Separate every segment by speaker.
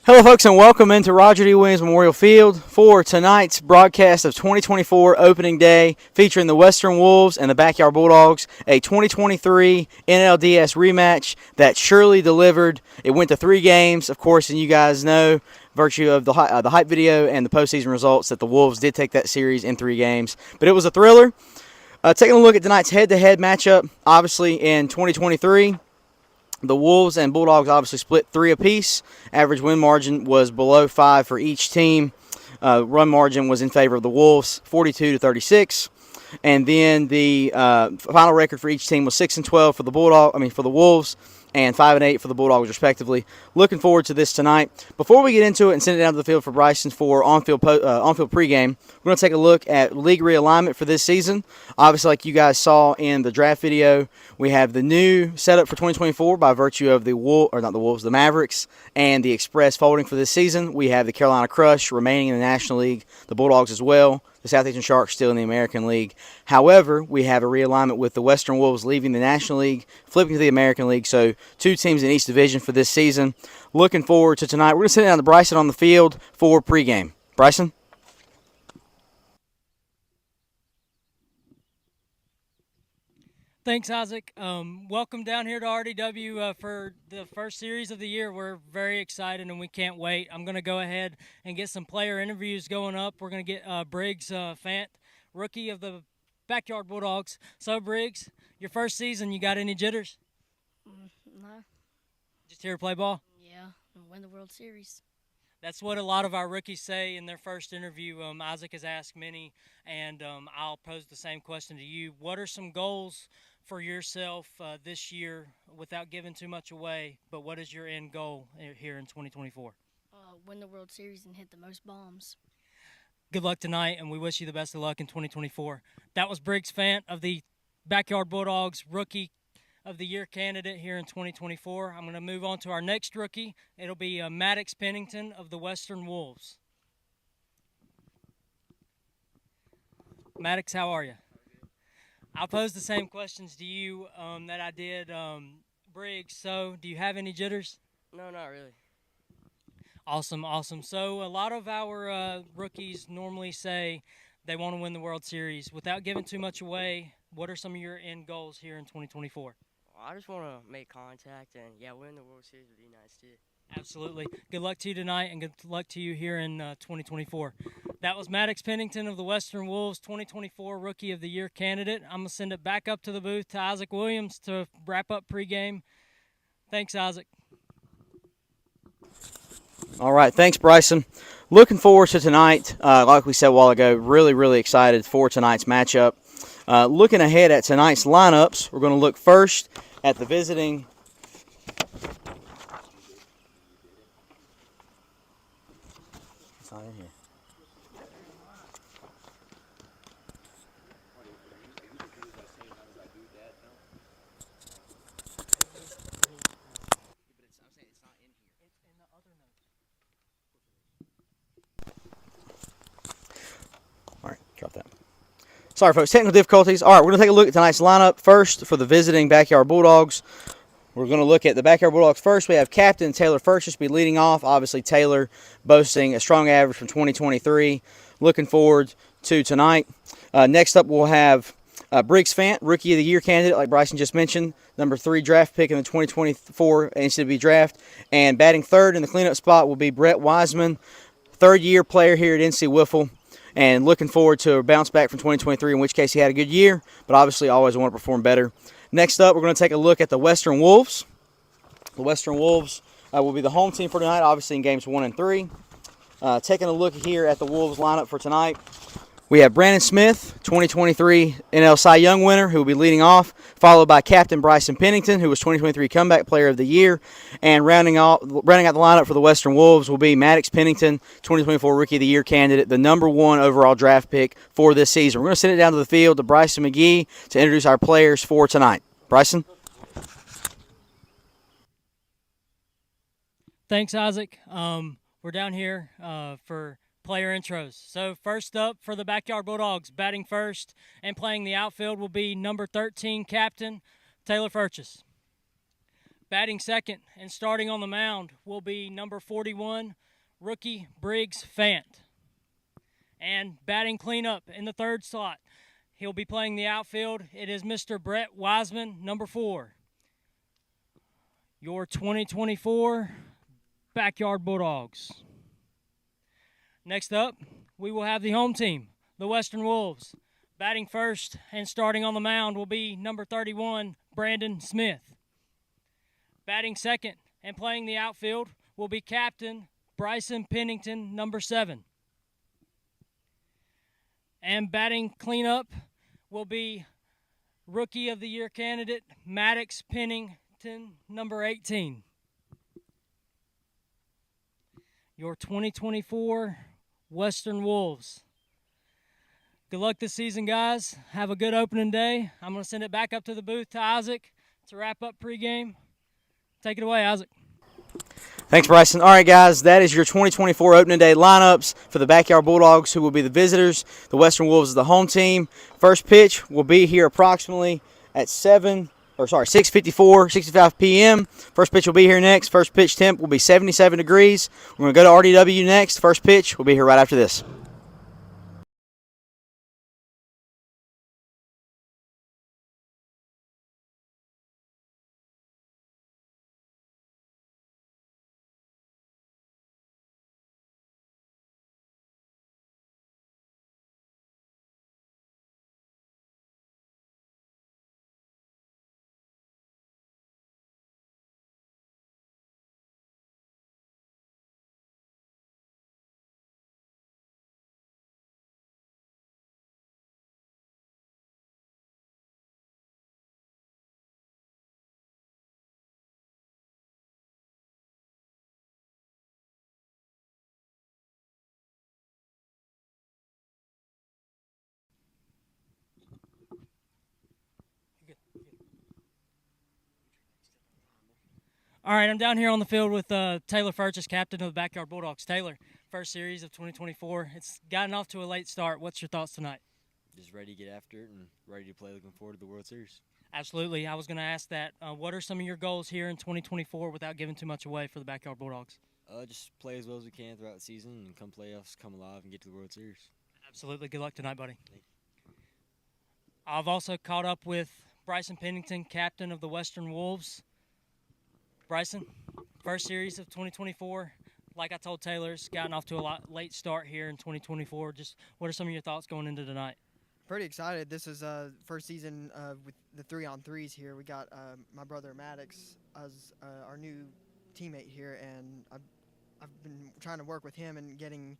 Speaker 1: Hello, folks, and welcome into Roger D. Williams Memorial Field for tonight's broadcast of 2024 Opening Day, featuring the Western Wolves and the Backyard Bulldogs, a 2023 NLDS rematch that surely delivered. It went to 3 games, of course, and you guys know, virtue of the hype video and the postseason results, that the Wolves did take that series in 3 games. But it was a thriller. Taking a look at tonight's head-to-head matchup, obviously in 2023. The Wolves and Bulldogs obviously split 3 apiece. Average win margin was below 5 for each team. Run margin was in favor of the Wolves, 42-36. And then the final record for each team was 6-12 for the for the Wolves, and 5-8 for the Bulldogs, respectively. Looking forward to this tonight. Before we get into it and send it down to the field for Bryson for on-field pregame, we're going to take a look at league realignment for this season. Obviously, like you guys saw in the draft video, we have the new setup for 2024 by virtue of the Mavericks and the Express folding for this season. We have the Carolina Crush remaining in the National League, the Bulldogs as well. The Southeastern Sharks still in the American League. However, we have a realignment with the Western Wolves leaving the National League, flipping to the American League. So 2 teams in each division for this season. Looking forward to tonight. We're going to send it down to Bryson on the field for pregame. Bryson?
Speaker 2: Thanks, Isaac. Welcome down here to RDW for the first series of the year. We're very excited and we can't wait. I'm going to go ahead and get some player interviews going up. We're going to get Briggs Fant, rookie of the Backyard Bulldogs. So, Briggs, your first season, you got any jitters?
Speaker 3: No.
Speaker 2: Just here to play ball?
Speaker 3: Yeah, and win the World Series.
Speaker 2: That's what a lot of our rookies say in their first interview. Isaac has asked many, and I'll pose the same question to you. What are some goals for yourself this year, without giving too much away, but what is your end goal here in 2024?
Speaker 3: Win the World Series and hit the most bombs.
Speaker 2: Good luck tonight, and we wish you the best of luck in 2024. That was Briggs Fant of the Backyard Bulldogs, Rookie of the Year candidate here in 2024. I'm going to move on to our next rookie. It'll be Maddox Pennington of the Western Wolves. Maddox, how are you? I'll pose the same questions to you that I did Briggs. So, do you have any jitters?
Speaker 4: No, not really.
Speaker 2: Awesome. So, a lot of our rookies normally say they want to win the World Series. Without giving too much away, what are some of your end goals here in 2024?
Speaker 4: Well, I just want to make contact, and winning the World Series would be nice too.
Speaker 2: Absolutely. Good luck to you tonight, and good luck to you here in 2024. That was Maddox Pennington of the Western Wolves, 2024 Rookie of the Year candidate. I'm going to send it back up to the booth to Isaac Williams to wrap up pregame. Thanks, Isaac.
Speaker 1: All right, thanks, Bryson. Looking forward to tonight. Like we said a while ago, really, really excited for tonight's matchup. Looking ahead at tonight's lineups, we're going to look first at the visiting. It's not in here. All right, drop that. Sorry, folks, technical difficulties. All right, we're going to take a look at tonight's lineup first for the visiting Backyard Bulldogs. We're going to look at the Backyard Bulldogs first. We have Captain Taylor Furchess be leading off. Obviously, Taylor boasting a strong average from 2023. Looking forward to tonight. Next up, we'll have Briggs Fant, Rookie of the Year candidate, like Bryson just mentioned. Number 3 draft pick in the 2024 NCAA draft. And batting third in the cleanup spot will be Brett Wiseman, third-year player here at NC Wiffle. And looking forward to a bounce back from 2023, in which case he had a good year, but obviously always want to perform better. Next up, we're going to take a look at the Western Wolves. The Western Wolves will be the home team for tonight, obviously in games 1 and 3. Taking a look here at the Wolves lineup for tonight, we have Brandon Smith, 2023 NL Cy Young winner, who will be leading off, followed by Captain Bryson Pennington, who was 2023 Comeback Player of the Year. And rounding out the lineup for the Western Wolves will be Maddox Pennington, 2024 Rookie of the Year candidate, the number 1 overall draft pick for this season. We're going to send it down to the field to Bryson McGee to introduce our players for tonight. Bryson?
Speaker 2: Thanks, Isaac. We're down here for player intros. So first up for the Backyard Bulldogs, batting first and playing the outfield will be number 13 captain Taylor Furchess. Batting second and starting on the mound will be number 41, rookie Briggs Fant. And batting cleanup in the third slot, he'll be playing the outfield. It is Mr. Brett Wiseman, number 4. Your 2024 Backyard Bulldogs. Next up, we will have the home team, the Western Wolves. Batting first and starting on the mound will be number 31, Brandon Smith. Batting second and playing the outfield will be captain Bryson Pennington, number 7. And batting cleanup will be Rookie of the Year candidate Maddox Pennington, number 18. Your 2024 Western Wolves. Good luck this season, guys. Have a good opening day. I'm going to send it back up to the booth to Isaac to wrap up pregame. Take it away, Isaac.
Speaker 1: Thanks, Bryson. All right, guys, that is your 2024 opening day lineups for the Backyard Bulldogs, who will be the visitors. The Western Wolves is the home team. First pitch will be here approximately at 6:54, 65 p.m. First pitch will be here next. First pitch temp will be 77 degrees. We're going to go to RDW next. First pitch will be here right after this.
Speaker 2: All right, I'm down here on the field with Taylor Furchess, captain of the Backyard Bulldogs. Taylor, first series of 2024. It's gotten off to a late start. What's your thoughts tonight?
Speaker 5: Just ready to get after it and ready to play. Looking forward to the World Series.
Speaker 2: Absolutely. I was going to ask that. What are some of your goals here in 2024 without giving too much away for the Backyard Bulldogs?
Speaker 5: Just play as well as we can throughout the season and come playoffs, come alive, and get to the World Series.
Speaker 2: Absolutely. Good luck tonight, buddy.
Speaker 5: Thank you.
Speaker 2: I've also caught up with Bryson Pennington, captain of the Western Wolves. Bryson, first series of 2024. Like I told Taylor, it's gotten off to a late start here in 2024. Just what are some of your thoughts going into tonight?
Speaker 6: Pretty excited. This is first season with the 3-on-3s here. We got my brother Maddox as our new teammate here, and I've been trying to work with him and getting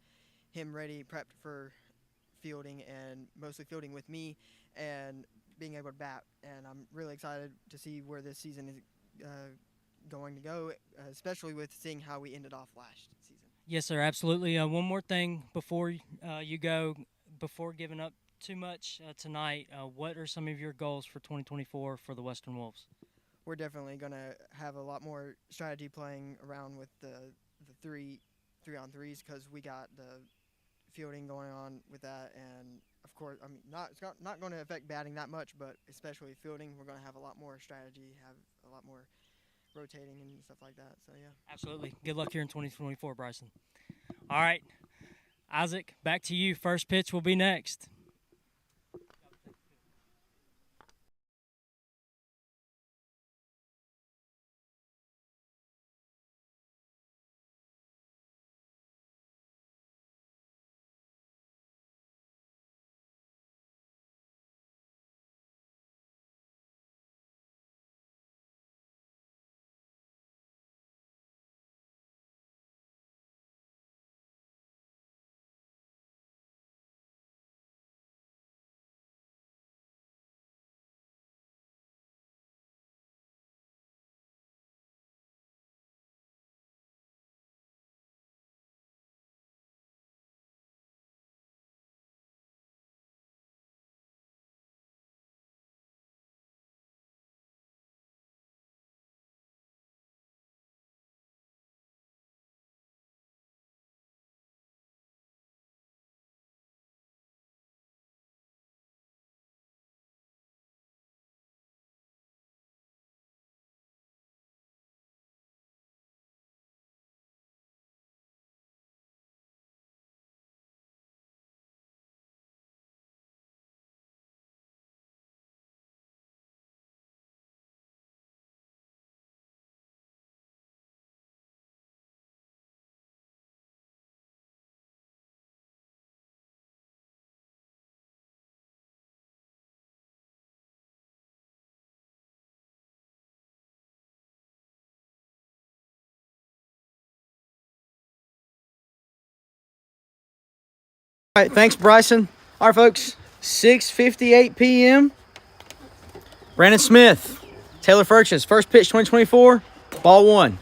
Speaker 6: him ready, prepped for fielding, and mostly fielding with me and being able to bat. And I'm really excited to see where this season is going to go, especially with seeing how we ended off last season.
Speaker 2: Yes, sir, absolutely. One more thing before you go, before giving up too much tonight, what are some of your goals for 2024 for the Western Wolves?
Speaker 6: We're definitely going to have a lot more strategy playing around with the 3-on-3s because we got the fielding going on with that, and of course, I mean, it's not going to affect batting that much, but especially fielding, we're going to have a lot more strategy, have a lot more rotating and stuff like that. So yeah,
Speaker 2: absolutely. Good luck here in 2024, Bryson. All right, Isaac, back to you. First pitch will be next.
Speaker 1: right, thanks, Bryson. All right, folks, 6:58 p.m. Brandon Smith, Taylor Furches, first pitch 2024, ball one.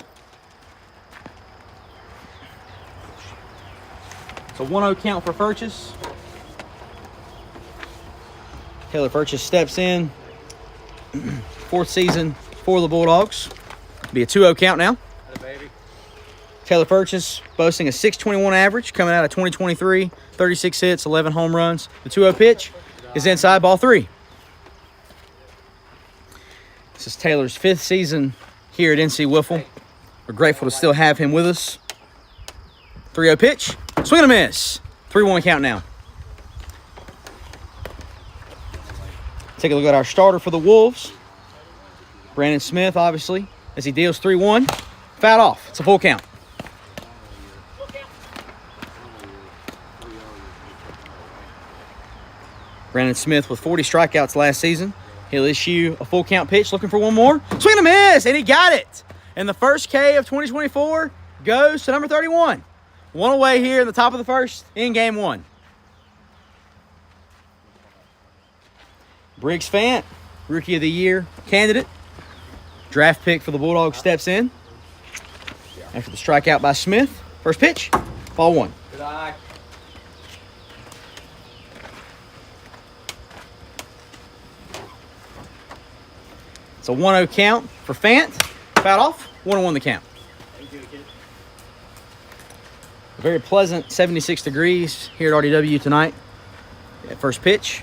Speaker 1: It's a 1-0 count for Furches. Taylor Furches steps in. Fourth season for the Bulldogs. Be a 2-0 count now. Taylor Furches boasting a .621 average coming out of 2023. 36 hits, 11 home runs. The 2-0 pitch is inside, ball three. This is Taylor's 5th season here at NC Wiffle. We're grateful to still have him with us. 3-0 pitch, swing and a miss. 3-1 count now. Take a look at our starter for the Wolves. Brandon Smith, obviously, as he deals 3-1. Fouled off. It's a full count. Brandon Smith with 40 strikeouts last season. He'll issue a full count pitch, looking for one more. Swing and a miss, and he got it. And the first K of 2024 goes to number 31. One away here in the top of the first in game one. Briggs Fant, Rookie of the Year candidate. Draft pick for the Bulldogs steps in. After the strikeout by Smith. First pitch, ball one.
Speaker 5: Good eye.
Speaker 1: It's a 1-0 count for Fant. Fouled off, 1-1 the count. A very pleasant 76 degrees here at RDW tonight. First pitch.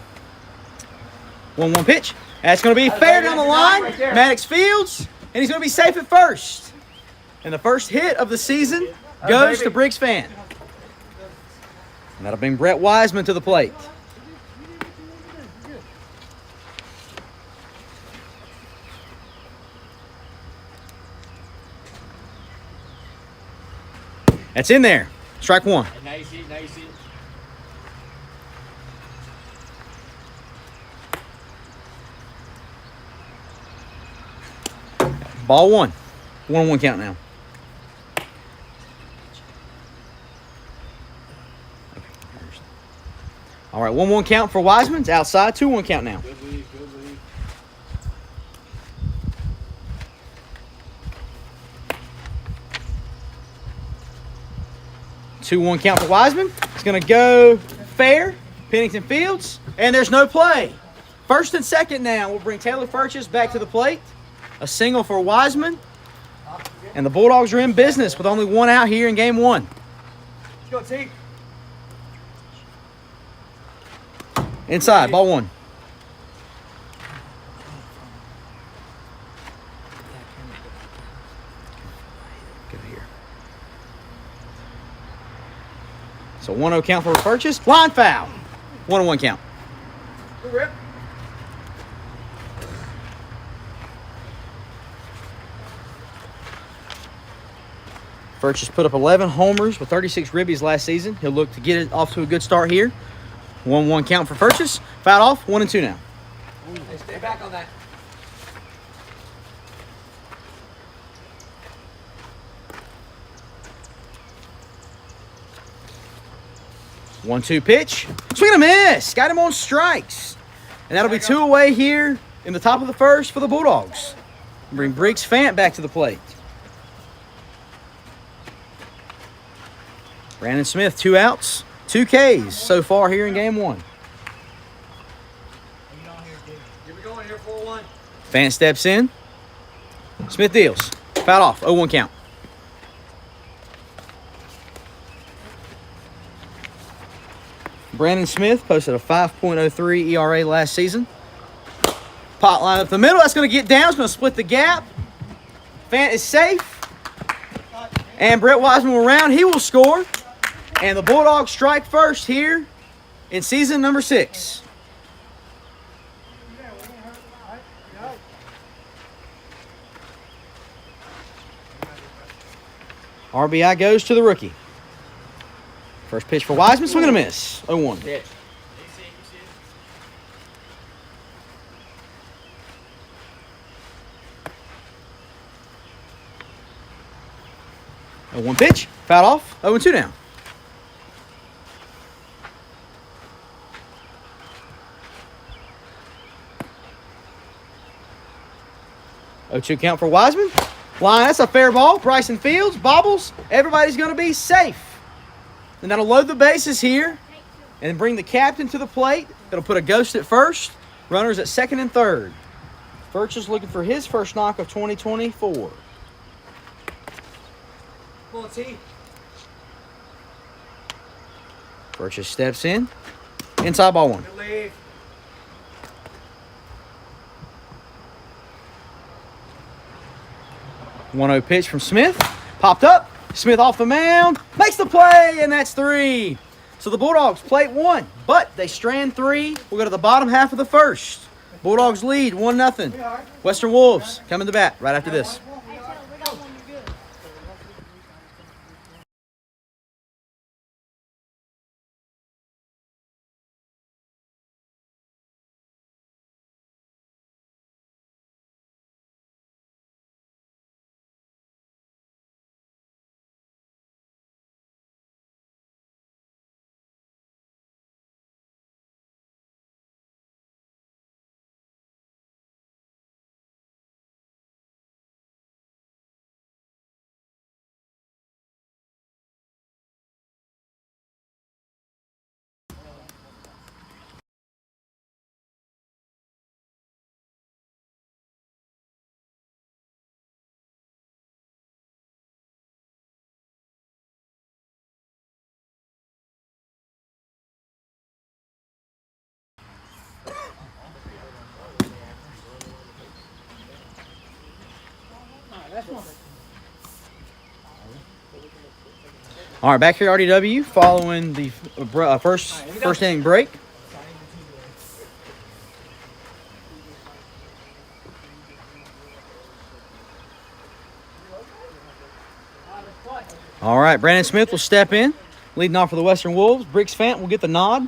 Speaker 1: 1-1 pitch. That's going to be fair down the line. Maddox fields, and he's going to be safe at first. And the first hit of the season goes to Briggs Fant. And that'll bring Brett Wiseman to the plate. That's in there. Strike one.
Speaker 5: Now you see it.
Speaker 1: Ball one. 1-1 count now. All right, 1-1 count for Wiseman. It's outside. 2-1 count now.
Speaker 5: Good lead.
Speaker 1: 2-1 count for Wiseman. It's going to go fair. Pennington Fields. And there's no play. First and second now. We'll bring Taylor Furches back to the plate. A single for Wiseman. And the Bulldogs are in business with only one out here in game one.
Speaker 5: Let's go, team.
Speaker 1: Inside, ball one. Go here. So 1-0 count for Furches. Line foul. 1-1 count.
Speaker 5: Good rip.
Speaker 1: Furches put up 11 homers with 36 ribbies last season. He'll look to get it off to a good start here. 1-1 count for Furches. Fouled off. 1-2 now.
Speaker 5: Hey, stay back on that.
Speaker 1: One-two pitch. Swing and a miss. Got him on strikes. And that'll be two away here in the top of the first for the Bulldogs. Bring Briggs Fant back to the plate. Brandon Smith, 2 outs, 2 Ks so far here in game one.
Speaker 5: Here we go in here, 4-1.
Speaker 1: Fant steps in. Smith deals. Fouled off. 0-1 count. Brandon Smith posted a 5.03 ERA last season. Pot line up the middle. That's going to get down. It's going to split the gap. Fant is safe. And Brett Wiseman will round. He will score. And the Bulldogs strike first here in season number 6. RBI goes to the rookie. First pitch for Wiseman, swing and a miss. 0-1.
Speaker 5: Pitch.
Speaker 1: 0-1 pitch, fouled off. 0-2 now. 0-2 count for Wiseman. Line, that's a fair ball. Bryson Fields, bobbles. Everybody's going to be safe. And that'll load the bases here and bring the captain to the plate. It'll put a ghost at first. Runners at second and third. Furch is looking for his first knock of 2024. Furch steps in. Inside ball one. 1-0 pitch from Smith. Popped up. Smith off the mound. Makes the play, and that's 3. So the Bulldogs plate 1, but they strand 3. We'll go to the bottom half of the first. Bulldogs lead 1-0. Western Wolves coming to bat right after this. All right, back here at RDW following the first inning break. All right, Brandon Smith will step in, leading off for the Western Wolves. Briggs Fant will get the nod.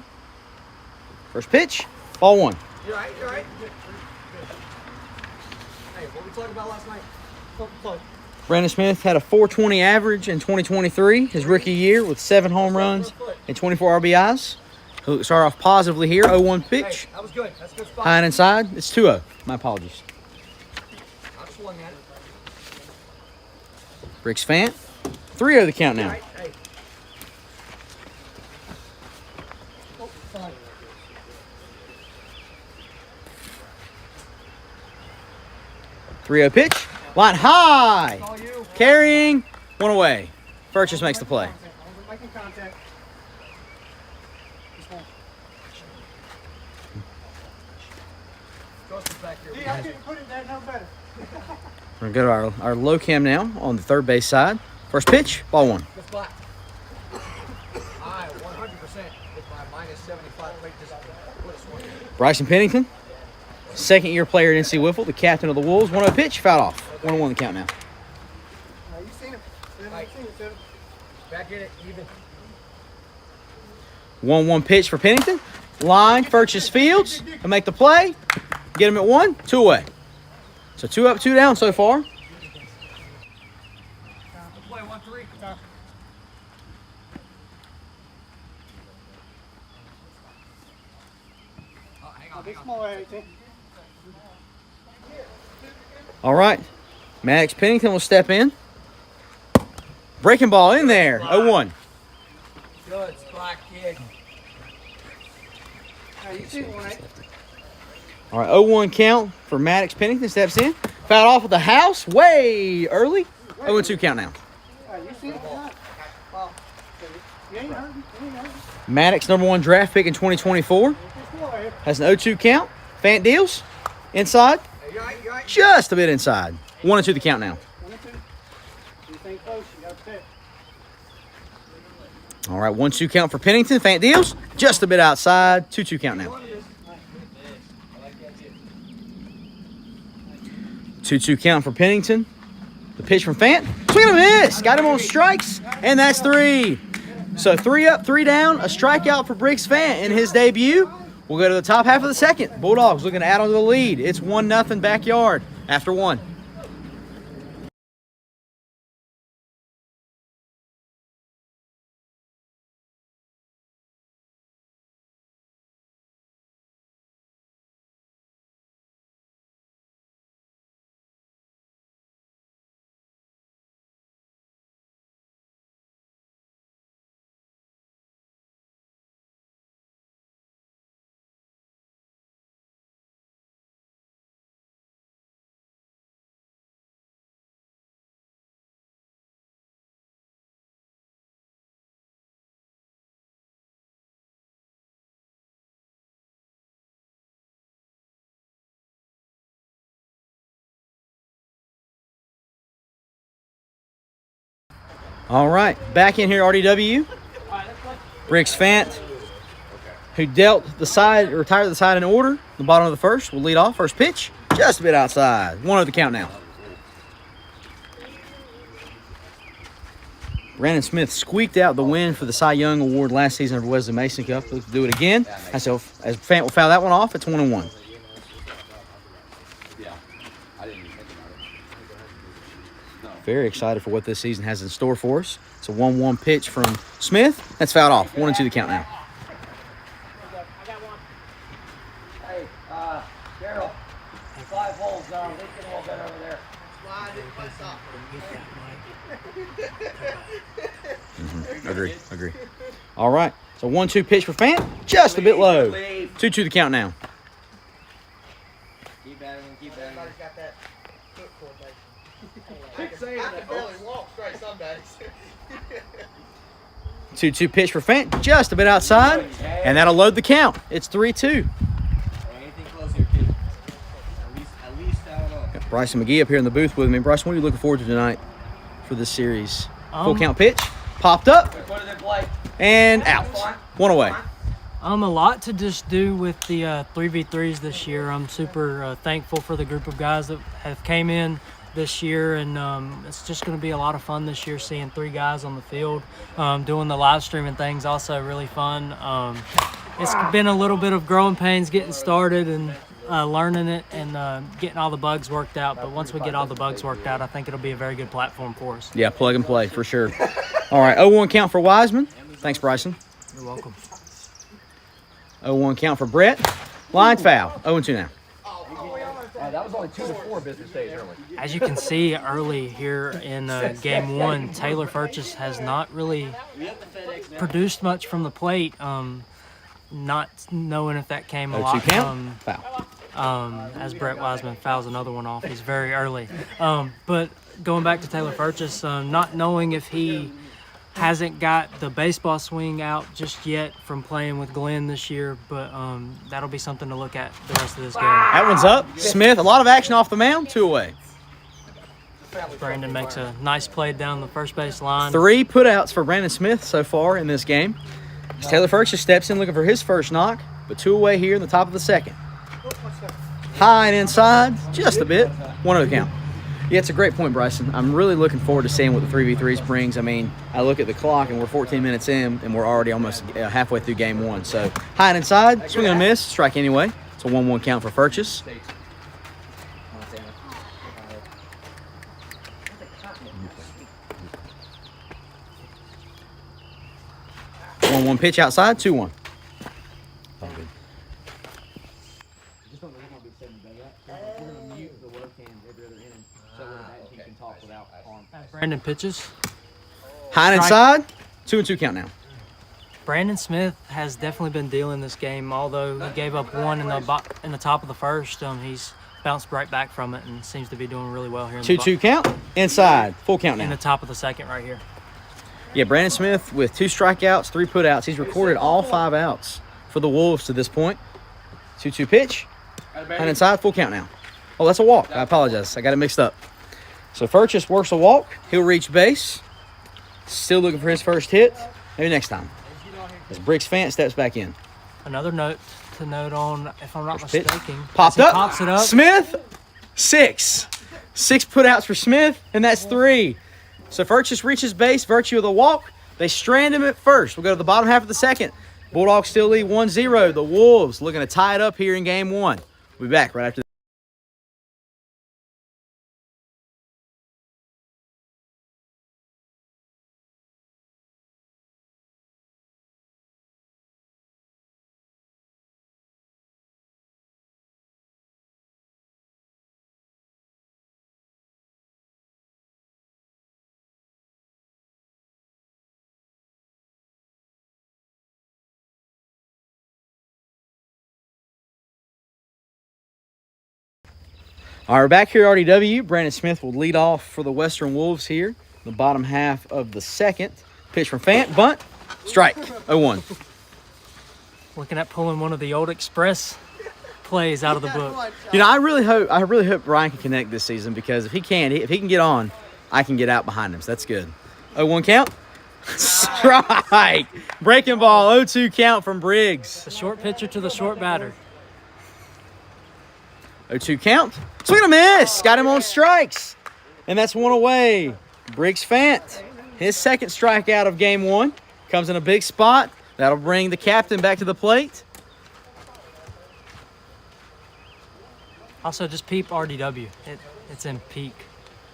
Speaker 1: First pitch, ball 1.
Speaker 7: You're right. Hey, what we talking about last night?
Speaker 1: Brandon Smith had a 420 average in 2023, his rookie year, with 7 home runs and 24 RBIs. He'll start off positively here. 0-1 pitch.
Speaker 7: That was good. That's a good spot.
Speaker 1: High and inside. It's 2-0. My apologies.
Speaker 7: I swung at it.
Speaker 1: Briggs Fant. 3-0 the count now.
Speaker 7: Hey.
Speaker 1: 3-0 pitch. Line high. Carrying. 1 away. Furchess makes the play.
Speaker 7: Making contact. I didn't put it there no better.
Speaker 1: We're going to go to our low cam now on the third base side. First pitch, ball 1.
Speaker 7: Good spot. I 100% with my minus 75 plate just put us one.
Speaker 1: Bryson Pennington, second-year player at NC Wiffle, the captain of the Wolves. 1-0 pitch, fouled off. 1-1 the count now.
Speaker 7: You seen him. Back in it, even.
Speaker 1: 1-1 pitch for Pennington. Line, Furchess Fields. He'll make the play. Get him at 1, 2 away. So 2 up, 2 down so far.
Speaker 7: Play 1-3.
Speaker 1: All right. Maddox Pennington will step in. Breaking ball in there. 0-1.
Speaker 7: Good spot, kid. You see one, right?
Speaker 1: All right, 0-1 count for Maddox Pennington. Steps in. Fouled off with the house way early. 0-2 count now.
Speaker 7: You see it? Well, you ain't hurt.
Speaker 1: Maddox, number 1 draft pick in 2024. Has an 0-2 count. Fant deals. Inside.
Speaker 7: You're right.
Speaker 1: Just a bit inside. 1-2 the count now.
Speaker 7: 1-2. Anything close, you got to pick.
Speaker 1: All right, 1-2 count for Pennington. Fant deals. Just a bit outside. 2-2 count now. 2-2 count for Pennington. The pitch from Fant. Swing and a miss. Got him on strikes, and that's 3. So 3 up, 3 down. A strikeout for Briggs Fant in his debut. We'll go to the top half of the second. Bulldogs looking to add on to the lead. It's 1-0 backyard after 1. All right, back in here, RDW. Briggs Fant, who dealt the side, or retired the side in order. The bottom of the first will lead off. First pitch, just a bit outside. 1-0 the count now. Brandon Smith squeaked out the win for the Cy Young Award last season of the Wesley Mason Cup. Let's do it again. As Fant will foul that one off, it's 1-1. Very excited for what this season has in store for us. It's a 1-1 pitch from Smith. That's fouled off. 1-2 the count now.
Speaker 7: Hey, Daryl, 5 holes down. They can hold that over there.
Speaker 1: Agree. All right. So 1-2 pitch for Fant. Just a bit low. 2-2 the count now.
Speaker 5: Keep battling.
Speaker 6: Got that foot coordination.
Speaker 7: Keep saying that.
Speaker 6: I can barely walk straight some days.
Speaker 1: 2-2 pitch for Fant. Just a bit outside. And that'll load the count. It's 3-2.
Speaker 5: Anything close here, kid. At least foul it off.
Speaker 1: Got Bryson McGee up here in the booth with me. Bryson, what are you looking forward to tonight for this series? Full count pitch. Popped up.
Speaker 7: Put it in play.
Speaker 1: And out. 1 away.
Speaker 2: A lot to just do with the 3v3s this year. I'm super thankful for the group of guys that have came in this year, and it's just going to be a lot of fun this year seeing 3 guys on the field. Doing the live streaming thing's also really fun. It's been a little bit of growing pains getting started and learning it and getting all the bugs worked out, but once we get all the bugs worked out, I think it'll be a very good platform for us.
Speaker 1: Yeah, plug and play for sure. All right, 0-1 count for Wiseman. Thanks, Bryson.
Speaker 2: You're welcome.
Speaker 1: 0-1 count for Brett. Line foul. 0-2 now.
Speaker 7: That was only 2 to 4 business days early.
Speaker 2: As you can see early here in game 1, Taylor Furchess has not really produced much from the plate. Not knowing if that came a
Speaker 1: 0-2
Speaker 2: lot
Speaker 1: count.
Speaker 2: from
Speaker 1: Foul.
Speaker 2: as Brett Wiseman fouls another one off. He's very early. But going back to Taylor Furchess, not knowing if he hasn't got the baseball swing out just yet from playing with Glenn this year, but that'll be something to look at the rest of this game.
Speaker 1: That one's up. Smith, a lot of action off the mound. 2 away.
Speaker 2: Brandon makes a nice play down the first base line.
Speaker 1: 3 putouts for Brandon Smith so far in this game. As Taylor Furchess steps in looking for his first knock, but 2 away here in the top of the second. High and inside, just a bit. 1-0 the count. Yeah, it's a great point, Bryson. I'm really looking forward to seeing what the 3v3s brings. I mean, I look at the clock, and we're 14 minutes in, and we're already almost halfway through game 1. So, high and inside, swing and a miss, strike anyway. It's a 1-1 count for Furchess. 1-1 pitch outside, 2-1.
Speaker 2: Brandon pitches.
Speaker 1: High and inside, 2-2 count now.
Speaker 2: Brandon Smith has definitely been dealing this game. Although he gave up 1 in the top of the first, he's bounced right back from it and seems to be doing really well here.
Speaker 1: 2-2 count, inside, full count
Speaker 2: in
Speaker 1: now.
Speaker 2: the top of the second right here.
Speaker 1: Yeah, Brandon Smith with 2 strikeouts, 3 putouts. He's recorded all 5 outs for the Wolves to this point. 2-2 pitch, and inside, full count now. Oh, that's a walk. I apologize. I got it mixed up. So Furchess works a walk. He'll reach base. Still looking for his first hit. Maybe next time. As Briggs Fant steps back in.
Speaker 2: Another note to note on, if I'm not
Speaker 1: Pitch.
Speaker 2: mistaken.
Speaker 1: Popped
Speaker 2: he
Speaker 1: up.
Speaker 2: Pops it up.
Speaker 1: Smith, 6. 6 putouts for Smith, and that's 3. So Furchess reaches base, virtue of the walk. They strand him at first. We'll go to the bottom half of the second. Bulldogs still lead 1-0. The Wolves looking to tie it up here in game 1. We'll be back right after this. All right, we're back here at RDW. Brandon Smith will lead off for the Western Wolves here. The bottom half of the second. Pitch from Fant, bunt, strike, 0-1.
Speaker 2: Looking at pulling one of the old Express plays out of the book.
Speaker 1: You know, I really hope Ryan can connect this season, because if he can get on, I can get out behind him. So that's good. 0-1 count. Strike. Breaking ball, 0-2 count from Briggs.
Speaker 2: The short pitcher to the short batter.
Speaker 1: 0-2 count. Swing and a miss. Got him on strikes. And that's one away. Briggs Fant, his second strikeout of game one. Comes in a big spot. That'll bring the captain back to the plate.
Speaker 2: Also, just peep RDW. It's in peak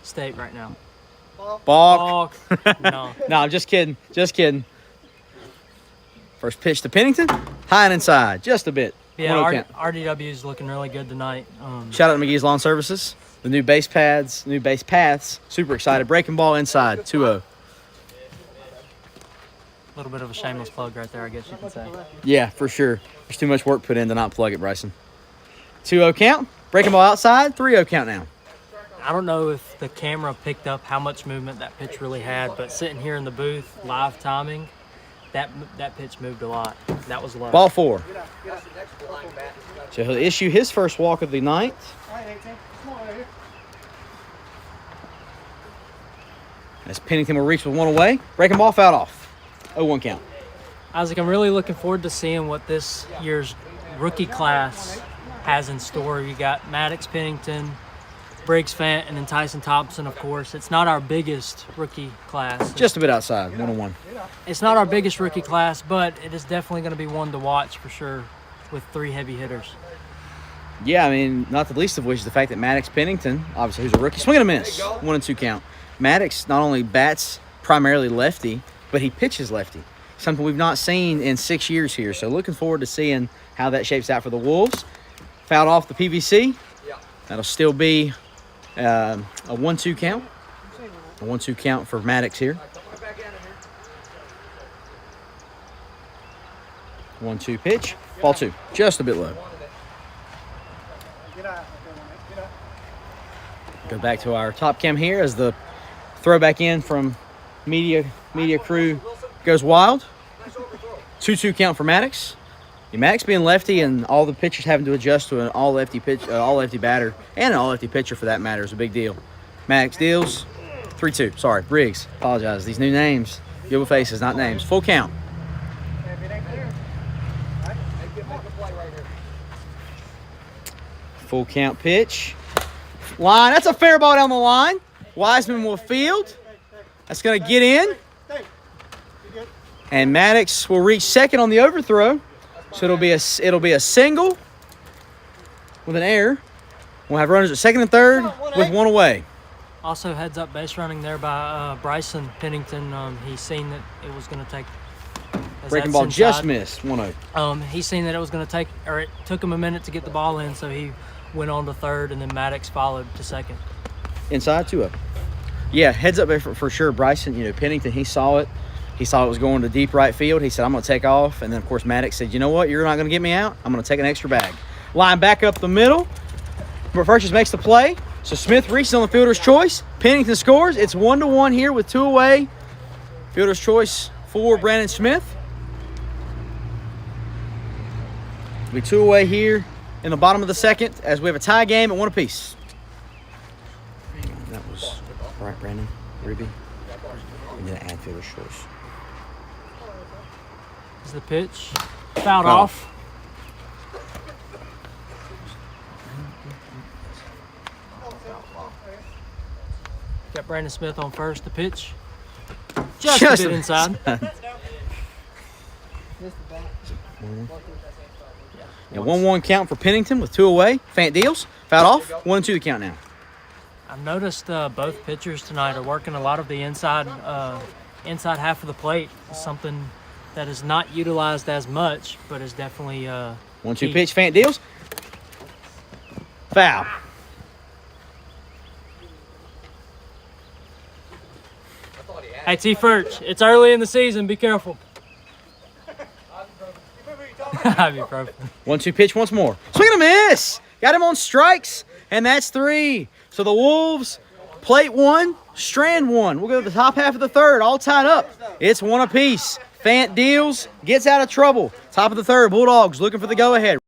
Speaker 2: state right now.
Speaker 1: Balk.
Speaker 2: No.
Speaker 1: No, I'm just kidding. Just kidding. First pitch to Pennington. High and inside. Just a bit.
Speaker 2: Yeah,
Speaker 1: 1-0 count.
Speaker 2: RDW is looking really good tonight.
Speaker 1: Shout out to McGee's Lawn Services. The new base pads, new base paths. Super excited. Breaking ball inside. 2-0.
Speaker 2: A little bit of a shameless plug right there, I guess you can say.
Speaker 1: Yeah, for sure. There's too much work put in to not plug it, Bryson. 2-0 count. Breaking ball outside. 3-0 count now.
Speaker 2: I don't know if the camera picked up how much movement that pitch really had, but sitting here in the booth, live timing, that pitch moved a lot. That was low.
Speaker 1: Ball 4. So he'll issue his first walk of the night. As Pennington will reach with one away. Breaking ball, fouled off. 0-1 count.
Speaker 2: Isaac, I'm really looking forward to seeing what this year's rookie class has in store. You got Maddox Pennington, Briggs Fant, and then Tyson Thompson, of course. It's not our biggest rookie class.
Speaker 1: Just a bit outside, 1-1.
Speaker 2: It's not our biggest rookie class, but it is definitely going to be one to watch for sure with 3 heavy hitters.
Speaker 1: Yeah, I mean, not the least of which is the fact that Maddox Pennington, obviously who's a rookie, swing and a miss. 1-2 count. Maddox not only bats primarily lefty, but he pitches lefty. Something we've not seen in 6 years here. So looking forward to seeing how that shapes out for the Wolves. Fouled off the PVC. That'll still be a 1-2 count. A 1-2 count for Maddox here. 1-2 pitch. Ball 2. Just a bit low. Go back to our top cam here as the throwback in from media crew goes wild. 2-2 count for Maddox. Yeah, Maddox being lefty and all the pitchers having to adjust to an all lefty batter and an all lefty pitcher for that matter is a big deal. Maddox deals. 3-2. Sorry, Briggs. Apologize. These new names. Give faces, not names. Full count. Full count pitch. Line. That's a fair ball down the line. Wiseman will field. That's going to get in. And Maddox will reach second on the overthrow. So it'll be a single with an error. We'll have runners at second and third with one away.
Speaker 2: Also, heads up base running there by Bryson Pennington. He's seen that it was going to take.
Speaker 1: Breaking ball just missed. 1-0.
Speaker 2: He's seen that it was going to take, or it took him a minute to get the ball in, so he went on to third, and then Maddox followed to second.
Speaker 1: Inside 2-0. Yeah, heads up for sure. Bryson, Pennington, he saw it. He saw it was going to deep right field. He said, I'm going to take off. And then, of course, Maddox said, you know what? You're not going to get me out. I'm going to take an extra bag. Line back up the middle. But Purchase makes the play. So Smith reaches on the fielder's choice. Pennington scores. It's 1-1 here with 2 away. Fielder's choice for Brandon Smith. It'll be 2 away here in the bottom of the second as we have a tie game at 1 apiece. That was all right, Brandon. Ruby. And then add fielder's choice.
Speaker 2: Is the pitch fouled off? Got Brandon Smith on first. The pitch just a bit inside.
Speaker 1: Yeah, 1-1 count for Pennington with 2 away. Fant deals. Fouled off. 1-2 the count now.
Speaker 2: I've noticed both pitchers tonight are working a lot of the inside half of the plate. Something that is not utilized as much, but is definitely
Speaker 1: 1-2 pitch. Fant deals. Foul.
Speaker 2: Hey, T. Furch, it's early in the season. Be careful. Ibuprofen.
Speaker 1: 1-2 pitch once more. Swing and a miss. Got him on strikes, and that's 3. So the Wolves, plate 1, strand 1. We'll go to the top half of the third, all tied up. It's 1 apiece. Fant deals, gets out of trouble. Top of the third, Bulldogs looking for the go-ahead.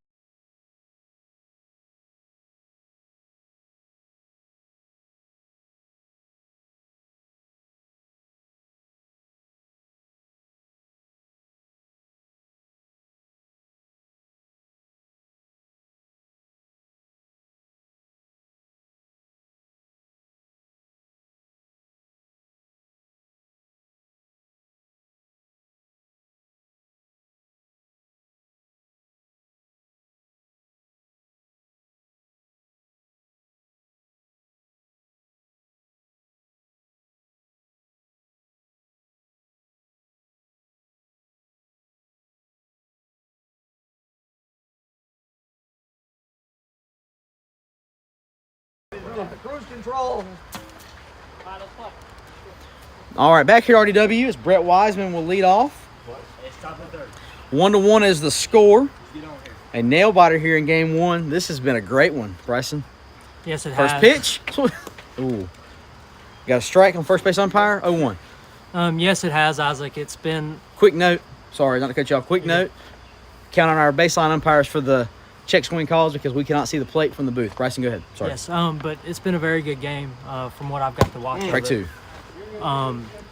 Speaker 7: Cruise control.
Speaker 1: All right, back here at RDW is Brett Wiseman will lead off. 1-1 is the score. A nail biter here in game one. This has been a great one, Bryson.
Speaker 2: Yes, it
Speaker 1: First
Speaker 2: has.
Speaker 1: pitch. Ooh. Got a strike on first base umpire. 0-1.
Speaker 2: Yes, it has, Isaac. It's been
Speaker 1: Quick note. Sorry, not to cut you off. Quick note. Count on our baseline umpires for the check swing calls because we cannot see the plate from the booth. Bryson, go ahead. Sorry.
Speaker 2: yes, but it's been a very good game from what I've got to watch.
Speaker 1: Strike
Speaker 2: of
Speaker 1: two.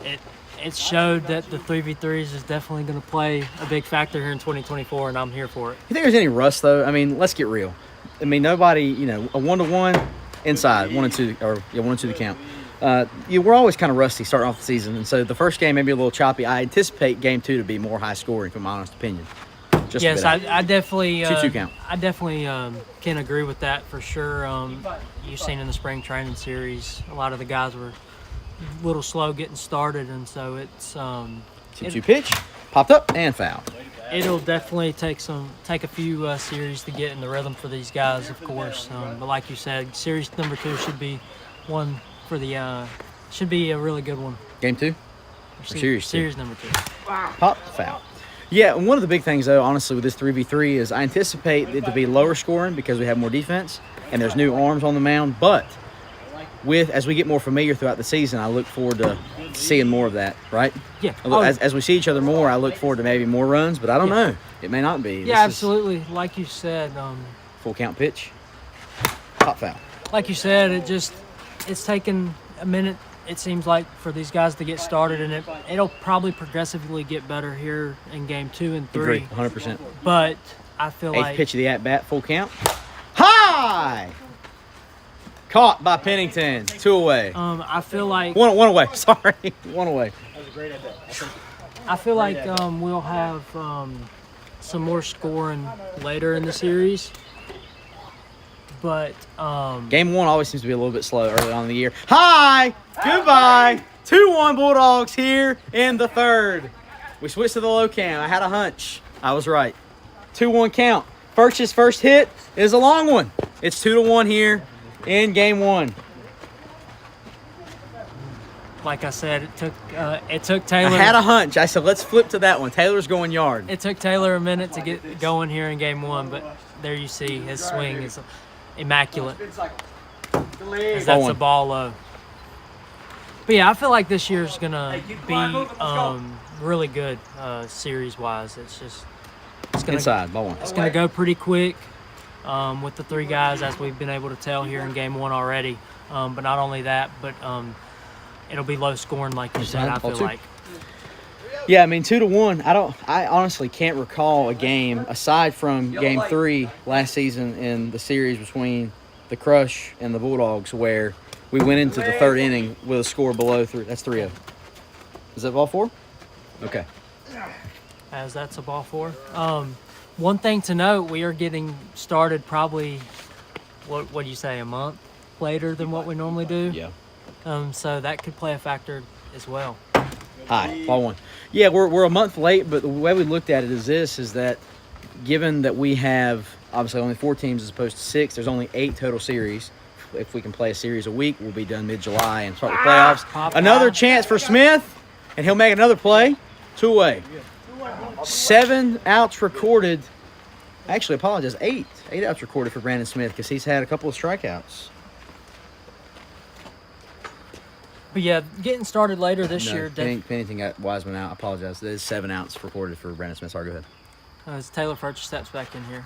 Speaker 2: it. It showed that the 3v3s is definitely going to play a big factor here in 2024, and I'm here for it.
Speaker 1: You think there's any rust, though? I mean, let's get real. I mean, nobody, a 1-1 inside, 1-2, or 1-2 the count. We're always kind of rusty starting off the season, and so the first game may be a little choppy. I anticipate game two to be more high scoring, from my honest opinion. Just
Speaker 2: Yes, I definitely
Speaker 1: 2-2 count.
Speaker 2: I definitely can agree with that for sure. You've seen in the spring training series, a lot of the guys were a little slow getting started, and so it's
Speaker 1: 2-2 pitch, popped up and foul.
Speaker 2: it'll definitely take a few series to get in the rhythm for these guys, of course. But like you said, series number 2 should be one for the should be a really good one.
Speaker 1: Game two, series two?
Speaker 2: Series number 2.
Speaker 1: Pop, foul. Yeah, and one of the big things, though, honestly, with this 3v3 is I anticipate it to be lower scoring because we have more defense and there's new arms on the mound. But as we get more familiar throughout the season, I look forward to seeing more of that, right?
Speaker 2: Yeah.
Speaker 1: As we see each other more, I look forward to maybe more runs, but I don't know. It may not be.
Speaker 2: Yeah,
Speaker 1: This is
Speaker 2: absolutely. Like you said,
Speaker 1: full count pitch, pop foul.
Speaker 2: like you said, it's taken a minute. It seems like for these guys to get started, and it'll probably progressively get better here in game 2 and 3.
Speaker 1: Agree, 100%.
Speaker 2: But I feel
Speaker 1: Eighth
Speaker 2: like
Speaker 1: pitch of the at-bat, full count. High! Caught by Pennington, 2 away.
Speaker 2: I feel like
Speaker 1: One away, sorry. 1 away.
Speaker 2: I feel like we'll have some more scoring later in the series. But
Speaker 1: Game 1 always seems to be a little bit slow early on in the year. Hi! Goodbye! 2-1 Bulldogs here in the third. We switched to the low cam. I had a hunch. I was right. 2-1 count. His first hit is a long one. It's 2-1 here in game 1.
Speaker 2: like I said, it took
Speaker 1: I
Speaker 2: Taylor.
Speaker 1: had a hunch. I said, let's flip to that one. Taylor's going yard.
Speaker 2: It took Taylor a minute to get going here in game 1, but there you see his swing is immaculate. As that's a ball low. But yeah, I feel like this year's gonna be really good series-wise. It's gonna
Speaker 1: Inside, ball 1.
Speaker 2: It's gonna go pretty quick with the 3 guys, as we've been able to tell here in game 1 already. But not only that, but it'll be low scoring, like you said. I feel like.
Speaker 1: Yeah, I mean 2-1. I honestly can't recall a game aside from game 3 last season in the series between the Crush and the Bulldogs where we went into the third inning with a score below 3. That's 3-0. Is that ball 4? Okay.
Speaker 2: As that's a ball 4. One thing to note, we are getting started probably, what do you say, a month later than what we normally do?
Speaker 1: Yeah.
Speaker 2: So that could play a factor as well.
Speaker 1: Hi, ball 1. Yeah, we're a month late, but the way we looked at it is that given that we have obviously only 4 teams as opposed to 6, there's only 8 total series. If we can play a series a week, we'll be done mid-July and start the playoffs. Another chance for Smith, and he'll make another play. 2 away. 7 outs recorded. Actually, apologize, 8. 8 outs recorded for Brandon Smith because he's had a couple of strikeouts.
Speaker 2: But yeah, getting started later this year.
Speaker 1: Pennington got Wiseman out. I apologize. There's 7 outs recorded for Brandon Smith. Sorry, go ahead.
Speaker 2: As Taylor Furch steps back in here.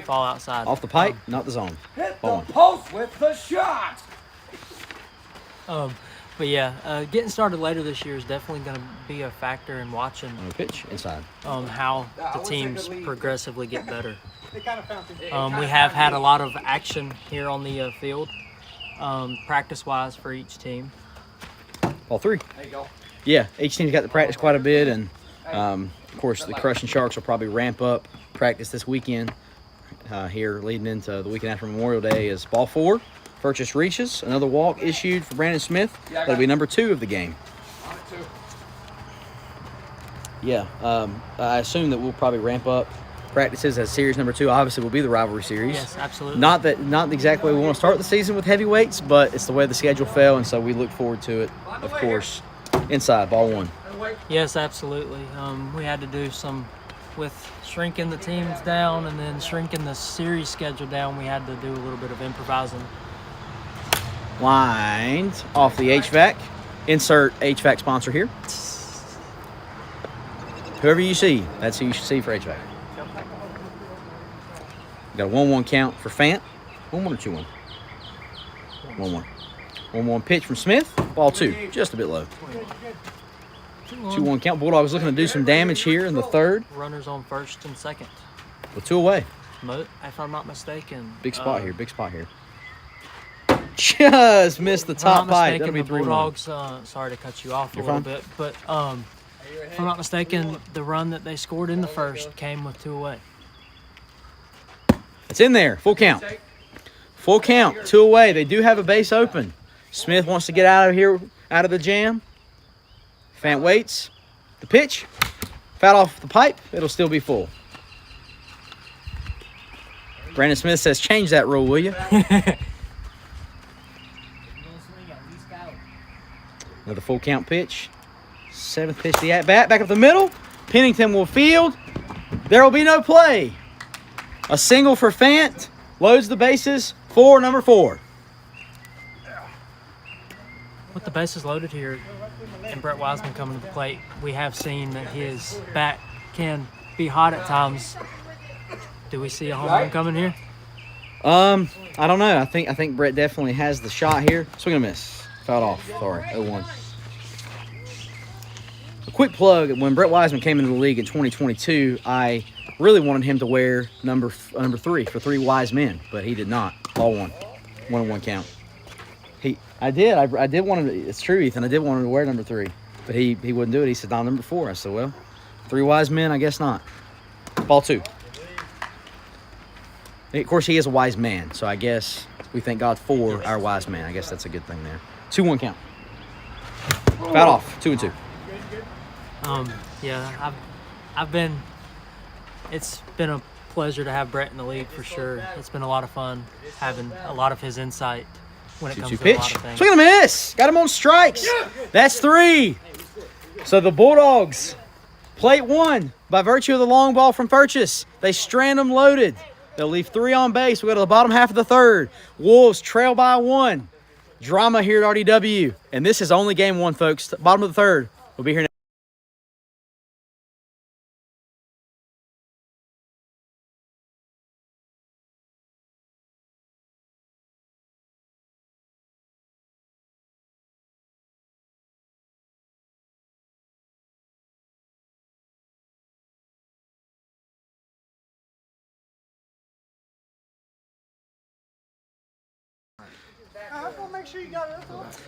Speaker 2: Fall outside.
Speaker 1: Off the pipe, not the zone.
Speaker 7: Hit
Speaker 1: Ball
Speaker 7: the
Speaker 1: 1.
Speaker 7: post with the shot.
Speaker 2: But yeah, getting started later this year is definitely going to be a factor in watching
Speaker 1: On the pitch, inside.
Speaker 2: how the teams progressively get better. We have had a lot of action here on the field, practice-wise for each team.
Speaker 1: Ball 3.
Speaker 7: There you go.
Speaker 1: Yeah, each team's got to practice quite a bit, and of course the Crush and Sharks will probably ramp up practice this weekend here leading into the weekend after Memorial Day. Is ball 4. Purchase reaches. Another walk issued for Brandon Smith. That'll be number 2 of the game.
Speaker 7: On it, too.
Speaker 1: Yeah, I assume that we'll probably ramp up practices as series number 2 obviously will be the rivalry series.
Speaker 2: Yes, absolutely.
Speaker 1: Not exactly we want to start the season with heavyweights, but it's the way the schedule fell, and so we look forward to it, of course. Inside, ball 1.
Speaker 2: Yes, absolutely. We had to do some with shrinking the teams down and then shrinking the series schedule down. We had to do a little bit of improvising.
Speaker 1: Lined off the HVAC. Insert HVAC sponsor here. Whoever you see, that's who you should see for HVAC. Got a 1-1 count for Fant. 1-1 or 2-1? 1-1. 1-1 pitch from Smith. Ball 2, just a bit low. 2-1 count. Bulldogs looking to do some damage here in the third.
Speaker 2: Runners on first and second.
Speaker 1: With 2 away.
Speaker 2: If I'm not mistaken.
Speaker 1: Big spot here. Big spot here. Just missed the top bite. That'll be
Speaker 2: the
Speaker 1: 3-1.
Speaker 2: Bulldogs, sorry to cut you off a little bit, but if I'm not mistaken, the run that they scored in the first came with 2 away.
Speaker 1: It's in there. Full count. Full count. 2 away. They do have a base open. Smith wants to get out of here, out of the jam. Fant waits. The pitch. Foul off the pipe. It'll still be full. Brandon Smith says, change that rule, will you? Another full count pitch. 7th pitch, the at-bat. Back up the middle. Pennington will field. There will be no play. A single for Fant. Loads the bases for number 4.
Speaker 2: With the bases loaded here and Brett Wiseman coming to the plate, we have seen that his bat can be hot at times. Do we see a home run coming here?
Speaker 1: I don't know. I think Brett definitely has the shot here. Swing and a miss. Fouled off. Sorry. 0-1. A quick plug. When Brett Wiseman came into the league in 2022, I really wanted him to wear number 3 for 3 wise men, but he did not. Ball 1. 1-1 count. I did want him to, it's true, Ethan. I did want him to wear number 3, but he wouldn't do it. He said, no, number 4. I said, well, 3 wise men, I guess not. Ball 2. Of course, he is a wise man, so I guess we thank God for our wise man. I guess that's a good thing there. 2-1 count. Foul off. 2-2.
Speaker 2: Yeah, it's been a pleasure to have Brett in the league for sure. It's been a lot of fun having a lot of his insight when it comes to
Speaker 1: pitch.
Speaker 2: a lot of things.
Speaker 1: Swing and a miss. Got him on strikes. That's 3. So the Bulldogs, plate 1, by virtue of the long ball from Purchase, they strand them loaded. They'll leave 3 on base. We go to the bottom half of the third. Wolves trail by 1. Drama here at RDW. And this is only game 1, folks. Bottom of the third. We'll be here next.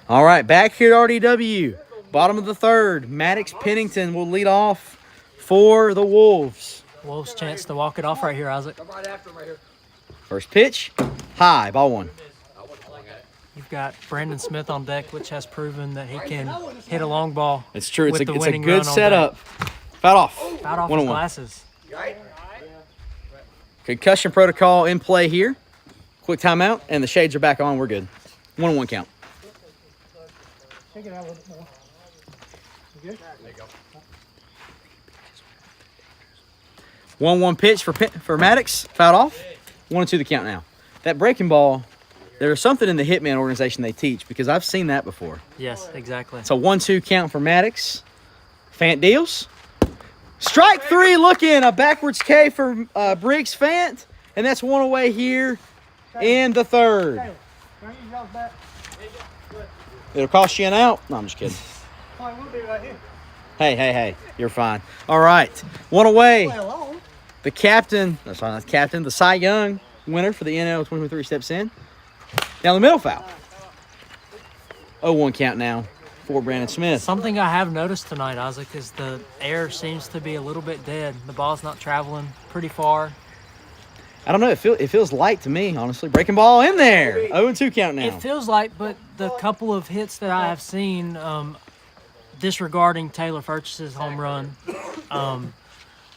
Speaker 1: All right, back here at RDW. Bottom of the third. Maddox Pennington will lead off for the Wolves.
Speaker 2: Wolves' chance to walk it off right here, Isaac.
Speaker 1: First pitch, high, ball 1.
Speaker 2: You've got Brandon Smith on deck, which has proven that he can hit a long ball.
Speaker 1: It's true. It's
Speaker 2: with
Speaker 1: a
Speaker 2: the winning
Speaker 1: good
Speaker 2: run on
Speaker 1: setup. Foul off.
Speaker 2: Fouled off his glasses.
Speaker 1: Concussion protocol in play here. Quick timeout, and the shades are back on. We're good. 1-1 count.
Speaker 8: Take it out a little more. You good? There you go.
Speaker 1: 1-1 pitch for Maddox. Fouled off. 1-2 the count now. That breaking ball, there's something in the Hitman organization they teach because I've seen that before.
Speaker 2: Yes, exactly.
Speaker 1: It's a 1-2 count for Maddox. Fant deals. Strike 3 looking. A backwards K for Briggs Fant. And that's 1 away here in the third. It'll cost you an out. No, I'm just kidding. Hey. You're fine. All right. 1 away. The captain, the Cy Young winner for the NL 2023 steps in. Down the middle foul. 0-1 count now for Brandon Smith.
Speaker 2: Something I have noticed tonight, Isaac, is the air seems to be a little bit dead. The ball's not traveling pretty far.
Speaker 1: I don't know. It feels light to me, honestly. Breaking ball in there. 0-2 count now.
Speaker 2: It feels like, but the couple of hits that I have seen, disregarding Taylor Furch's home run,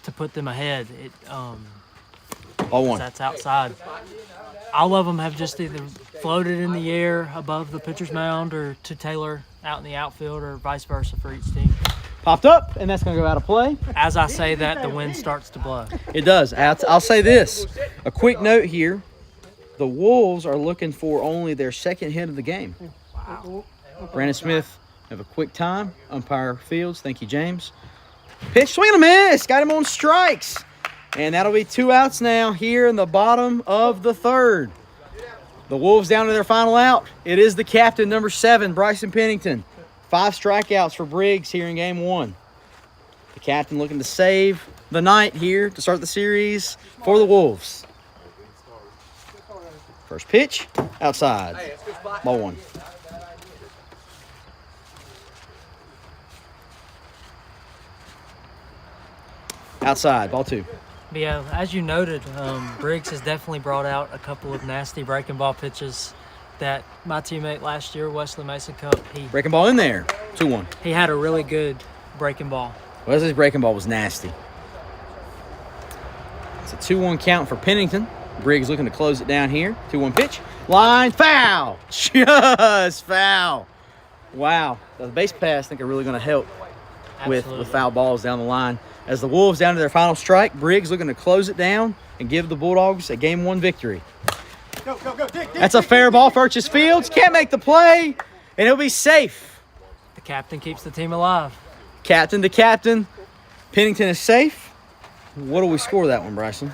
Speaker 2: to put them ahead.
Speaker 1: Ball one.
Speaker 2: That's outside. All of them have just either floated in the air above the pitcher's mound or to Taylor out in the outfield or vice versa for each team.
Speaker 1: Popped up, and that's going to go out of play.
Speaker 2: As I say that, the wind starts to blow.
Speaker 1: It does. I'll say this. A quick note here. The Wolves are looking for only their second hit of the game.
Speaker 2: Wow.
Speaker 1: Brandon Smith have a quick time. Umpire Fields. Thank you, James. Pitch, swing and a miss. Got him on strikes. And that'll be 2 outs now here in the bottom of the third. The Wolves down to their final out. It is the captain, number 7, Bryson Pennington. 5 strikeouts for Briggs here in game 1. The captain looking to save the night here to start the series for the Wolves. First pitch, outside. Ball 1. Outside, ball 2.
Speaker 2: But yeah, as you noted, Briggs has definitely brought out a couple of nasty breaking ball pitches that my teammate last year, Wesley Mason Cup,
Speaker 1: Breaking ball in there, 2-1.
Speaker 2: he had a really good breaking ball.
Speaker 1: Wesley's breaking ball was nasty. It's a 2-1 count for Pennington. Briggs looking to close it down here. 2-1 pitch. Line foul. Just foul. Wow. The base pass I think are really going to help with foul balls down the line. As the Wolves down to their final strike, Briggs looking to close it down and give the Bulldogs a Game 1 victory.
Speaker 7: Go, dig.
Speaker 1: That's a fair ball. Furchess Fields can't make the play, and it'll be safe.
Speaker 2: The captain keeps the team alive.
Speaker 1: Captain to captain. Pennington is safe. What do we score that one, Bryson?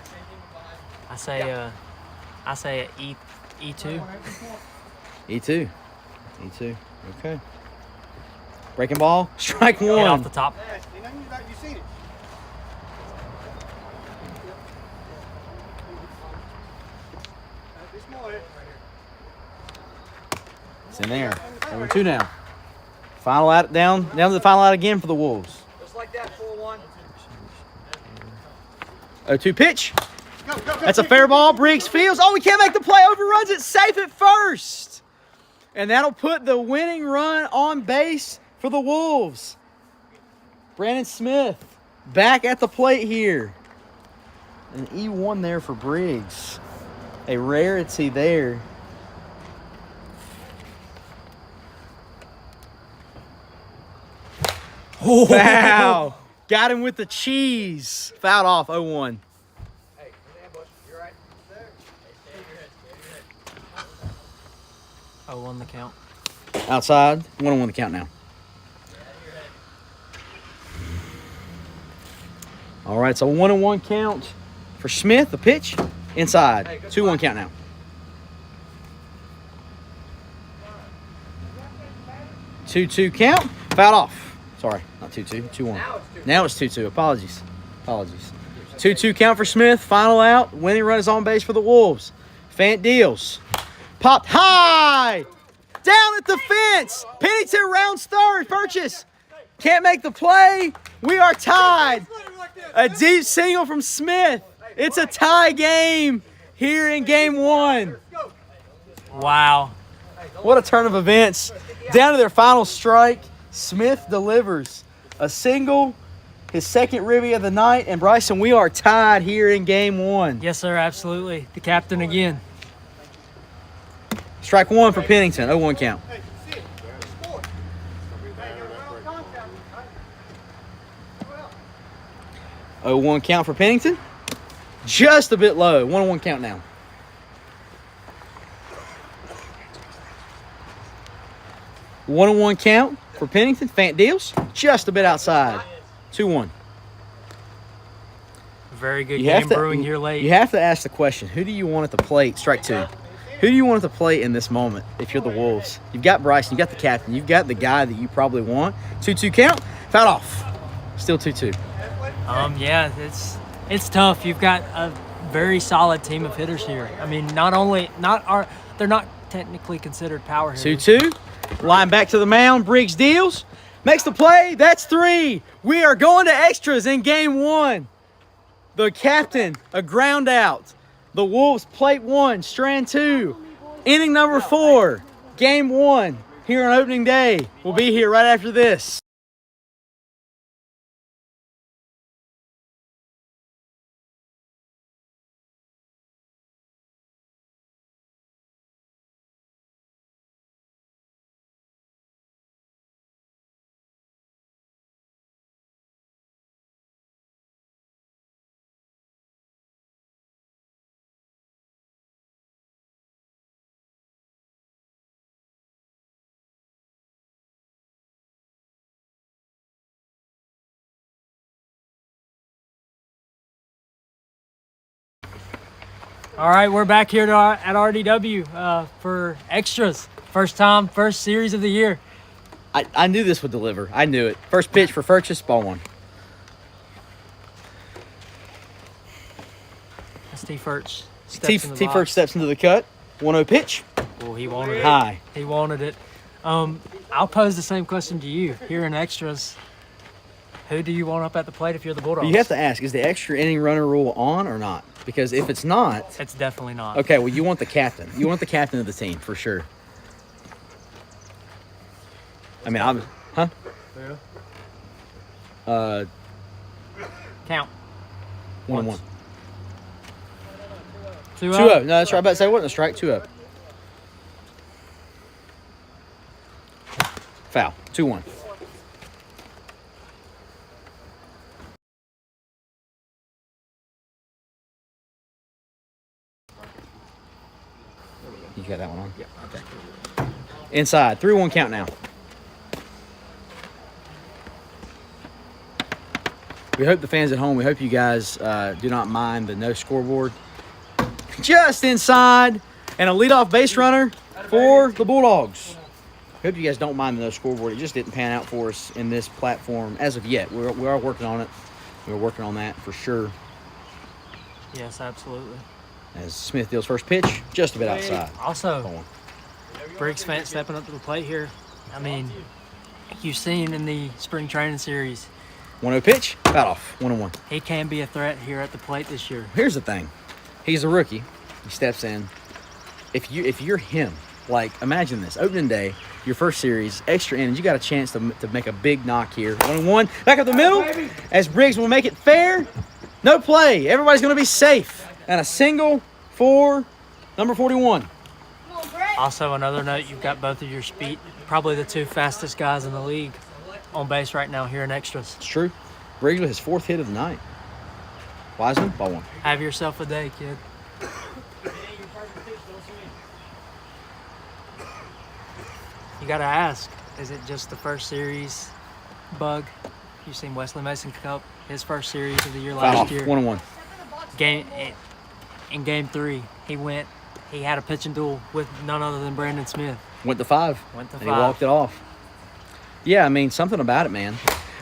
Speaker 2: I say a E2.
Speaker 1: E2. E2. Okay. Breaking ball. Strike
Speaker 2: Hit off
Speaker 1: one.
Speaker 2: the top.
Speaker 7: You seen it.
Speaker 1: It's in there. Number 2 now. Final out down to the final out again for the Wolves.
Speaker 7: Just like that, 4-1.
Speaker 1: 0-2 pitch.
Speaker 7: Go.
Speaker 1: That's a fair ball. Briggs Fields. Oh, we can't make the play. Overruns it. Safe at first. And that'll put the winning run on base for the Wolves. Brandon Smith back at the plate here. An E1 there for Briggs. A rarity there. Wow. Got him with the cheese. Fouled off 0-1.
Speaker 7: Hey, ambush. You're right.
Speaker 2: Oh, on the count.
Speaker 1: Outside. 1-1 the count now. All right, so 1-1 count for Smith. The pitch inside. 2-1 count now. 2-2 count. Fouled off. Sorry, not 2-2. 2-1. Now it's 2-2. Apologies. 2-2 count for Smith. Final out. Winning run is on base for the Wolves. Fant deals. Popped high. Down at the fence. Pennington rounds third. Purchase. Can't make the play. We are tied. A deep single from Smith. It's a tie game here in game 1.
Speaker 2: Wow.
Speaker 1: What a turn of events. Down to their final strike. Smith delivers a single, his second ribby of the night. And Bryson, we are tied here in game 1.
Speaker 2: Yes, sir, absolutely. The captain again.
Speaker 1: Strike 1 for Pennington. 0-1 count. 0-1 count for Pennington. Just a bit low. 1-1 count now. 1-1 count for Pennington. Fant deals. Just a bit outside. 2-1.
Speaker 2: Very good game brewing here late.
Speaker 1: You have to ask the question, who do you want at the plate? Strike 2. Who do you want at the plate in this moment if you're the Wolves? You've got Bryson. You've got the captain. You've got the guy that you probably want. 2-2 count. Fouled off. Still 2-2.
Speaker 2: Yeah, it's tough. You've got a very solid team of hitters here. I mean, they're not technically considered power hitters.
Speaker 1: 2-2. Line back to the mound. Briggs deals. Makes the play. That's 3. We are going to extras in game 1. The captain, a ground out. The Wolves, plate 1, strand 2. Inning number 4. Game 1 here on opening day. We'll be here right after this.
Speaker 2: All right, we're back here at RDW for extras. First time, first series of the year.
Speaker 1: I knew this would deliver. I knew it. First pitch for Furchess, ball one.
Speaker 2: That's T. Furch.
Speaker 1: T. Furch steps into the cut. 1-0 pitch.
Speaker 2: Oh, he wanted it.
Speaker 1: High.
Speaker 2: He wanted it. I'll pose the same question to you. Here in extras, who do you want up at the plate if you're the Bulldogs?
Speaker 1: You have to ask, is the extra inning runner rule on or not? Because if it's not,
Speaker 2: It's definitely not.
Speaker 1: okay, well, you want the captain. You want the captain of the team for sure. I mean, huh?
Speaker 2: Count.
Speaker 1: 1-1.
Speaker 2: 2-0.
Speaker 1: 2-0. No, that's right. I about to say, wasn't a strike. 2-0. Foul. 2-1. You got that one on? Yeah. Okay. Inside. 3-1 count now. We hope the fans at home, we hope you guys do not mind the no scoreboard. Just inside. And a leadoff base runner for the Bulldogs. Hope you guys don't mind the no scoreboard. It just didn't pan out for us in this platform as of yet. We are working on it. We're working on that for sure.
Speaker 2: Yes, absolutely.
Speaker 1: As Smith deals first pitch, just a bit outside.
Speaker 2: Also, Briggs fan stepping up to the plate here. I mean, you've seen in the spring training series,
Speaker 1: 1-0 pitch, foul off, 1-1.
Speaker 2: he can be a threat here at the plate this year.
Speaker 1: Here's the thing. He's a rookie. He steps in. If you're him, like imagine this, opening day, your first series, extra innings, you got a chance to make a big knock here. 1-1, back up the middle, as Briggs will make it fair. No play. Everybody's going to be safe. And a single for number 41.
Speaker 2: Also, another note, you've got both of your speed, probably the two fastest guys in the league on base right now here in extras.
Speaker 1: It's true. Briggs with his fourth hit of the night. Wiseman, ball one.
Speaker 2: Have yourself a day, kid. You got to ask, is it just the first series bug? You've seen Wesley Mason Cup, his first series of the year
Speaker 1: Foul
Speaker 2: last
Speaker 1: off,
Speaker 2: year.
Speaker 1: 1-1.
Speaker 2: In game 3, he had a pitching duel with none other than Brandon Smith.
Speaker 1: Went to 5.
Speaker 2: Went to
Speaker 1: and
Speaker 2: 5.
Speaker 1: He walked it off. Yeah, I mean, something about it, man.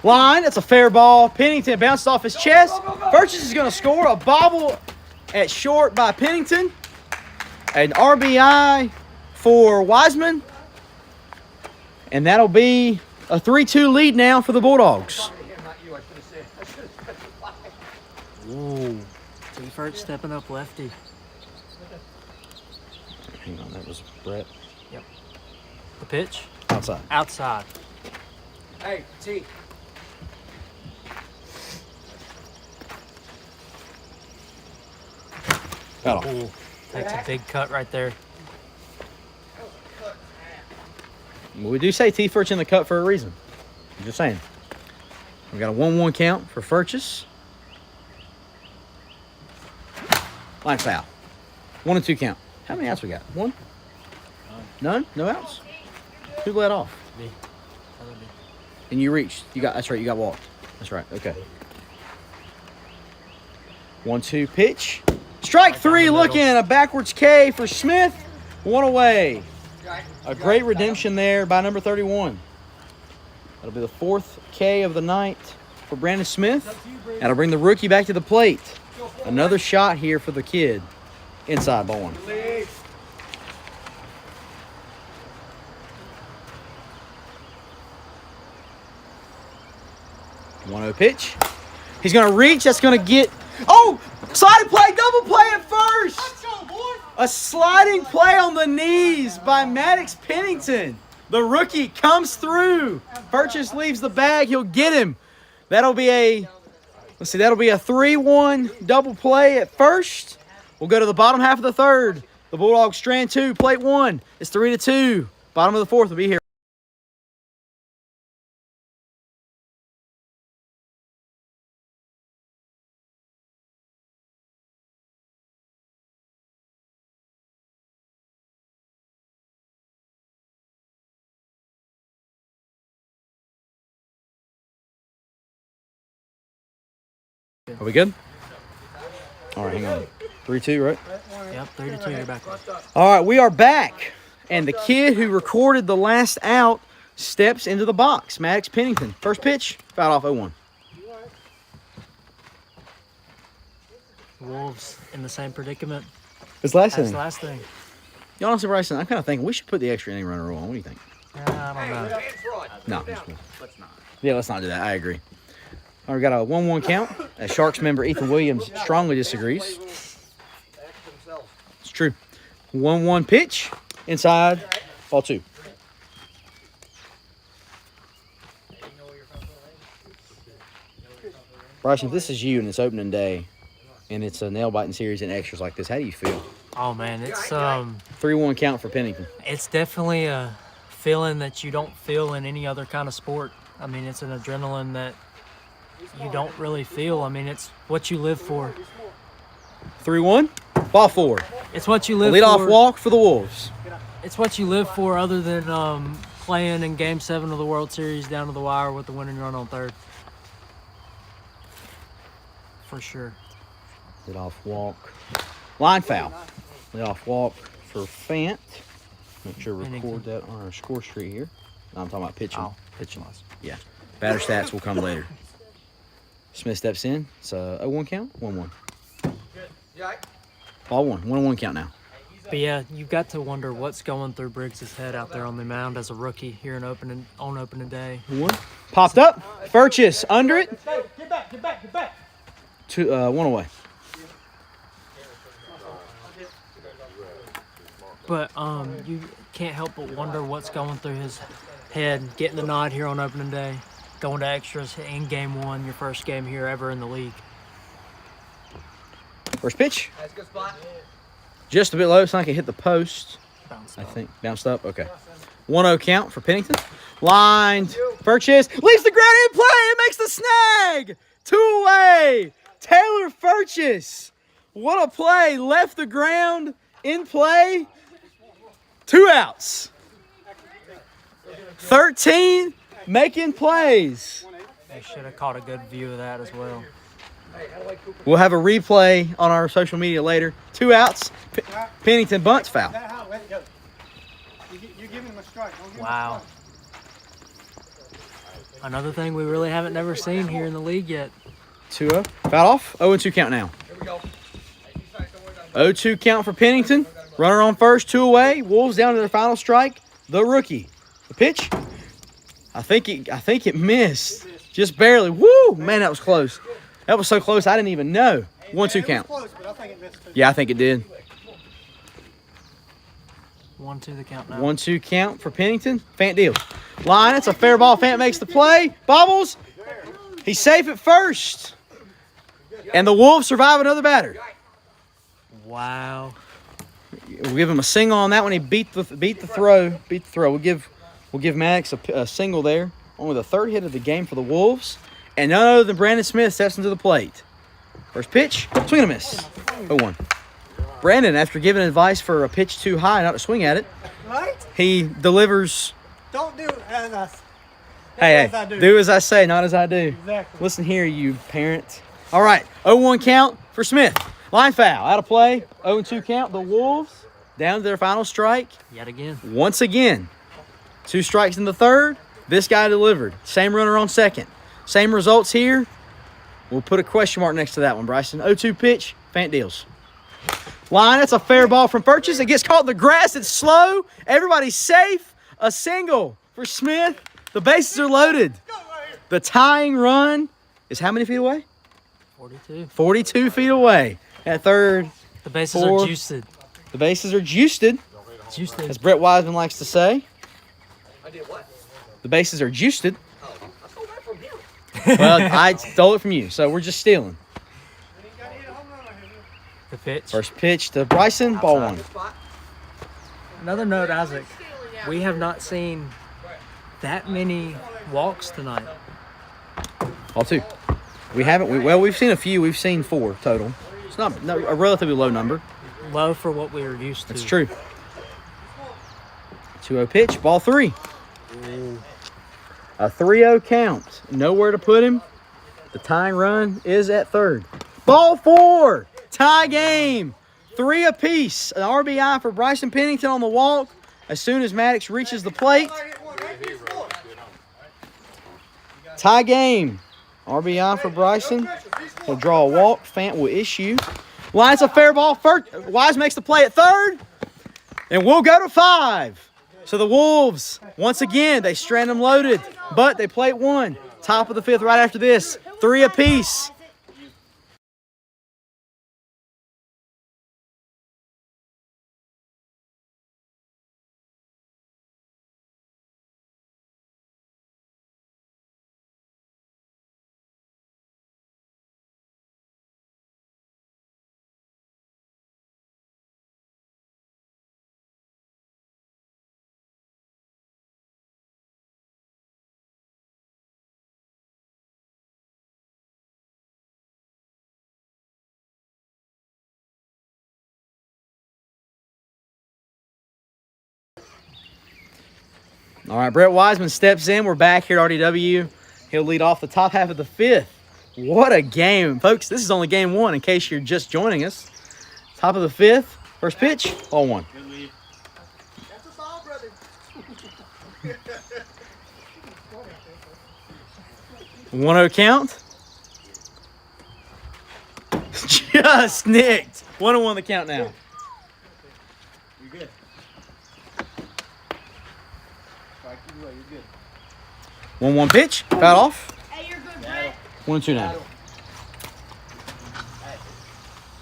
Speaker 1: Line, that's a fair ball. Pennington bounced off his chest. Burgess is going to score a bobble at short by Pennington. An RBI for Wiseman. And that'll be a 3-2 lead now for the Bulldogs.
Speaker 2: Ooh. T. Furch stepping up lefty.
Speaker 1: Hang on, that was Brett.
Speaker 2: Yep. The pitch?
Speaker 1: Outside.
Speaker 2: Outside.
Speaker 7: Hey, T.
Speaker 1: Foul off.
Speaker 2: Ooh. Takes a big cut right there.
Speaker 1: We do say T. Furch in the cut for a reason. I'm just saying. We got a 1-1 count for Furchess. Line foul. 1-2 count. How many outs we got? One? None? No outs? Who led off?
Speaker 2: Me.
Speaker 1: And you reached. That's right, you got walked. That's right. Okay. 1-2 pitch. Strike 3 looking. A backwards K for Smith. 1 away. A great redemption there by number 31. That'll be the 4th K of the night for Brandon Smith. That'll bring the rookie back to the plate. Another shot here for the kid. Inside, ball one. 1-0 pitch. He's going to reach. That's going to get... Oh! Sliding play, double play at first! A sliding play on the knees by Maddox Pennington. The rookie comes through. Purchase leaves the bag. He'll get him. That'll be a 3-1 double play at first. We'll go to the bottom half of the third. The Bulldogs strand 2, plate 1. It's 3-2. Bottom of the fourth will be here. Are we good? All right, hang on. 3-2, right?
Speaker 2: Yep, 3-2. You're back.
Speaker 1: All right, we are back. And the kid who recorded the last out steps into the box. Maddox Pennington. First pitch, fouled off 0-1.
Speaker 2: Wolves in the same predicament
Speaker 1: It's last
Speaker 2: as
Speaker 1: inning.
Speaker 2: last thing.
Speaker 1: You honestly, Bryson, I'm kind of thinking we should put the extra inning runner rule on. What do you think?
Speaker 2: I don't know.
Speaker 1: No. Let's not. Yeah, let's not do that. I agree. All right, we got a 1-1 count. As Sharks member Ethan Williams strongly disagrees. It's true. 1-1 pitch. Inside. Ball 2. Bryson, if this is you and it's opening day and it's a nail-biting series and extras like this, how do you feel?
Speaker 2: Oh man, it's
Speaker 1: 3-1 count for Pennington.
Speaker 2: it's definitely a feeling that you don't feel in any other kind of sport. I mean, it's an adrenaline that you don't really feel. I mean, it's what you live for.
Speaker 1: 3-1. Ball 4.
Speaker 2: It's what you live
Speaker 1: Leadoff
Speaker 2: for.
Speaker 1: walk for the Wolves.
Speaker 2: It's what you live for, other than playing in Game 7 of the World Series down to the wire with the winning run on third. For sure.
Speaker 1: Leadoff walk. Line foul. Leadoff walk for Fant. Make sure we record that on our score sheet here. No, I'm talking about pitching.
Speaker 2: Oh.
Speaker 1: Pitching. Yeah. Batter stats will come later. Smith steps in. It's a 0-1 count. 1-1. Ball 1. 1-1 count now.
Speaker 2: But yeah, you've got to wonder what's going through Briggs' head out there on the mound as a rookie here on opening day.
Speaker 1: 1. Popped up. Furchess under it.
Speaker 8: Get back, get back, get back.
Speaker 1: 1 away.
Speaker 2: But you can't help but wonder what's going through his head, getting the nod here on opening day, going to extras in Game 1, your first game here ever in the league.
Speaker 1: First pitch. Just a bit low. It's not like it hit the post.
Speaker 2: Bounced
Speaker 1: I
Speaker 2: up.
Speaker 1: think. Bounced up. Okay. 1-0 count for Pennington. Lined. Furchess. Leaves the ground in play. It makes the snag. 2 away. Taylor Furchess. What a play. Left the ground in play. 2 outs. 13 making plays.
Speaker 2: They should have caught a good view of that as well.
Speaker 1: We'll have a replay on our social media later. 2 outs. Pennington bunts foul.
Speaker 8: That how, let it go. You give him a strike. Don't give him a
Speaker 2: Wow.
Speaker 8: strike.
Speaker 2: Another thing we really haven't never seen here in the league yet.
Speaker 1: 2-0. Foul off. 0-2 count now. 0-2 count for Pennington. Runner on first, 2 away. Wolves down to their final strike. The rookie. The pitch. I think it missed. Just barely. Woo! Man, that was close. That was so close I didn't even know. 1-2 count.
Speaker 8: Close, but I think it missed too.
Speaker 1: Yeah, I think it did.
Speaker 2: 1-2 the count now.
Speaker 1: 1-2 count for Pennington. Fant deals. Line, it's a fair ball. Fant makes the play. Bobbles. He's safe at first. And the Wolves survive another batter.
Speaker 2: Wow.
Speaker 1: We'll give him a single on that one. He beat the throw. We'll give Maddox a single there. Only the 3rd hit of the game for the Wolves. And none other than Brandon Smith steps into the plate. First pitch, swing and a miss. 0-1. Brandon, after giving advice for a pitch too high not to swing at it,
Speaker 8: Right?
Speaker 1: he delivers.
Speaker 8: Don't do it as I
Speaker 1: Hey,
Speaker 8: as I do.
Speaker 1: do as I say, not as I do.
Speaker 8: Exactly.
Speaker 1: Listen here, you parent. All right, 0-1 count for Smith. Line foul, out of play. 0-2 count. The Wolves down to their final strike.
Speaker 2: Yet again.
Speaker 1: Once again, 2 strikes in the 3rd. This guy delivered. Same runner on 2nd. Same results here. We'll put a question mark next to that one, Bryson. 0-2 pitch. Fant deals. Line, that's a fair ball from Purchase. It gets caught in the grass. It's slow. Everybody's safe. A single for Smith. The bases are loaded. The tying run is how many feet away?
Speaker 2: 42.
Speaker 1: 42 feet away. At third,
Speaker 2: The bases
Speaker 1: 4.
Speaker 2: are juiced.
Speaker 1: the bases are juiced,
Speaker 2: Juiced.
Speaker 1: as Brett Wiseman likes to say. The bases are juiced. Well, I stole it from you, so we're just stealing.
Speaker 2: The pitch.
Speaker 1: First pitch to Bryson, ball 1.
Speaker 2: Another note, Isaac. We have not seen that many walks tonight.
Speaker 1: Ball 2. We haven't. We've seen a few. We've seen 4 total. It's not a relatively low number.
Speaker 2: Low for what we are used to.
Speaker 1: That's true. 2-0 pitch, ball 3. A 3-0 count. Nowhere to put him. The tying run is at 3rd. Ball 4. Tie game. 3 apiece. An RBI for Bryson Pennington on the walk as soon as Maddox reaches the plate. Tie game. RBI for Bryson. He'll draw a walk. Fant will issue. Line's a fair ball. First, Wise makes the play at third. And we'll go to 5. So the Wolves, once again, they strand them loaded. But they plate 1. Top of the 5th right after this. 3 apiece. All right, Brett Wiseman steps in. We're back here at RDW. He'll lead off the top half of the 5th. What a game. Folks, this is only game 1 in case you're just joining us. Top of the 5th. First pitch, ball 1.
Speaker 6: That's a ball, brother.
Speaker 1: 1-0 count. Just nicked. 1-1 the count now.
Speaker 5: You're good.
Speaker 1: 1-1 pitch. Foul off.
Speaker 3: Hey, you're good, Brett.
Speaker 1: 1-2 now.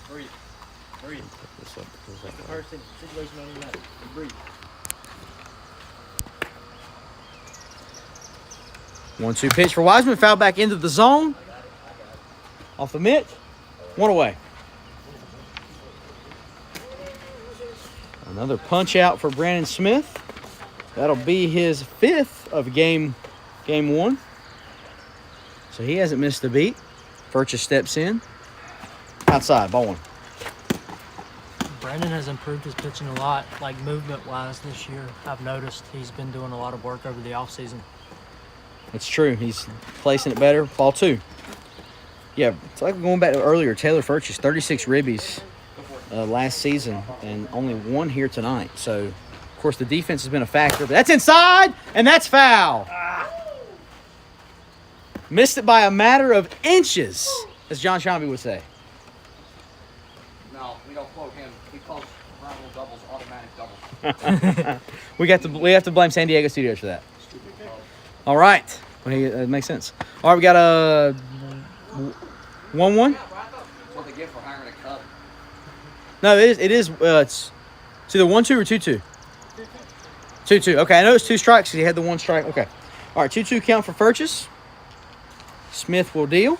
Speaker 5: Breathe. Breathe. That's the first situation on the left. Breathe.
Speaker 1: 1-2 pitch for Wiseman. Foul back into the zone. Off the mitt. 1 away. Another punch out for Brandon Smith. That'll be his 5th of game 1. So he hasn't missed a beat. Furches steps in. Outside, ball 1.
Speaker 2: Brandon has improved his pitching a lot, like movement-wise this year. I've noticed he's been doing a lot of work over the offseason.
Speaker 1: It's true. He's placing it better. Ball 2. Yeah, it's like going back to earlier. Taylor Furches, 36 ribbies last season, and only 1 here tonight. So, of course, the defense has been a factor. But that's inside, and that's foul. Missed it by a matter of inches, as John Shamby would say.
Speaker 7: No, we don't quote him. He calls Bravo doubles automatic doubles.
Speaker 1: We have to blame San Diego Studios for that. All right. Well, it makes sense. All right, we got a 1-1.
Speaker 7: That's what they get for hiring a Cub.
Speaker 1: No, it is. It's either 1-2 or 2-2. 2-2. Okay, I know it's 2 strikes because he had the 1 strike. Okay. All right, 2-2 count for Furches. Smith will deal.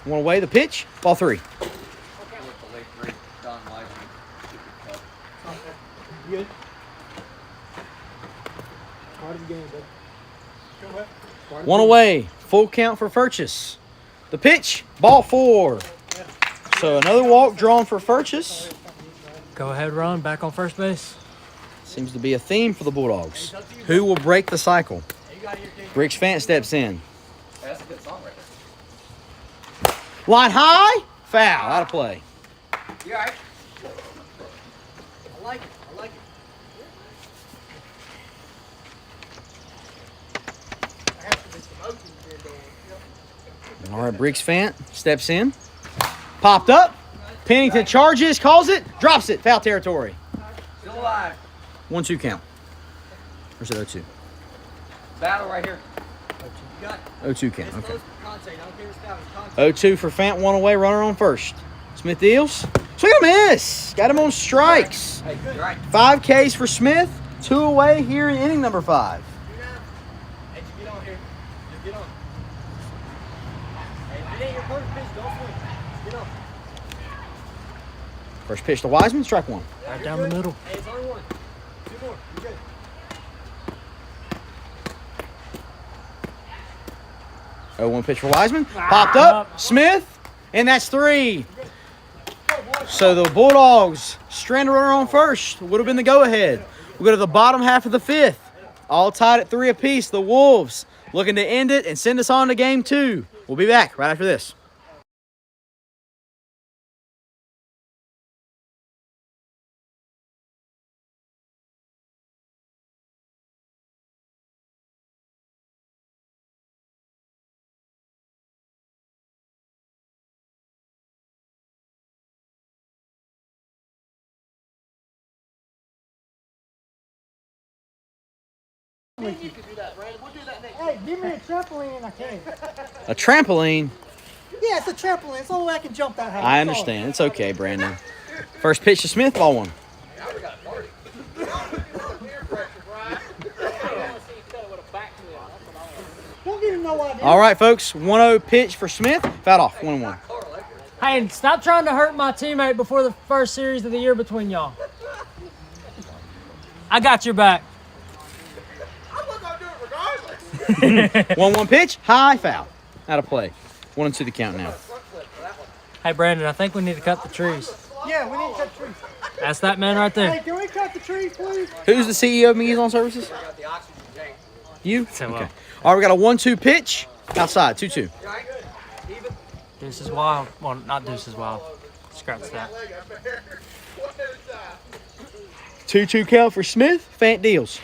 Speaker 1: 1 away. The pitch. Ball 3.
Speaker 8: Good. Part of the game, bud. Go ahead.
Speaker 1: 1 away. Full count for Furches. The pitch. Ball 4. So another walk drawn for Furches.
Speaker 2: Go ahead, Ron. Back on first base.
Speaker 1: Seems to be a theme for the Bulldogs. Who will break the cycle? Briggs Fant steps in.
Speaker 7: That's a good song right there.
Speaker 1: Line high. Foul. Out of play.
Speaker 7: You all right? I like it. I like it.
Speaker 1: All right, Briggs Fant steps in. Popped up. Pennington charges, calls it, drops it. Foul territory.
Speaker 7: Still alive.
Speaker 1: 1-2 count. Or is it 0-2?
Speaker 7: Battle right here. You got it.
Speaker 1: 0-2 count. Okay.
Speaker 7: Contact. I don't care what's down. Contact.
Speaker 1: 0-2 for Fant, 1 away, runner on first. Smith deals. Swing and a miss. Got him on strikes.
Speaker 7: Hey, you're right.
Speaker 1: 5 Ks for Smith, 2 away here in inning number 5.
Speaker 7: Hey, just get on here. Just get on. Hey, if it ain't your first pitch, don't swing. Just get on.
Speaker 1: First pitch to Wiseman, strike 1.
Speaker 2: Right down the middle.
Speaker 7: Hey, it's only 1. 2 more. You're good.
Speaker 1: 0-1 pitch for Wiseman. Popped up. Smith. And that's 3. So the Bulldogs strand a runner on first. Would have been the go-ahead. We go to the bottom half of the 5th. All tied at 3 apiece. The Wolves looking to end it and send us on to game 2. We'll be back right after this.
Speaker 8: You can do that, Brandon. We'll do that next. Hey, give me a trampoline and I can.
Speaker 1: A trampoline?
Speaker 8: Yeah, it's a trampoline. It's the only way I can jump that high.
Speaker 1: I understand. It's okay, Brandon. First pitch to Smith, ball one.
Speaker 8: Don't give him no idea.
Speaker 1: All right, folks. 1-0 pitch for Smith. Fouled off. 1-1.
Speaker 2: Hey, and stop trying to hurt my teammate before the first series of the year between y'all. I got your back.
Speaker 7: I'm not going to do it regardless.
Speaker 1: 1-1 pitch. High foul. Out of play. 1-2 the count now.
Speaker 2: Hey, Brandon, I think we need to cut the trees.
Speaker 8: Yeah, we need to cut trees.
Speaker 2: That's that man right
Speaker 8: Hey,
Speaker 2: there.
Speaker 8: can we cut the trees, please?
Speaker 1: Who's the CEO of McGee's Lawn Services? You? Okay. All right, we got a 1-2 pitch. Outside. 2-2.
Speaker 2: Deuce is wild. Well, not Deuce is wild. Scratch that.
Speaker 1: 2-2 count for Smith. Fant deals.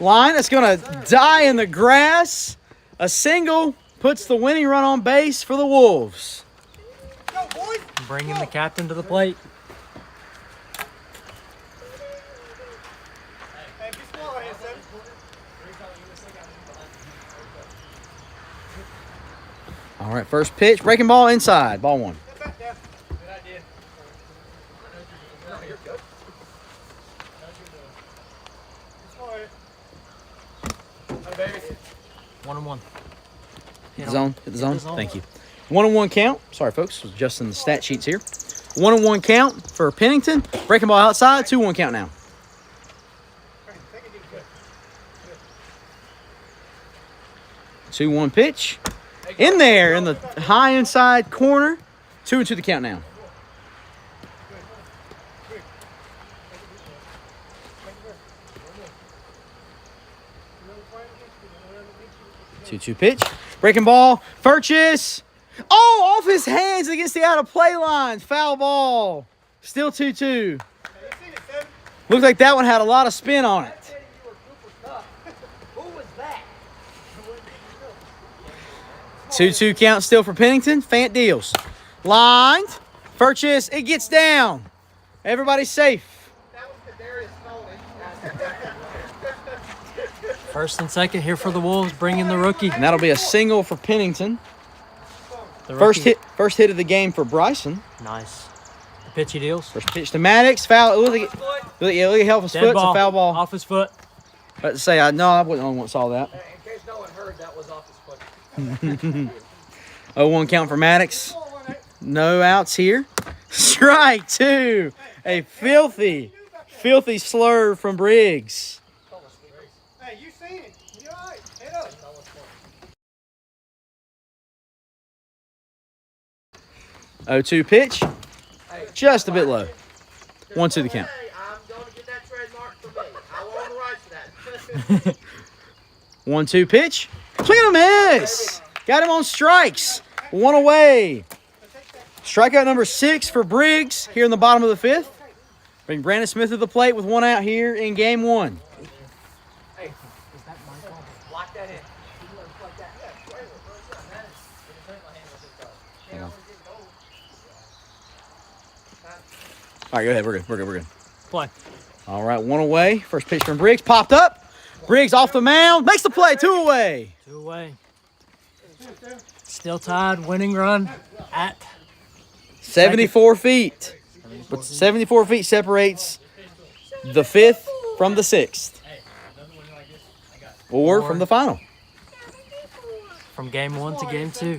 Speaker 1: Line that's going to die in the grass. A single puts the winning run on base for the Wolves.
Speaker 8: Go, boys.
Speaker 2: Bringing the captain to the plate.
Speaker 8: Hey, be small here, son.
Speaker 1: All right, first pitch. Breaking ball inside. Ball one.
Speaker 8: Get back there. Good idea. Be small here. Hey, baby.
Speaker 2: 1-1.
Speaker 1: Hit the zone. Hit the zone. Thank you. 1-1 count. Sorry, folks. Was adjusting the stat sheets here. 1-1 count for Pennington. Breaking ball outside. 2-1 count now.
Speaker 8: Take a deep cut.
Speaker 1: 2-1 pitch. In there in the high inside corner. 2-2 the count now. Two pitch. Breaking ball. Purchase. Oh, off his hands against the out of play lines. Foul ball. Still 2-2. Looks like that one had a lot of spin on it.
Speaker 7: Who was that?
Speaker 1: 2-2 count still for Pennington. Fant deals. Lined. Purchase. It gets down. Everybody's safe.
Speaker 7: That was Kadarius Stoney.
Speaker 2: First and second here for the Wolves, bringing the rookie.
Speaker 1: And that'll be a single for Pennington.
Speaker 2: The
Speaker 1: First
Speaker 2: rookie.
Speaker 1: hit of the game for Bryson.
Speaker 2: Nice. The pitch he deals.
Speaker 1: First pitch to Maddox. Foul. Look at Helf's
Speaker 2: Dead
Speaker 1: foot. It's
Speaker 2: ball.
Speaker 1: a foul ball.
Speaker 2: Off his foot.
Speaker 1: About to say, I wasn't the only one that saw that.
Speaker 7: In case no one heard, that was off his foot.
Speaker 1: 0-1 count for Maddox. No outs here. Strike two. A filthy slur from Briggs.
Speaker 8: Hey, you seen it. You all right? Head up.
Speaker 1: 0-2 pitch. Just a bit low. 1-2 the count.
Speaker 7: Hey, I'm going to get that trademark for me. I want the rights to that.
Speaker 1: 1-2 pitch. Swing and a miss. Got him on strikes. One away. Strikeout number 6 for Briggs here in the bottom of the 5th. Bring Brandon Smith to the plate with one out here in game 1.
Speaker 7: Hey, lock that in.
Speaker 1: All right, go ahead. We're good.
Speaker 2: Play.
Speaker 1: All right, one away. First pitch from Briggs. Popped up. Briggs off the mound. Makes the play. 2 away.
Speaker 2: 2 away. Still tied. Winning run at
Speaker 1: 74 feet. But 74 feet separates the 5th from the 6th. Or from the final.
Speaker 2: from game 1 to game 2.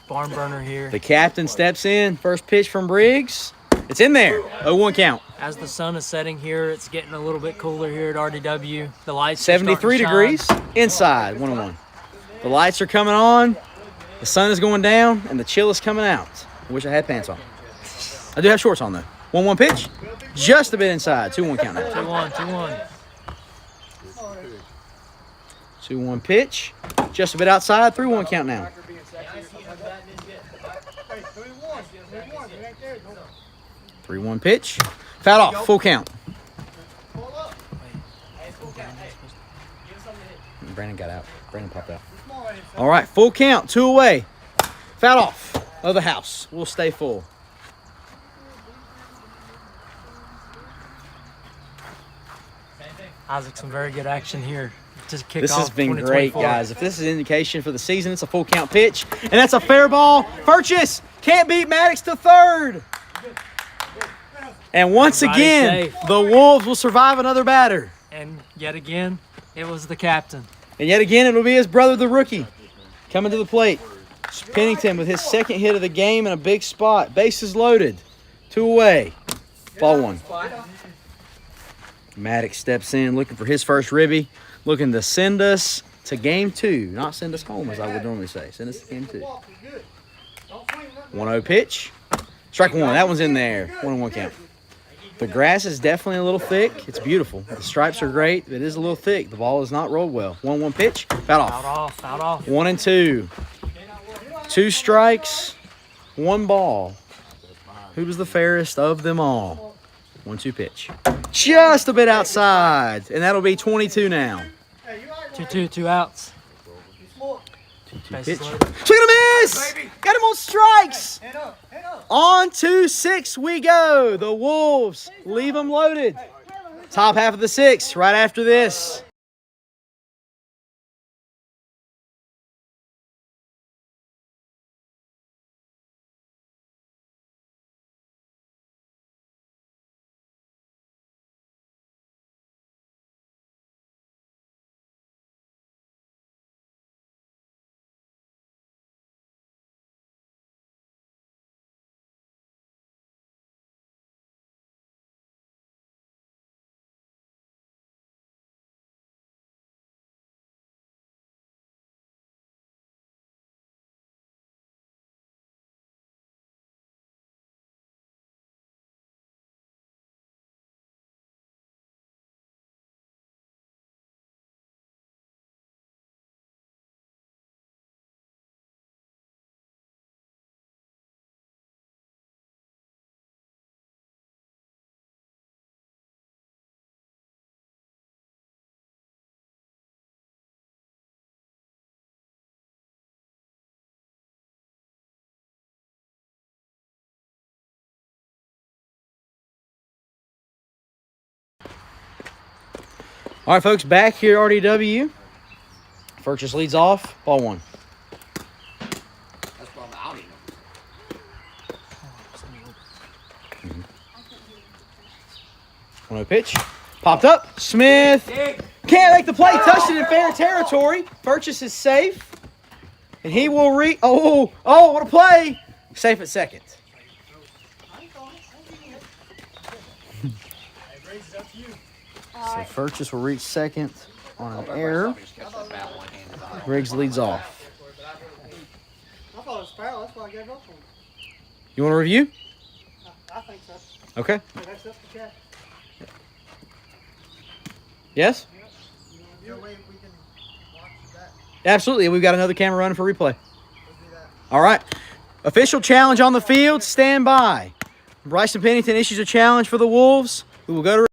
Speaker 2: Barn burner here.
Speaker 1: The captain steps in. First pitch from Briggs. It's in there. 0-1 count.
Speaker 2: As the sun is setting here, it's getting a little bit cooler here at RDW. The lights are
Speaker 1: 73
Speaker 2: starting to shine.
Speaker 1: degrees inside. 1-1. The lights are coming on. The sun is going down, and the chill is coming out. I wish I had pants on. I do have shorts on, though. 1-1 pitch. Just a bit inside. 2-1 count now.
Speaker 2: 2-1, 2-1.
Speaker 1: 2-1 pitch. Just a bit outside. 3-1 count now.
Speaker 8: Hey, 3-1. 3-1. It ain't there.
Speaker 1: 3-1 pitch. Foul off. Full count. Brandon got out. Brandon popped out. All right, full count. 2 away. Foul off of the house. We'll stay full.
Speaker 2: Isaac, some very good action here. Just kick
Speaker 1: This
Speaker 2: off
Speaker 1: has been great,
Speaker 2: 2024.
Speaker 1: guys. If this is an indication for the season, it's a full count pitch. And that's a fair ball. Purchase can't beat Maddox to third. And once
Speaker 2: Everybody's
Speaker 1: again,
Speaker 2: safe.
Speaker 1: the Wolves will survive another batter.
Speaker 2: And yet again, it was the captain.
Speaker 1: And yet again, it will be his brother, the rookie, coming to the plate. Pennington with his second hit of the game in a big spot. Bases loaded. 2 away. Ball 1. Maddox steps in looking for his first ribby. Looking to send us to game 2. Not send us home, as I would normally say. Send us to game 2. 1-0 pitch. Strike 1. That one's in there. 1-1 count. The grass is definitely a little thick. It's beautiful. The stripes are great. It is a little thick. The ball is not rolled well. 1-1 pitch. Foul off.
Speaker 2: Out off.
Speaker 1: 1-2. 2 strikes. 1 ball. Who was the fairest of them all? 1-2 pitch. Just a bit outside. And that'll be 22 now.
Speaker 2: 2-2, 2 outs.
Speaker 1: 2-2 pitch. Swing and a miss! Got him on strikes! On to 6 we go. The Wolves leave them loaded. Top half of the 6th right after this. All right, folks, back here at RDW. Purchase leads off. Ball 1.
Speaker 7: That's probably out of
Speaker 1: 1-0 pitch. Popped up. Smith can't make the play. Touched it in fair territory. Purchase is safe. And he will Oh, what a play. Safe at second. So Purchase will reach second on an error. Riggs leads off.
Speaker 8: I thought it was foul. That's why I gave up on it.
Speaker 1: You want to review?
Speaker 8: I think so.
Speaker 1: Okay.
Speaker 8: That's up to Cat.
Speaker 1: Yes?
Speaker 6: No way we can watch that.
Speaker 1: Absolutely. We've got another camera running for replay. All right. Official challenge on the field. Stand by. Bryson Pennington issues a challenge for the Wolves. We will go to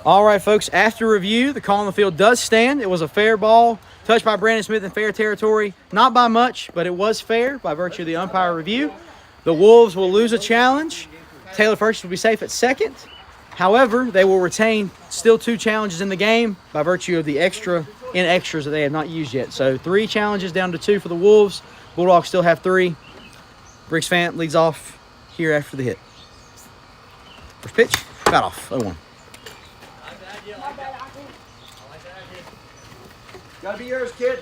Speaker 1: All right, folks, after review, the call on the field does stand. It was a fair ball, touched by Brandon Smith in fair territory. Not by much, but it was fair by virtue of the umpire review. The Wolves will lose a challenge. Taylor Purchase will be safe at second. However, they will retain still 2 challenges in the game by virtue of the extras that they have not used yet. So 3 challenges down to 2 for the Wolves. Bulldogs still have 3. Briggs Fant leads off here after the hit. First pitch, got off, 0-1.
Speaker 7: Gotta be yours, kid.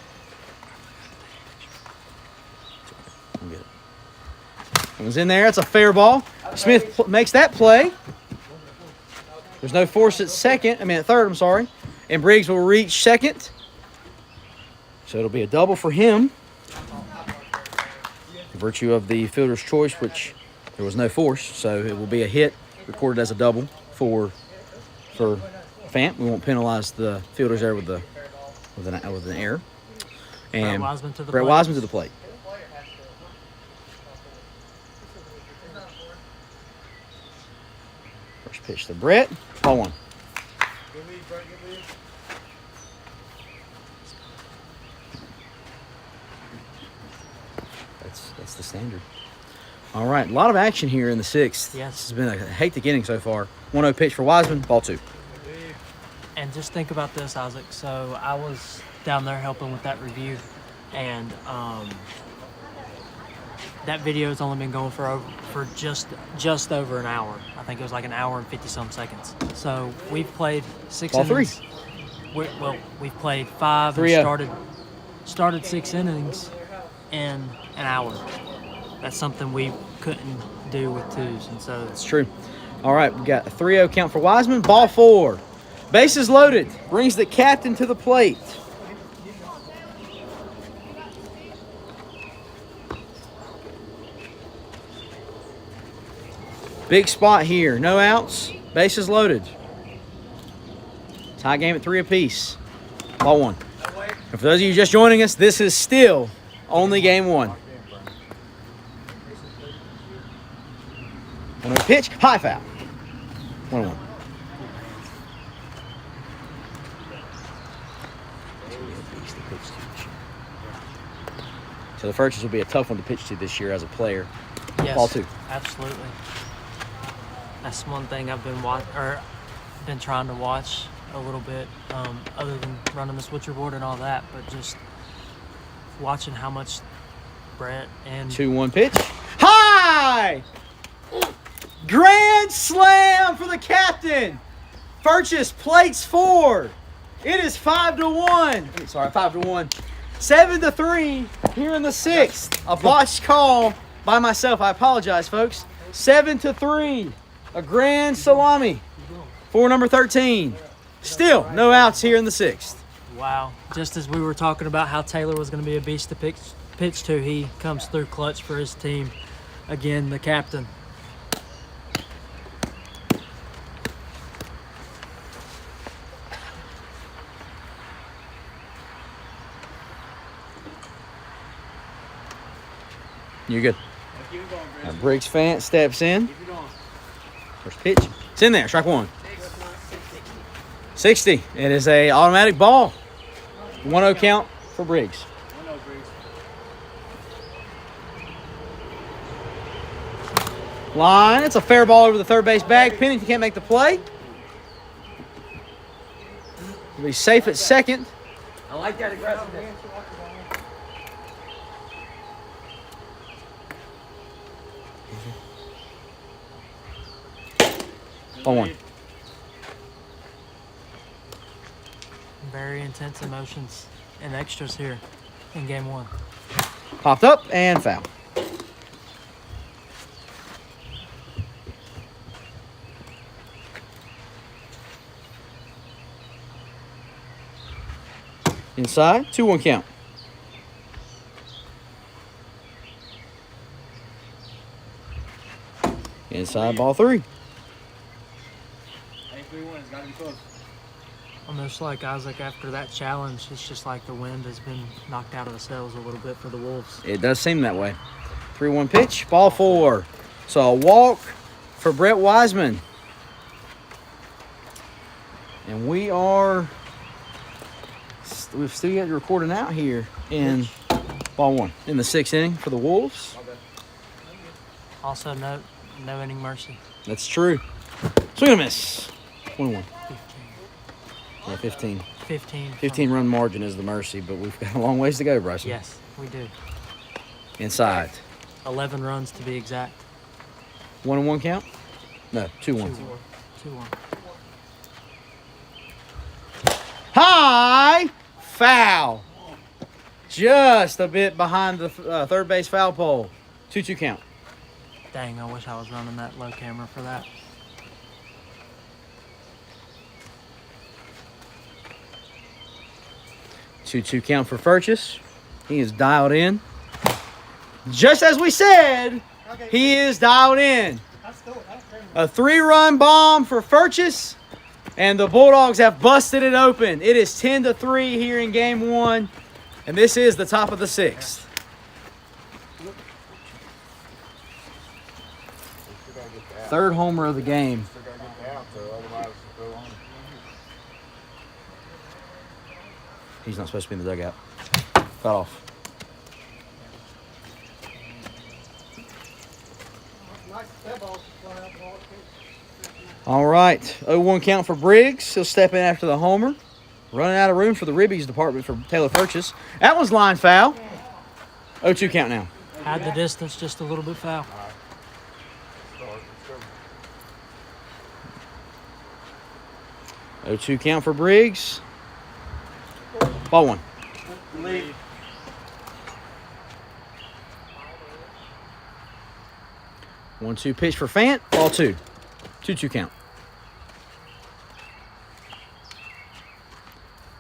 Speaker 1: We'll get it. It was in there. It's a fair ball. Smith makes that play. There's no force at third, I'm sorry. And Briggs will reach second. So it'll be a double for him. In virtue of the fielder's choice, which there was no force, so it will be a hit recorded as a double for Fant. We won't penalize the fielders there with an error. And Brett Wiseman to the plate. First pitch to Brett. Ball one. That's the standard. All right, a lot of action here in the sixth.
Speaker 2: Yes.
Speaker 1: This has been a hectic inning so far. 1-0 pitch for Wiseman, ball two.
Speaker 2: And just think about this, Isaac. So I was down there helping with that review, and that video has only been going for just over an hour. I think it was like an hour and 50-some seconds. So we've played 6
Speaker 1: ball
Speaker 2: innings.
Speaker 1: Three.
Speaker 2: We've played 5 and started 6 innings in an hour. That's something we couldn't do with 2s, and so
Speaker 1: That's true. All right, we got a 3-0 count for Wiseman. Ball 4. Bases loaded. Brings the captain to the plate. Big spot here. No outs. Bases loaded. Tie game at 3 apiece. Ball 1. And for those of you just joining us, this is still only game 1. 1-0 pitch. High foul. 1-1. So the Furches will be a tough one to pitch to this year as a player.
Speaker 2: yes,
Speaker 1: Ball 2.
Speaker 2: absolutely. That's one thing I've been trying to watch a little bit, other than running the switcherboard and all that, but just watching how much Brett and
Speaker 1: 2-1 pitch. High! Grand slam for the captain. Furches plates 4. It is 5-1. Sorry, 5-1. 7-3 here in the 6th. A botched call by myself. I apologize, folks. 7-3. A grand salami for number 13. Still no outs here in the 6th.
Speaker 2: wow, just as we were talking about how Taylor was going to be a beast to pitch to, he comes through clutch for his team. Again, the captain.
Speaker 1: You're good. Now Briggs Fant steps in. First pitch. It's in there. Strike 1. 60. It is a automatic ball. 1-0 count for Briggs. Line. It's a fair ball over the third base bag. Pennington can't make the play. He'll be safe at second.
Speaker 7: I like that aggressiveness.
Speaker 1: Ball 1.
Speaker 2: Very intense emotions and extras here in game 1.
Speaker 1: Popped up and foul. Inside, 2-1 count. Inside, ball 3.
Speaker 2: Almost like Isaac after that challenge, it's just like the wind has been knocked out of the sails a little bit for the Wolves.
Speaker 1: It does seem that way. 3-1 pitch, ball 4. So a walk for Brett Wiseman. And we've still got to record an out here in ball 1 in the 6th inning for the Wolves.
Speaker 2: Also, no inning mercy.
Speaker 1: That's true. Swing and a miss. 1-1.
Speaker 2: 15.
Speaker 1: Yeah, 15. 15 run margin is the mercy, but we've got a long ways to go, Bryson.
Speaker 2: Yes, we do.
Speaker 1: Inside.
Speaker 2: 11 runs to be exact.
Speaker 1: 1-1 count? No, 2-1.
Speaker 2: 2-1.
Speaker 1: High foul. Just a bit behind the third base foul pole. 2-2 count.
Speaker 2: Dang, I wish I was running that low camera for that.
Speaker 1: Two count for Furchess. He is dialed in. Just as we said, he is dialed in. A 3-run bomb for Furchess, and the Bulldogs have busted it open. It is 10-3 here in game 1, and this is the top of the 6th. Third homer of the game. He's not supposed to be in the dugout. Cut off. All right, 0-1 count for Briggs. He'll step in after the homer. Running out of room for the ribbies department for Taylor Furchess. That one's line foul. 0-2 count now.
Speaker 2: Had the distance just a little bit foul.
Speaker 1: Oh, 2 count for Briggs. Ball 1.
Speaker 5: Lead.
Speaker 1: 1-2 pitch for Fant. Ball 2. 2-2 count.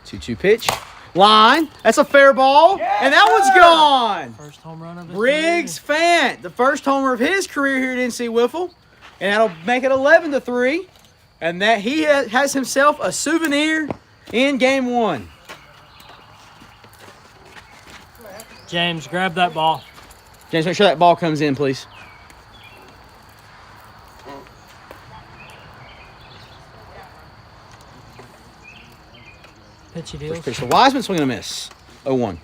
Speaker 1: 2-2 pitch. Line. That's a fair ball.
Speaker 5: Yes,
Speaker 1: and that one's gone.
Speaker 2: First home run of his
Speaker 1: Briggs
Speaker 2: career.
Speaker 1: Fant, the first homer of his career here at NC Wiffle. And that'll make it 11-3. And that he has himself a souvenir in game 1.
Speaker 2: James, grab that ball.
Speaker 1: James, make sure that ball comes in, please.
Speaker 2: Pitchy
Speaker 1: First
Speaker 2: deals.
Speaker 1: pitch for Wiseman, swing and a miss. 0-1.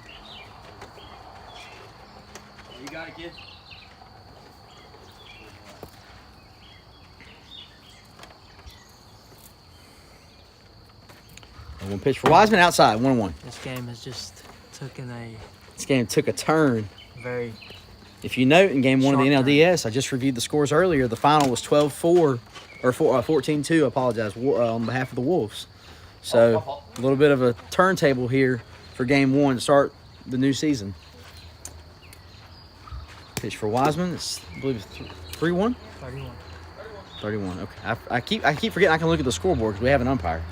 Speaker 5: You got it, kid.
Speaker 1: One pitch for Wiseman, outside, 1-1.
Speaker 2: This game has just taken a
Speaker 1: This game took a turn.
Speaker 2: very
Speaker 1: If you note, in game 1 of the
Speaker 2: Sharp turn.
Speaker 1: NLDS, I just reviewed the scores earlier. The final was 12-4, or 14-2, I apologize, on behalf of the Wolves. So, a little bit of a turntable here for game 1 to start the new season. Pitch for Wiseman, I believe it's 3-1?
Speaker 2: 31.
Speaker 1: 31, okay. I keep forgetting I can look at the scoreboard because we have an umpire.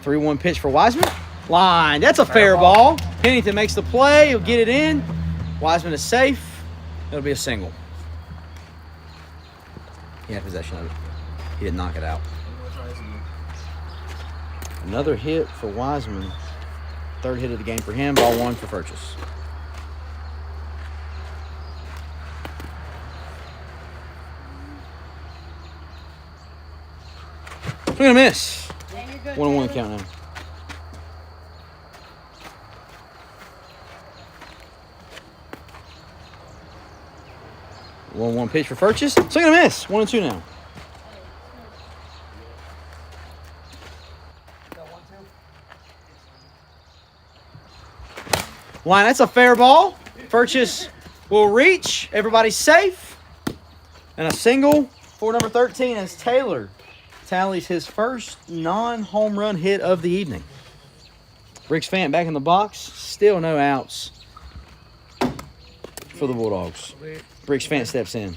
Speaker 1: 3-1 pitch for Wiseman. Line. That's a fair ball. Pennington makes the play. He'll get it in. Wiseman is safe. It'll be a single. He had possession of it. He didn't knock it out. Another hit for Wiseman. Third hit of the game for him. Ball 1 for Furchess. Swing and a miss. 1-1 count now. One pitch for Furchess. Swing and a miss. 1-2 now. Line, that's a fair ball. Furchess will reach. Everybody's safe. And a single for number 13 as Taylor tallies his first non-home run hit of the evening. Briggs Fant back in the box. Still no outs for the Bulldogs. Briggs Fant steps in.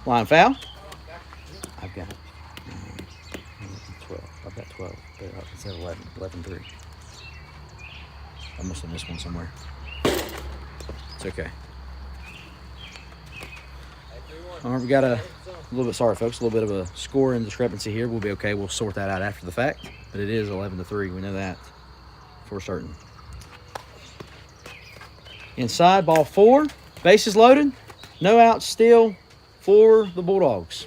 Speaker 1: Line foul. I've got 12. I've got 12. It's at 11. 11-3. I must have missed one somewhere. It's okay. All right, we got a little bit, sorry folks, a little bit of a score and discrepancy here. We'll be okay. We'll sort that out after the fact. But it is 11-3. We know that for certain. Inside, ball 4. Bases loaded. No outs still for the Bulldogs.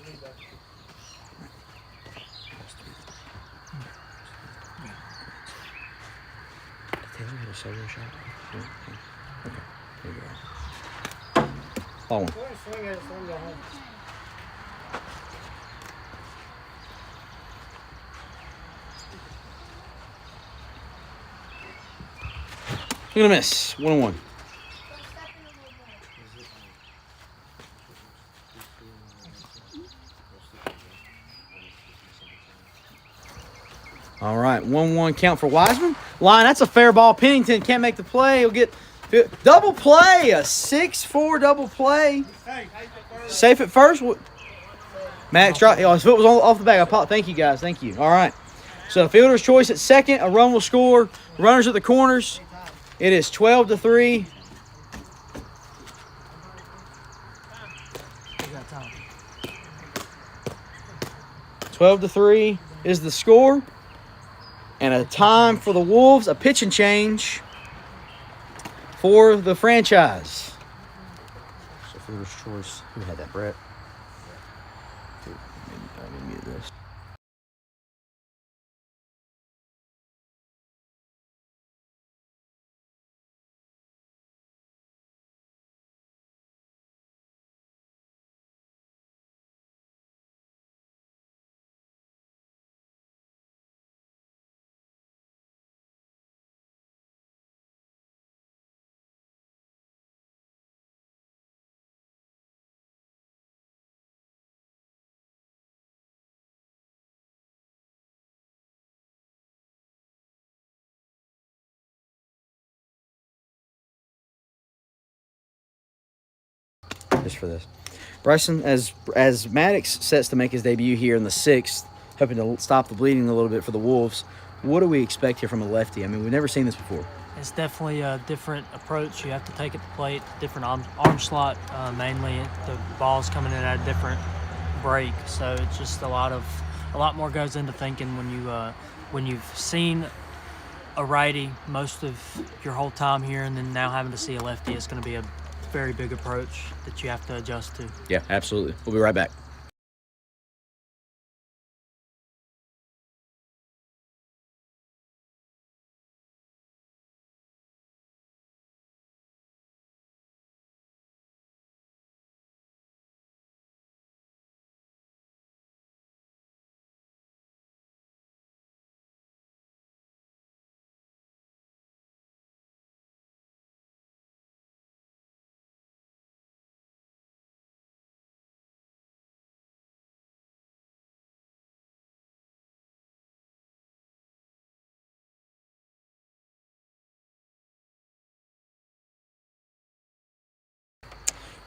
Speaker 1: Taylor hit a solo shot. Okay, there you go. Ball 1.
Speaker 8: Swing at it, swing go home.
Speaker 1: Swing and a miss. 1-1. All right, 1-1 count for Wiseman. Line, that's a fair ball. Pennington can't make the play. He'll get double play, a 6-4 double play. Safe at first. Max drop. Oh, his foot was off the bag. Thank you, guys. Thank you. All right. So fielder's choice at second. A run will score. Runners at the corners. It is 12-3.
Speaker 6: Time.
Speaker 1: 12-3 is the score. And a time for the Wolves. A pitch and change for the franchise. So fielder's choice. Who had that, Brett? Let me mute this. Just for this. Bryson, as Maddox sets to make his debut here in the 6th, hoping to stop the bleeding a little bit for the Wolves, what do we expect here from a lefty? I mean, we've never seen this before.
Speaker 9: It's definitely a different approach. You have to take at the plate, different arm slot, mainly the ball's coming in at a different break. So it's just a lot more goes into thinking when you've seen a righty most of your whole time here, and then now having to see a lefty. It's going to be a very big approach that you have to adjust to.
Speaker 1: Yeah, absolutely. We'll be right back.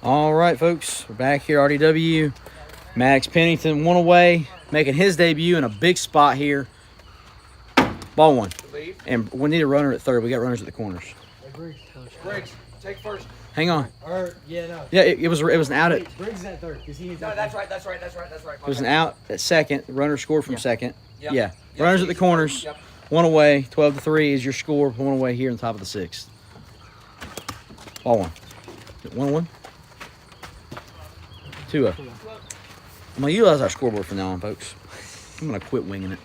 Speaker 1: All right, folks, we're back here, RDW. Maddox Pennington, one away, making his debut in a big spot here. Ball one. And we need a runner at third. We got runners at the corners.
Speaker 7: Briggs, take first.
Speaker 1: Hang on.
Speaker 5: Yeah, no.
Speaker 1: Yeah, it was an out at
Speaker 5: Briggs is at third because he needs.
Speaker 7: No, that's right.
Speaker 1: it was an out at second. The runner scored from second.
Speaker 7: Yep.
Speaker 1: Yeah. Runners at the corners.
Speaker 7: Yep.
Speaker 1: One away. 12-3 is your score. One away here on top of the 6th. Ball one. 1-1. 2-0. I'm going to utilize our scoreboard from now on, folks. I'm going to quit winging it.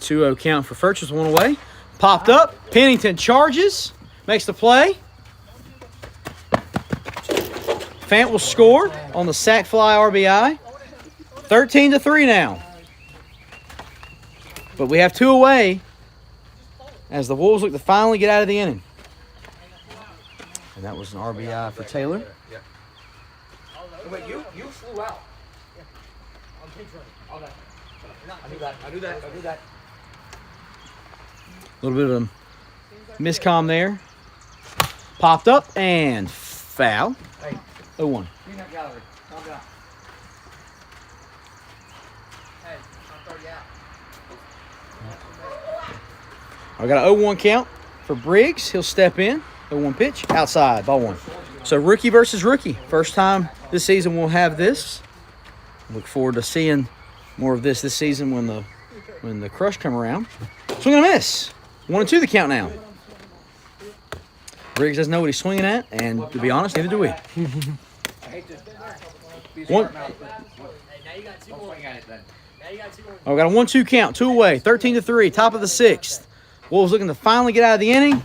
Speaker 1: Two-0 count for Furchess, one away. Popped up. Pennington charges. Makes the play. Fant will score on the sac fly RBI. 13-3 now. But we have two away as the Wolves look to finally get out of the inning. And that was an RBI for Taylor.
Speaker 7: Yeah. Wait, you flew out. I knew that.
Speaker 1: A little bit of a miscomm there. Popped up and foul.
Speaker 7: Hey.
Speaker 1: 0-1.
Speaker 7: Peanut gallery. Calm down. Hey, I'm 30 out.
Speaker 1: I got an 0-1 count for Briggs. He'll step in. 0-1 pitch. Outside. Ball one. So rookie versus rookie. First time this season we'll have this. Look forward to seeing more of this season when the crush come around. Swing and a miss. 1-2 the count now. Briggs doesn't know what he's swinging at, and to be honest, neither do we.
Speaker 7: I hate to be
Speaker 1: One.
Speaker 7: smart mouth, but now you got two more. Swing at it then. Now you got two more.
Speaker 1: Oh, we got a 1-2 count. Two away. 13-3. Top of the 6th. Wolves looking to finally get out of the inning.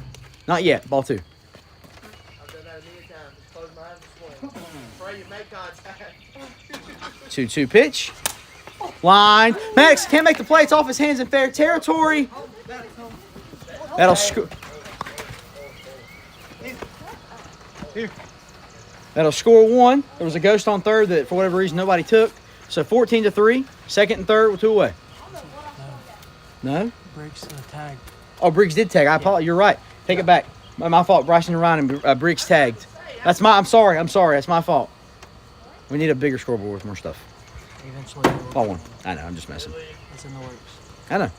Speaker 1: Not yet. Ball two.
Speaker 6: I've done that a million times. Just close my eyes and swing. Pray you make contact.
Speaker 1: 2-2 pitch. Line. Max can't make the play. It's off his hands in fair territory. That'll score. That'll score 1. There was a ghost on third that, for whatever reason, nobody took. So 14-3. Second and third with 2 away. No?
Speaker 9: Briggs tagged.
Speaker 1: Oh, Briggs did tag. I apologize. You're right. Take it back. My fault. Bryson and Ryan and Briggs tagged. I'm sorry. That's my fault. We need a bigger scoreboard with more stuff.
Speaker 9: Eventually.
Speaker 1: Ball 1. I know. I'm just messing.
Speaker 9: It's in the works.
Speaker 1: I know.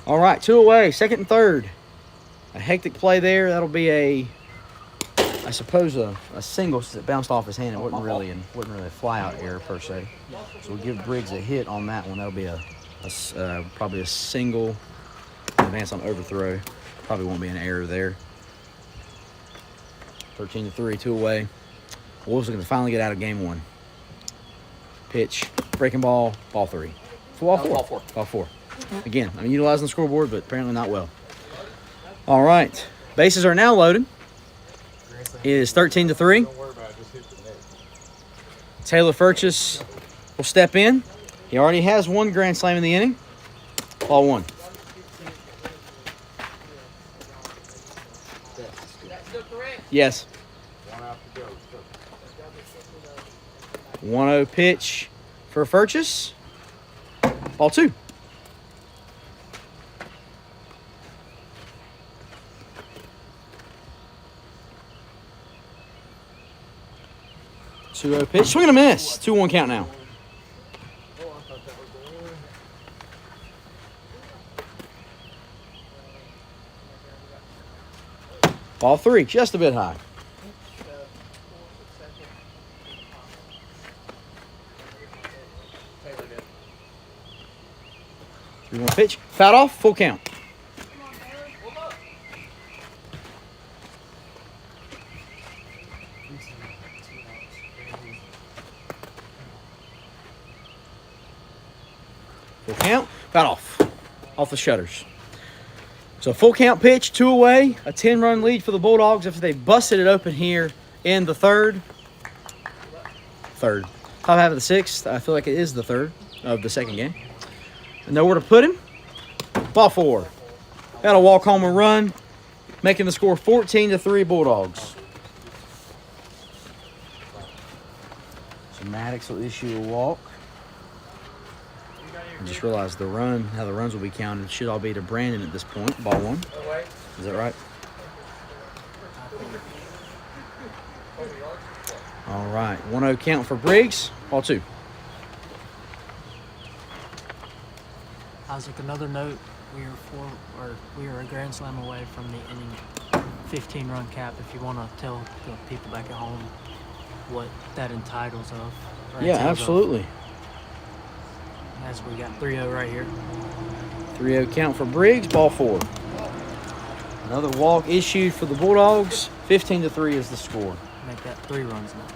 Speaker 1: All right. 2 away. Second and third. A hectic play there. That'll be I suppose a single since it bounced off his hand. It wasn't really a fly-out error per se. So we'll give Briggs a hit on that one. That'll be probably a single advance on overthrow. Probably won't be an error there. 13-3, 2 away. Wolves are going to finally get out of game 1. Pitch, breaking ball, ball 3. Ball 4. Ball 4. Again, I'm utilizing the scoreboard, but apparently not well. All right. Bases are now loaded. It is 13-3. Taylor Furchess will step in. He already has 1 grand slam in the inning. Ball 1. Yes. 1-0 pitch for Furchess. Ball 2. Pitch. Swing and a miss. 2-1 count now. Ball 3, just a bit high. Three, 1 pitch. Fouled off. Full count. Full count. Fouled off the shutters. So full count pitch, 2 away, a 10-run lead for the Bulldogs after they busted it open here in the third. Top half of the 6th. I feel like it is the 3rd of the 2nd game. And nowhere to put him. Ball 4. Got a walk home and run, making the score 14-3 Bulldogs. So Maddox will issue a walk. I just realized how the runs will be counted should all be to Brandon at this point. Ball 1. Is that right? All right. 1-0 count for Briggs. Ball 2.
Speaker 9: Isaac, another note. We are a grand slam away from the inning 15-run cap. If you want to tell the people back at home what that entitles of.
Speaker 1: Yeah, absolutely.
Speaker 9: As we got 3-0 right here.
Speaker 1: 3-0 count for Briggs. Ball 4. Another walk issued for the Bulldogs. 15-3 is the score.
Speaker 9: Make that 3 runs now.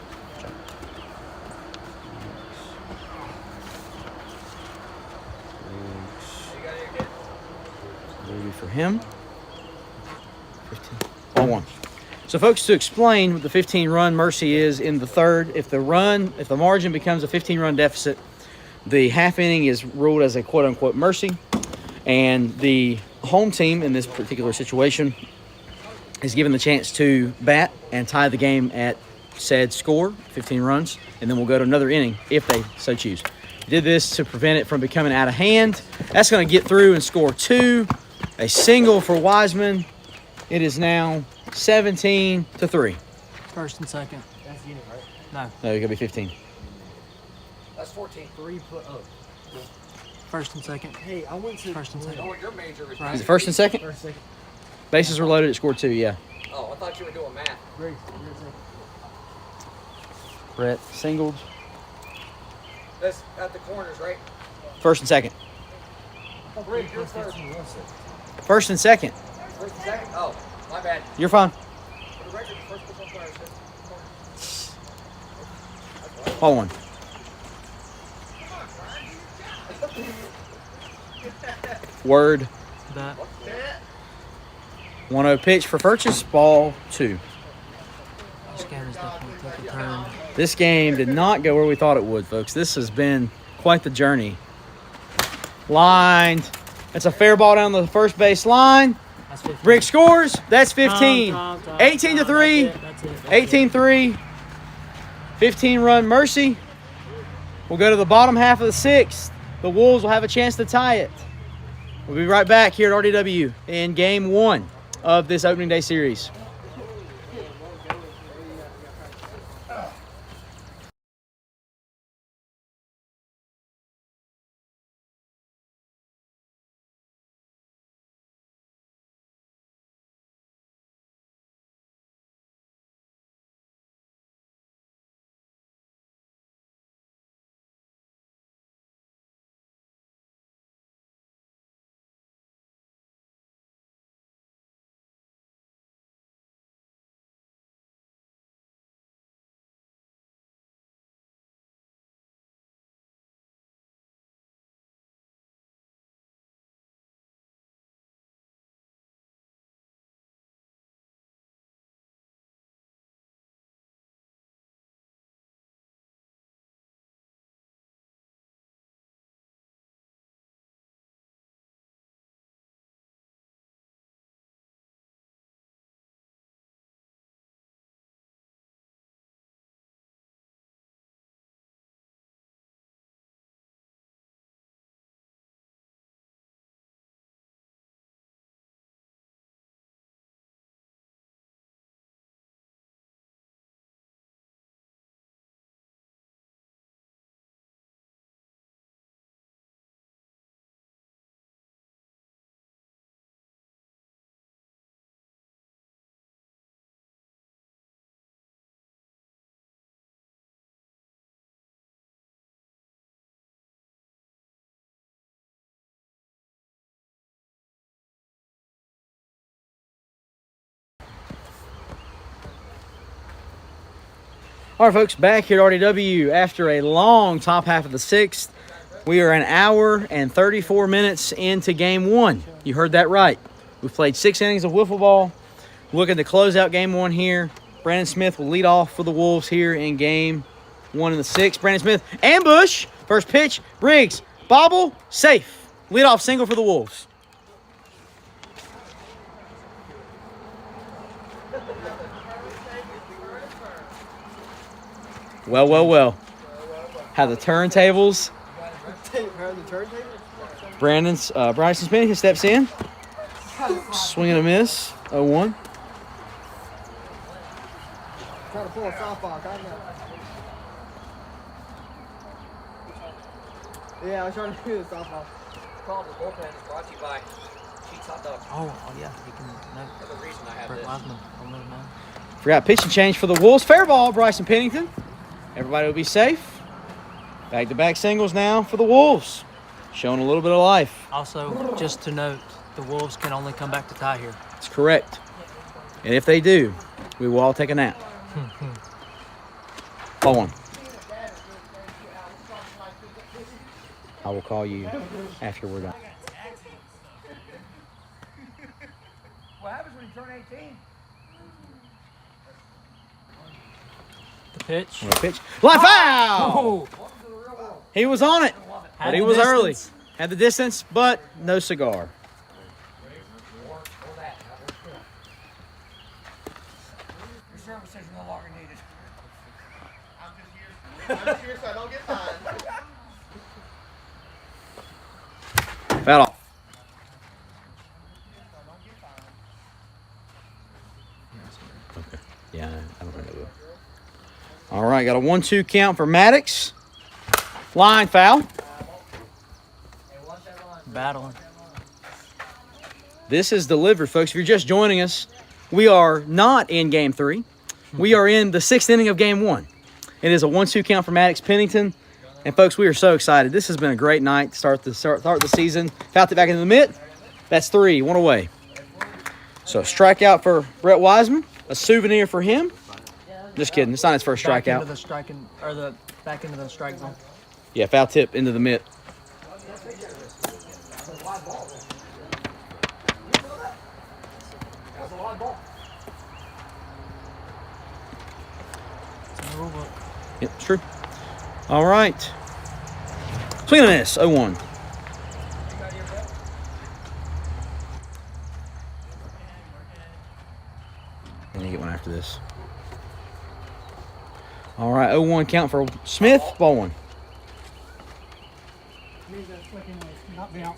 Speaker 1: Briggs. For him. 15. Ball 1. So, folks, to explain what the 15-run mercy is in the third, if the margin becomes a 15-run deficit, the half inning is ruled as a quote-unquote mercy, and the home team in this particular situation is given the chance to bat and tie the game at said score, 15 runs, and then we'll go to another inning if they so choose. Did this to prevent it from becoming out of hand. That's going to get through and score 2. A single for Wiseman. It is now 17-3.
Speaker 9: First and second.
Speaker 7: That's the inning, right?
Speaker 1: No, it could be 15.
Speaker 7: That's 14. 3 put up.
Speaker 9: First and second.
Speaker 7: Hey, I went to.
Speaker 9: First and second.
Speaker 7: Oh, your major is
Speaker 1: Is it first and second?
Speaker 7: First, second.
Speaker 1: Bases were loaded. It scored 2, yeah.
Speaker 7: Oh, I thought you were doing math. Great.
Speaker 1: Brett singled.
Speaker 7: That's at the corners, right?
Speaker 1: First and second.
Speaker 7: Great, you're first.
Speaker 1: First and second.
Speaker 7: First and second? Oh, my bad.
Speaker 1: You're fine.
Speaker 7: For the record, first pitch on fire is good.
Speaker 1: Ball 1. Word.
Speaker 9: That.
Speaker 1: 1-0 pitch for Furchess. Ball 2.
Speaker 9: This game has definitely took a turn.
Speaker 1: This game did not go where we thought it would, folks. This has been quite the journey. Lined. That's a fair ball down the first base line. Briggs scores. That's 15. 18-3. 18-3. 15-run mercy. We'll go to the bottom half of the 6th. The Wolves will have a chance to tie it. We'll be right back here at RDW in Game 1 of this opening day series. All right, folks, back here at RDW after a long top half of the 6th. We are an hour and 34 minutes into Game 1. You heard that right. We've played 6 innings of wiffle ball. Looking to close out Game 1 here. Brandon Smith will lead off for the Wolves here in Game 1 in the 6th. Brandon Smith, ambush, first pitch, Briggs, bobble, safe. Lead off single for the Wolves. Well. How the turntables. Bryson Spinning steps in. Swing and a miss. 0-1.
Speaker 6: Trying to pull a softball. Yeah, I was trying to do the softball.
Speaker 7: Call the bullpen is brought to you by Cheats Hot Dogs.
Speaker 9: Oh yeah, he can.
Speaker 7: That's the reason I have
Speaker 9: Brett
Speaker 7: this.
Speaker 9: Wiseman. I'll let him know.
Speaker 1: Forgot pitching change for the Wolves. Fair ball, Bryson Pennington. Everybody will be safe. Back-to-back singles now for the Wolves. Showing a little bit of life.
Speaker 9: Also, just to note, the Wolves can only come back to tie here.
Speaker 1: That's correct. And if they do, we will all take a nap. Call one. I will call you after we're done.
Speaker 7: What happens when you turn 18?
Speaker 9: The pitch.
Speaker 1: What a pitch. Line foul!
Speaker 9: Oh,
Speaker 1: He was on it, but he
Speaker 9: the
Speaker 1: was early.
Speaker 9: distance.
Speaker 1: Had the distance, but no cigar.
Speaker 7: Your service is no longer needed.
Speaker 10: I'm just here so I don't get fined.
Speaker 1: Foul off. Okay. Yeah, I don't think I will. All right, got a 1-2 count for Maddox. Line foul.
Speaker 9: Battling.
Speaker 1: This is delivered, folks. If you're just joining us, we are not in Game 3. We are in the 6th inning of Game 1. It is a 1-2 count for Maddox Pennington. And, folks, we are so excited. This has been a great night to start the season. Fouled it back into the mitt. That's 3, 1 away. So, strikeout for Brett Wiseman. A souvenir for him. Just kidding. It's not his first
Speaker 9: Back
Speaker 1: strikeout.
Speaker 9: into the striking, or the back into the strike zone.
Speaker 1: Yeah, foul tip into the mitt. Yep, it's true. All right. Swing and a miss. 0-1. And you get one after this. All right, 0-1 count for Smith. Ball one.
Speaker 8: Not me out.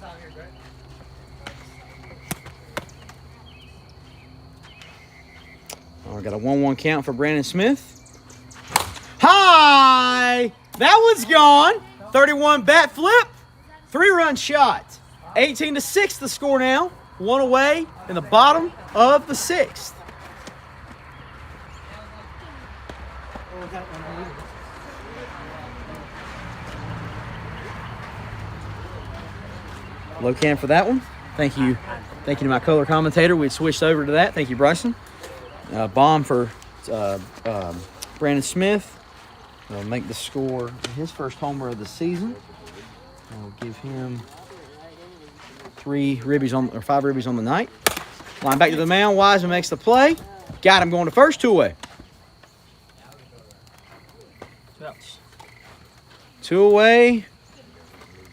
Speaker 1: All right, got a 1-1 count for Brandon Smith. High! That one's gone. 31 bat flip. 3-run shot. 18-6 the score now. One away in the bottom of the sixth. Low cam for that one. Thank you. Thank you to my color commentator. We switched over to that. Thank you, Bryson. Bomb for Brandon Smith. Will make the score his first homer of the season. I'll give him 5 ribbies on the night. Line back to the mound. Wiseman makes the play. Got him going to first. 2 away.
Speaker 9: 2 outs.
Speaker 1: 2 away.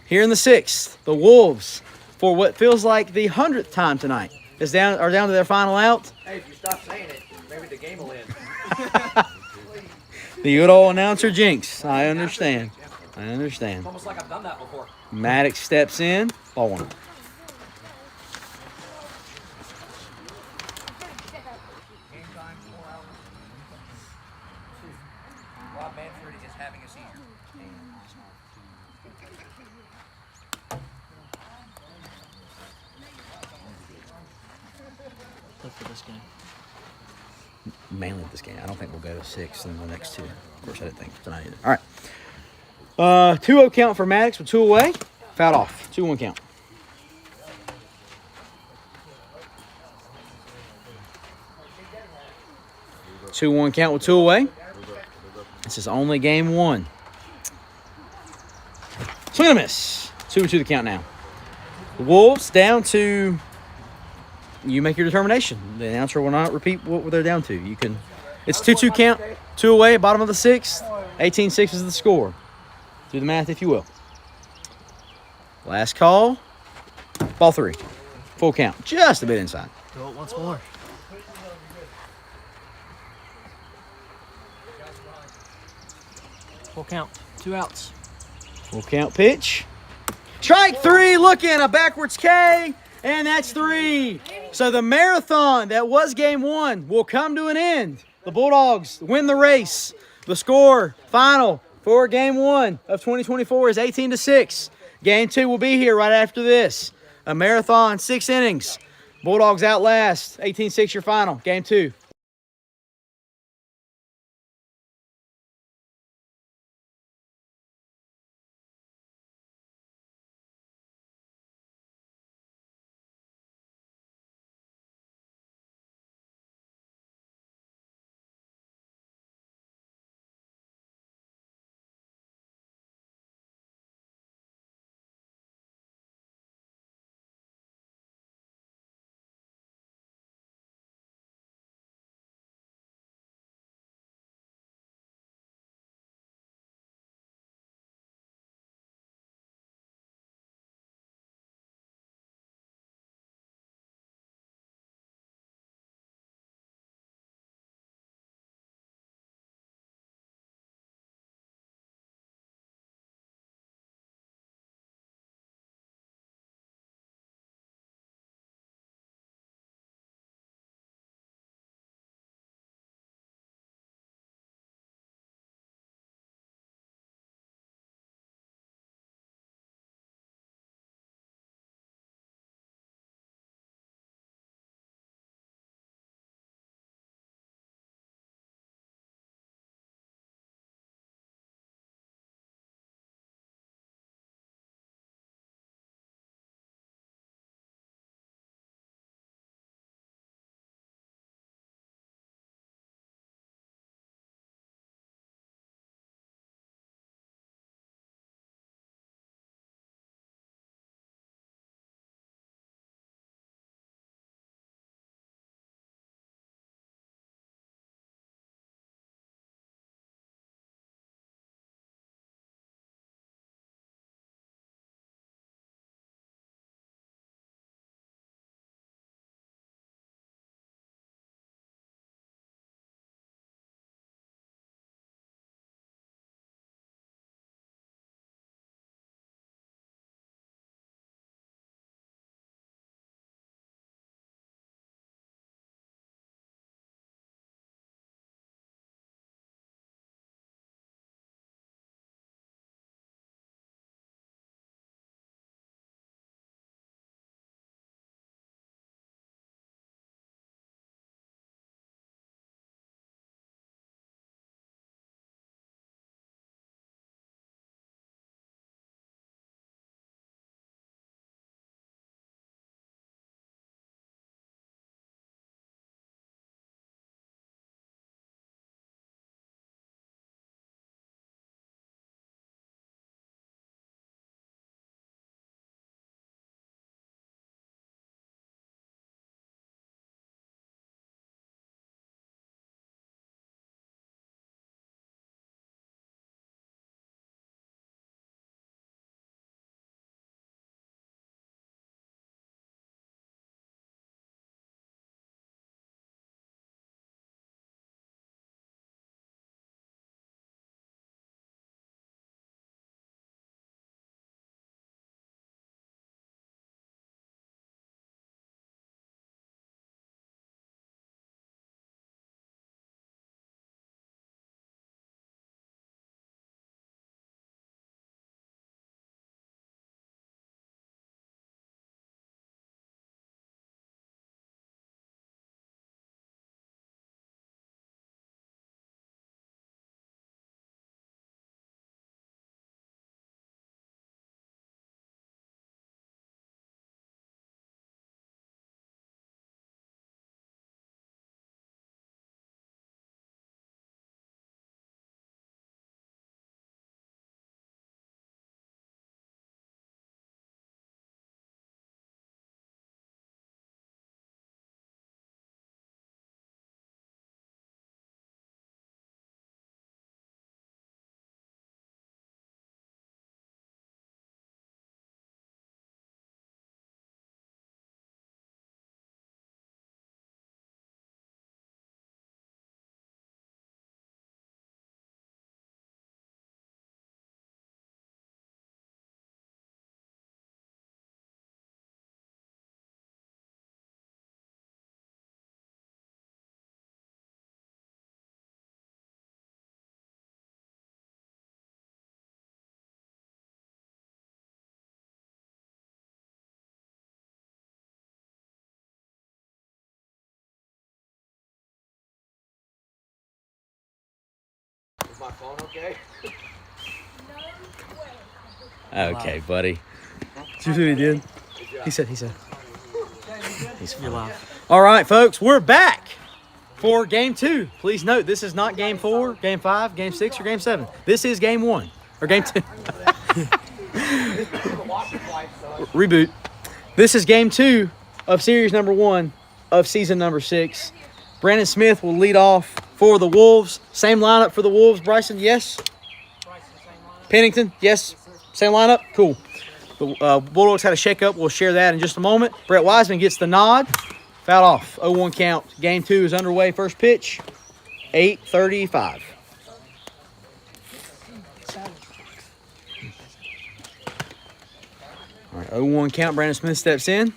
Speaker 1: Here in the sixth, the Wolves, for what feels like the 100th time tonight, are down to their final out.
Speaker 7: Hey, if you stop saying it, maybe the game will end.
Speaker 1: The good old announcer jinx. I understand.
Speaker 7: It's almost like I've done that before.
Speaker 1: Maddox steps in. Ball one.
Speaker 7: Game time, 4 hours. Rob Manfred is having a seizure.
Speaker 9: For this game.
Speaker 1: Mainly this game. I don't think we'll go to 6 in the next 2. Of course, I didn't think tonight either. All right. 2-0 count for Maddox with 2 away. Fouled off. 2-1 count. Two 2-1 count with 2 away. This is only game 1. Swing and a miss. 2-2 the count now. The Wolves down to. You make your determination. The announcer will not repeat what they're down to. You can. It's 2-2 count. 2 away, bottom of the sixth. 18-6 is the score. Do the math if you will. Last call. Ball 3. Full count. Just a bit inside.
Speaker 9: Do it once more. Full count. 2 outs.
Speaker 1: Full count pitch. Strike 3. Looking a backwards K. And that's 3. So the marathon that was game 1 will come to an end. The Bulldogs win the race. The score final for game 1 of 2024 is 18-6. Game 2 will be here right after this. A marathon, 6 innings. Bulldogs outlast. 18-6 your final. Game 2.
Speaker 7: Is my phone okay?
Speaker 1: Okay, buddy. Did you see what he did? He said. He's
Speaker 9: You're
Speaker 1: fine.
Speaker 9: live.
Speaker 1: All right, folks, we're back for game 2. Please note, this is not game 4, game 5, game 6, or game 7. This is game 1, or game 2. Reboot. This is game 2 of series number 1 of season number 6. Brandon Smith will lead off for the Wolves. Same lineup for the Wolves, Bryson, yes? Pennington, yes? Same lineup? Cool. The Bulldogs had a shakeup. We'll share that in just a moment. Brett Wiseman gets the nod. Foul off. 0-1 count. Game 2 is underway. First pitch, 8:35. All right, 0-1 count. Brandon Smith steps in.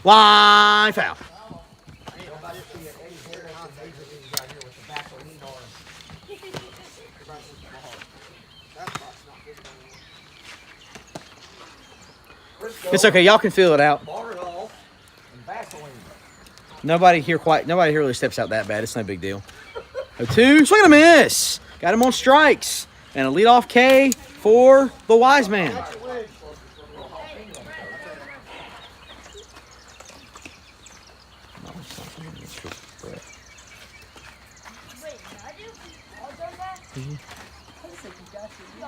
Speaker 1: Line foul. It's okay. Y'all can feel it out. Nobody here really steps out that bad. It's no big deal. 0-2. Swing and a miss. Got him on strikes. And a leadoff K for the Wise Man.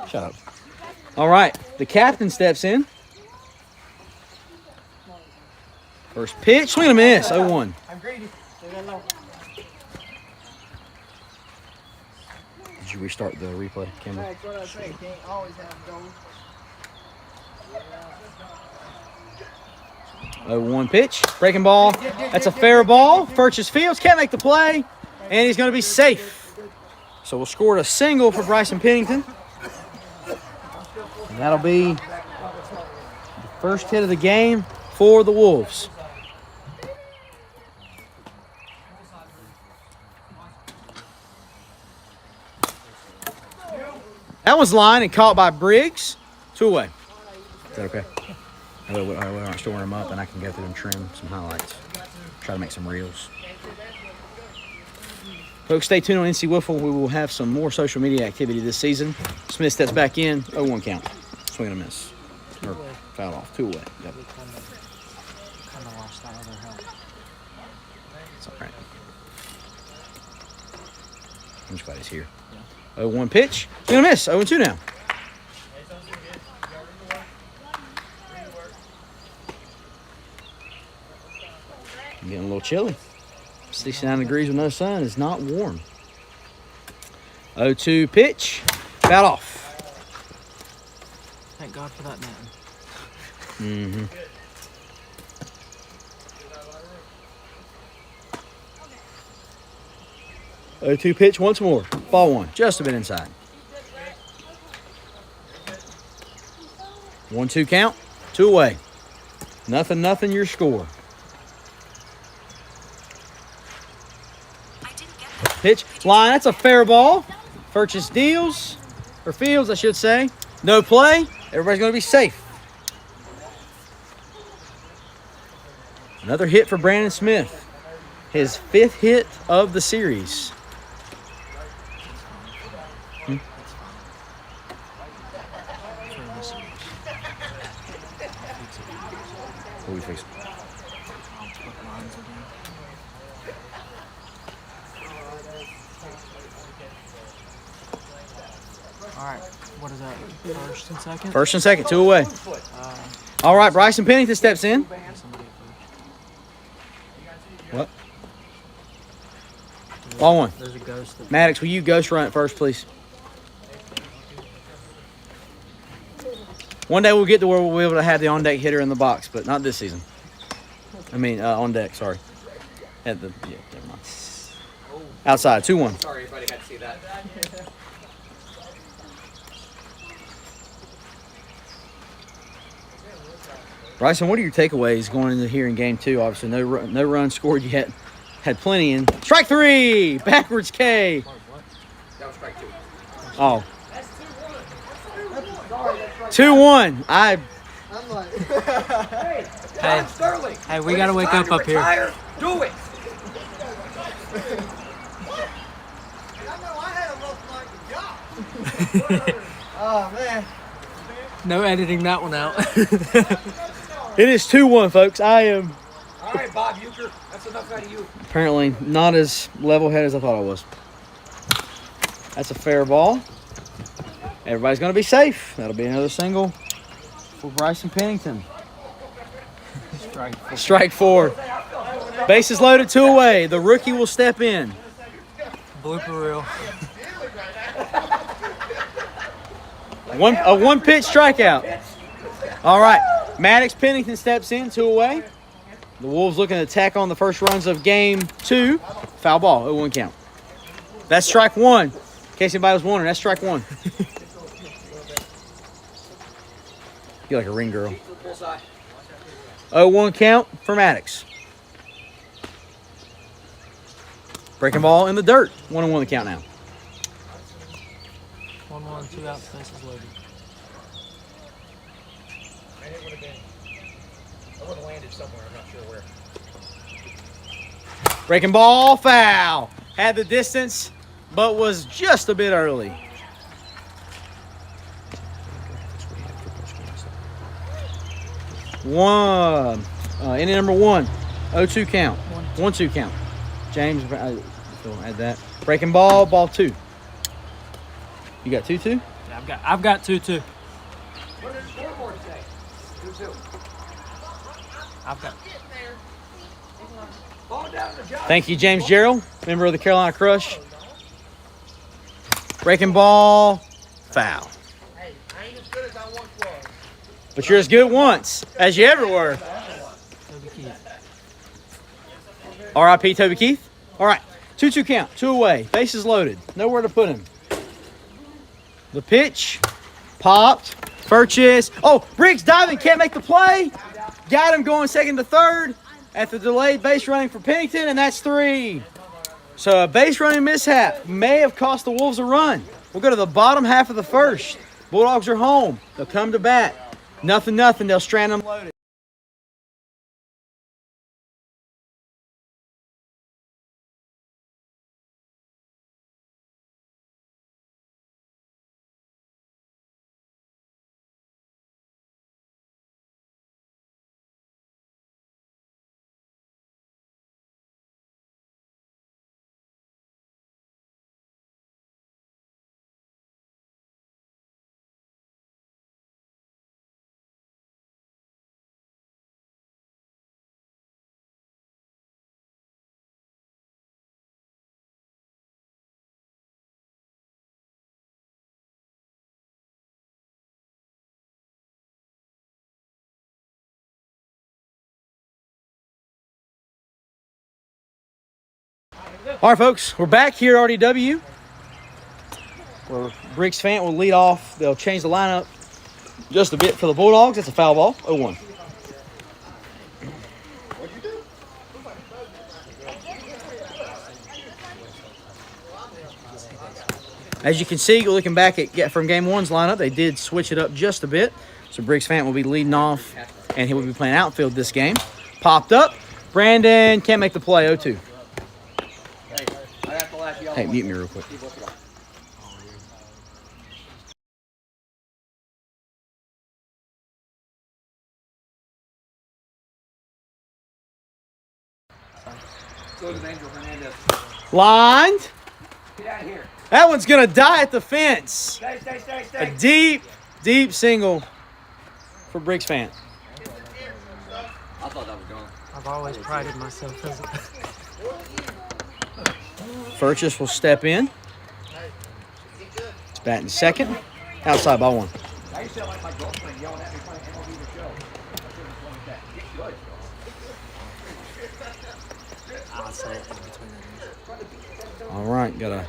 Speaker 1: Shut up. All right. The captain steps in. First pitch, swing and a miss, 0-1.
Speaker 7: I'm greedy.
Speaker 1: Did you restart the replay, Cameron?
Speaker 6: That's what I say. Can't always have goals.
Speaker 1: 0-1 pitch, breaking ball. That's a fair ball. Furches Fields can't make the play, and he's going to be safe. So we'll score a single for Bryson Pennington. And that'll be the first hit of the game for the Wolves. That was line and caught by Briggs. 2 away. Is that okay? We aren't storing them up, and I can go through and trim some highlights. Try to make some reels. Folks, stay tuned on NC Wiffle. We will have some more social media activity this season. Smith steps back in. 0-1 count. Swing and a miss. Or foul off. 2 away. Yep.
Speaker 9: Kind of lost that other help.
Speaker 1: It's all right. I'm just glad he's here. 0-1 pitch. Swing and a miss. 0-2 now. I'm getting a little chilly. 69 degrees with no sun is not warm. 0-2 pitch. Foul off.
Speaker 9: Thank God for that man.
Speaker 1: Mm-hmm. Oh, 0-2 pitch once more. Ball 1. Just a bit inside. 1-2 count. 2 away. Nothing, your score. Pitch. Line. That's a fair ball. Furches Fields, I should say. No play. Everybody's going to be safe. Another hit for Brandon Smith. His 5th hit of the series. What do we fix?
Speaker 9: All right, what is that? First and second?
Speaker 1: First and second, 2 away. All right, Bryson Pennington steps in. What? Ball 1.
Speaker 9: There's a ghost.
Speaker 1: Maddox, will you ghost run it first, please? One day we'll get to where we'll be able to have the on-deck hitter in the box, but not this season. I mean, on deck, sorry. Never mind. Outside, 2-1.
Speaker 7: Sorry, everybody had to see that.
Speaker 1: Bryson, what are your takeaways going into here in game 2? Obviously, no run scored yet. Had plenty in. Strike 3! Backwards K.
Speaker 7: That was strike 2.
Speaker 1: Oh. 2-1.
Speaker 6: I'm like,
Speaker 7: John Sterling.
Speaker 9: Hey, we got to wake up here.
Speaker 7: Retire, do it.
Speaker 10: I know I had a rough night with Josh.
Speaker 6: Oh, man.
Speaker 9: No editing that one out.
Speaker 1: It is 2-1, folks. I am
Speaker 7: All right, Bob Euchre. That's enough out of you.
Speaker 1: apparently not as level-headed as I thought I was. That's a fair ball. Everybody's going to be safe. That'll be another single for Bryson Pennington. Strike 4. Bases loaded, 2 away. The rookie will step in.
Speaker 9: Blooper reel.
Speaker 1: A one-pitch strikeout. All right. Maddox Pennington steps in, 2 away. The Wolves looking to tack on the first runs of game 2. Foul ball, 0-1 count. That's strike 1. In case anybody was wondering, that's strike 1. You're like a ring girl. 0-1 count for Maddox. Breaking ball in the dirt. 1-1 the count now.
Speaker 9: 1-1, 2 outs, bases loaded.
Speaker 7: Man, it would have landed somewhere. I'm not sure where.
Speaker 1: Breaking ball, foul. Had the distance, but was just a bit early. Inning number 1, 0-2 count. 1-2 count. James, add that. Breaking ball, ball 2. You got 2-2?
Speaker 9: Yeah, I've got 2-2.
Speaker 7: What did the scoreboard say? 2-2.
Speaker 9: I've got.
Speaker 7: Ball down to the job.
Speaker 1: Thank you, James Gerald, member of the Carolina Crush. Breaking ball, foul.
Speaker 10: Hey, I ain't as good as I once was.
Speaker 1: But you're as good once as you ever were.
Speaker 9: Toby Keith.
Speaker 1: R.I.P. Toby Keith. All right, 2-2 count, 2 away. Bases loaded. Nowhere to put him. The pitch, popped, purchase. Oh, Briggs diving, can't make the play. Got him going second to third at the delayed base running for Pennington, and that's 3. So a base running mishap may have cost the Wolves a run. We'll go to the bottom half of the first. Bulldogs are home. They'll come to bat. 0-0. They'll strand them loaded. All right, folks, we're back here at RDW, where Briggs Fant will lead off. They'll change the lineup just a bit for the Bulldogs. It's a foul ball, 0-1. As you can see, you're looking back at from Game 1's lineup, they did switch it up just a bit. So Briggs Fant will be leading off, and he will be playing outfield this game. Popped up. Brandon can't make the play, 0-2. Hey, mute me real quick. Lined.
Speaker 7: Get out of here.
Speaker 1: That one's going to die at the fence.
Speaker 7: Stay.
Speaker 1: A deep, deep single for Briggs Fant.
Speaker 5: I thought that was gone.
Speaker 9: I've always prided myself as a.
Speaker 1: Furchess will step in. It's batting second. Outside ball 1.
Speaker 7: I used to sound like my girlfriend yelling at me playing MLB The Show. Good.
Speaker 9: I'll say it in between.
Speaker 1: All right, got a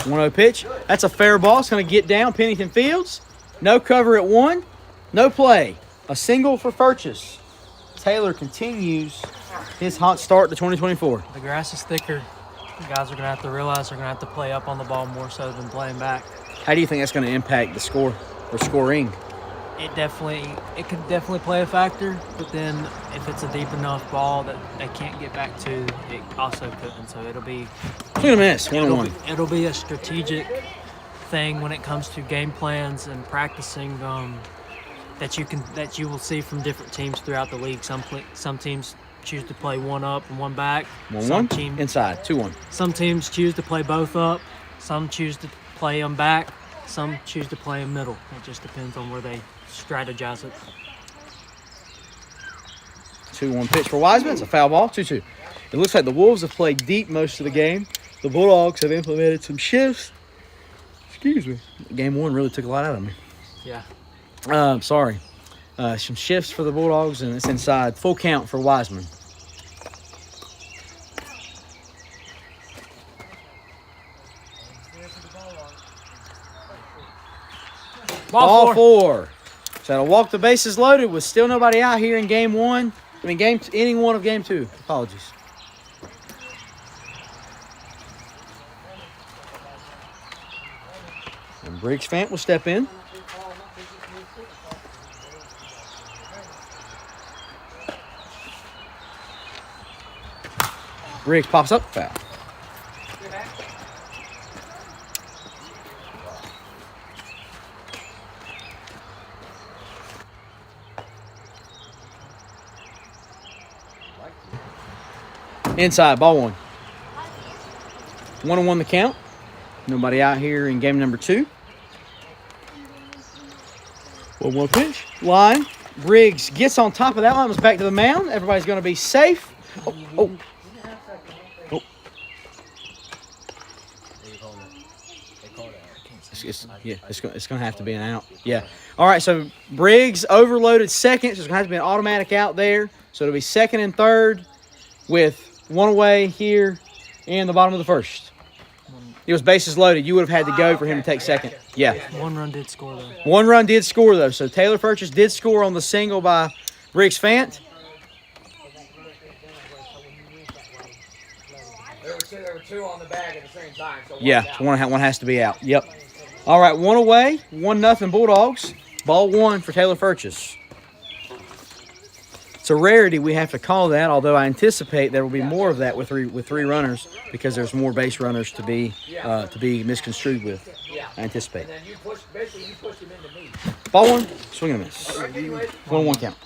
Speaker 1: 1-0 pitch. That's a fair ball. It's going to get down Pennington Fields. No cover at 1. No play. A single for Furchess. Taylor continues his hot start to 2024.
Speaker 9: The grass is thicker. The guys are going to have to realize they're going to have to play up on the ball more so than playing back.
Speaker 1: How do you think that's going to impact the score or scoring?
Speaker 9: It could definitely play a factor, but then if it's a deep enough ball that they can't get back to, it also couldn't. So it'll be
Speaker 1: Swing and a miss, 1-1.
Speaker 9: It'll be a strategic thing when it comes to game plans and practicing that you will see from different teams throughout the league. Some teams choose to play one up and one back.
Speaker 1: 1-1 inside 2-1.
Speaker 9: Some teams choose to play both up. Some choose to play them back. Some choose to play them middle. It just depends on where they strategize it.
Speaker 1: 2-1 pitch for Wiseman. It's a foul ball. 2-2. It looks like the Wolves have played deep most of the game. The Bulldogs have implemented some shifts. Excuse me. Game 1 really took a lot out of me.
Speaker 9: Yeah.
Speaker 1: Sorry. Some shifts for the Bulldogs, and it's inside. Full count for Wiseman. Ball four. So that'll walk the bases loaded with still nobody out here in game 1. Inning 1 of game 2. Apologies. And Briggs Fant will step in. Briggs pops up, foul. Inside, ball 1. 1-1 the count. Nobody out here in game number 2. 1-1 pitch. Line. Briggs gets on top of that line. Was back to the mound. Everybody's going to be safe. Oh. It's going to have to be an out. Yeah. All right, so Briggs overloaded second. So it's going to have to be an automatic out there. So it'll be second and third with one away here in the bottom of the first. It was bases loaded. You would have had to go for him to take second. Yeah.
Speaker 9: 1 run did score, though.
Speaker 1: 1 run did score, though. So Taylor Purchase did score on the single by Briggs Fant.
Speaker 7: There were 2 on the bag at the same time. So
Speaker 1: one has to be out. Yep. All right, 1 away, 1-0 Bulldogs. Ball 1 for Taylor Purchase. It's a rarity we have to call that, although I anticipate there will be more of that with three runners because there's more base runners to be misconstrued with. I anticipate.
Speaker 7: And then you pushed him into me.
Speaker 1: Ball 1, swing and a miss. 1-1 count.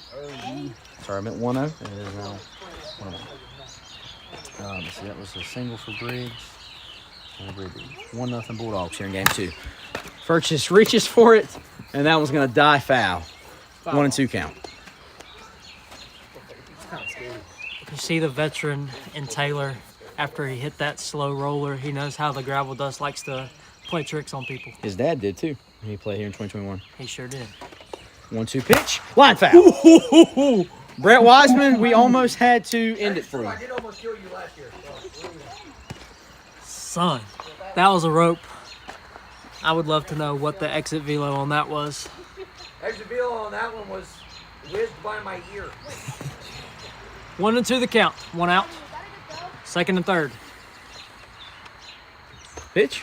Speaker 1: Sorry, I meant 1-0. It is now 1-1. See, that was a single for Briggs. 1-0 Bulldogs here in game 2. Purchase reaches for it, and that one's going to die foul. 1-2 count.
Speaker 9: You see the veteran in Taylor after he hit that slow roller. He knows how the gravel dust likes to play tricks on people.
Speaker 1: His dad did too. He played here in 2021.
Speaker 9: He sure did.
Speaker 1: 1-2 pitch. Line foul. Brett Wiseman, we almost had to end it for you.
Speaker 7: I did almost kill you last year.
Speaker 9: Son, that was a rope. I would love to know what the exit velo on that was.
Speaker 7: Exit velo on that one was whizzed by my ear.
Speaker 9: 1-2 the count. 1 out. Second and third.
Speaker 1: Pitch.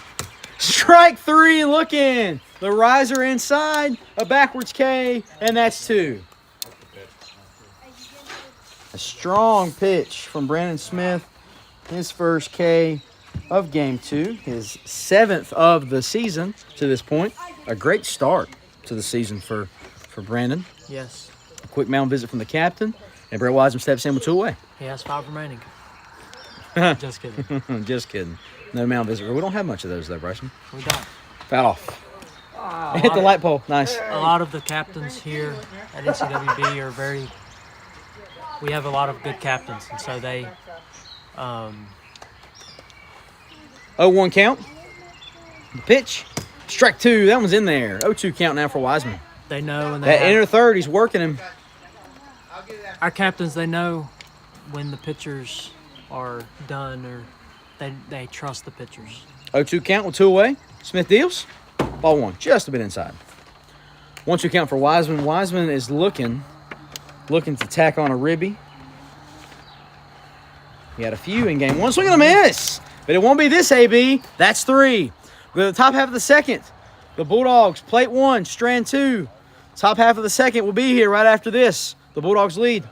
Speaker 1: Strike 3 looking. The riser inside. A backwards K, and that's 2. A strong pitch from Brandon Smith. His first K of game 2. His 7th of the season to this point. A great start to the season for Brandon.
Speaker 9: Yes.
Speaker 1: A quick mound visit from the captain. And Brett Wiseman steps in with 2 away.
Speaker 9: He has 5 remaining. Just kidding.
Speaker 1: Just kidding. No mound visit. We don't have much of those, though, Bryson.
Speaker 9: We don't.
Speaker 1: Foul off. Hit the light pole. Nice.
Speaker 9: A lot of the captains here at NCWB are very... We have a lot of good captains, and so they...
Speaker 1: 0-1 count. The pitch. Strike 2. That one's in there. 0-2 count now for Wiseman.
Speaker 9: They know, and
Speaker 1: that inner third, he's working him.
Speaker 9: Our captains, they know when the pitchers are done, or they trust the pitchers.
Speaker 1: 0-2 count with 2 away. Smith deals. Ball 1, just a bit inside. 1-2 count for Wiseman. Wiseman is looking to tack on a ribby. He had a few in game 1. Swing and a miss. But it won't be this, AB. That's 3. We're at the top half of the second. The Bulldogs, plate 1, strand 2. Top half of the second will be here right after this. The Bulldogs lead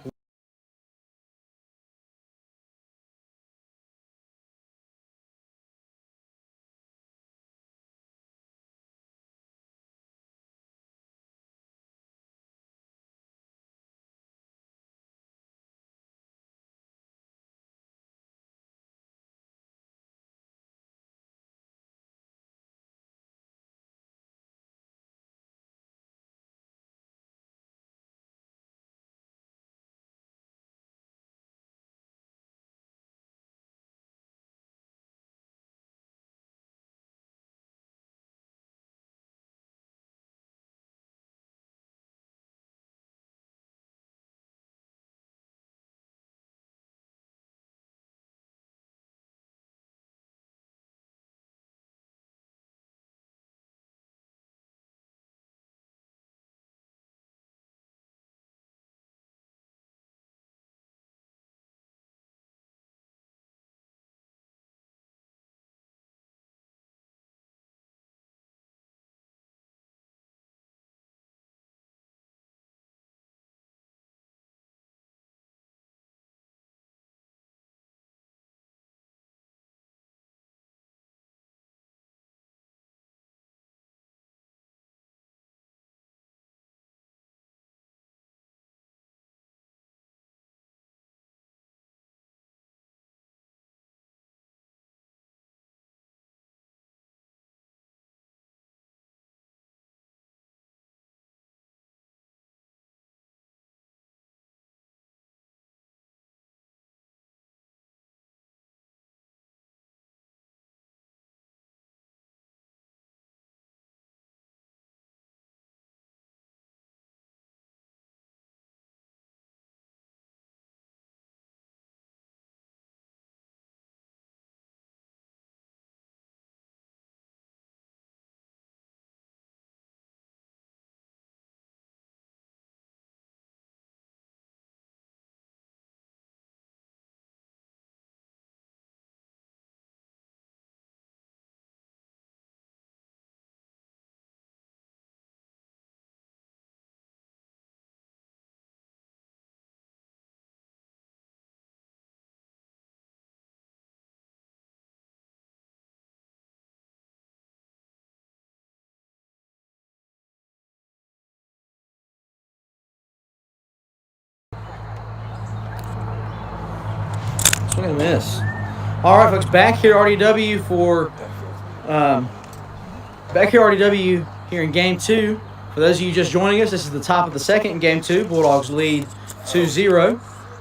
Speaker 1: Swing and a miss. All right, folks, back here at RDW for RDW here in Game 2. For those of you just joining us, this is the top of the second in Game 2. Bulldogs lead 2-0.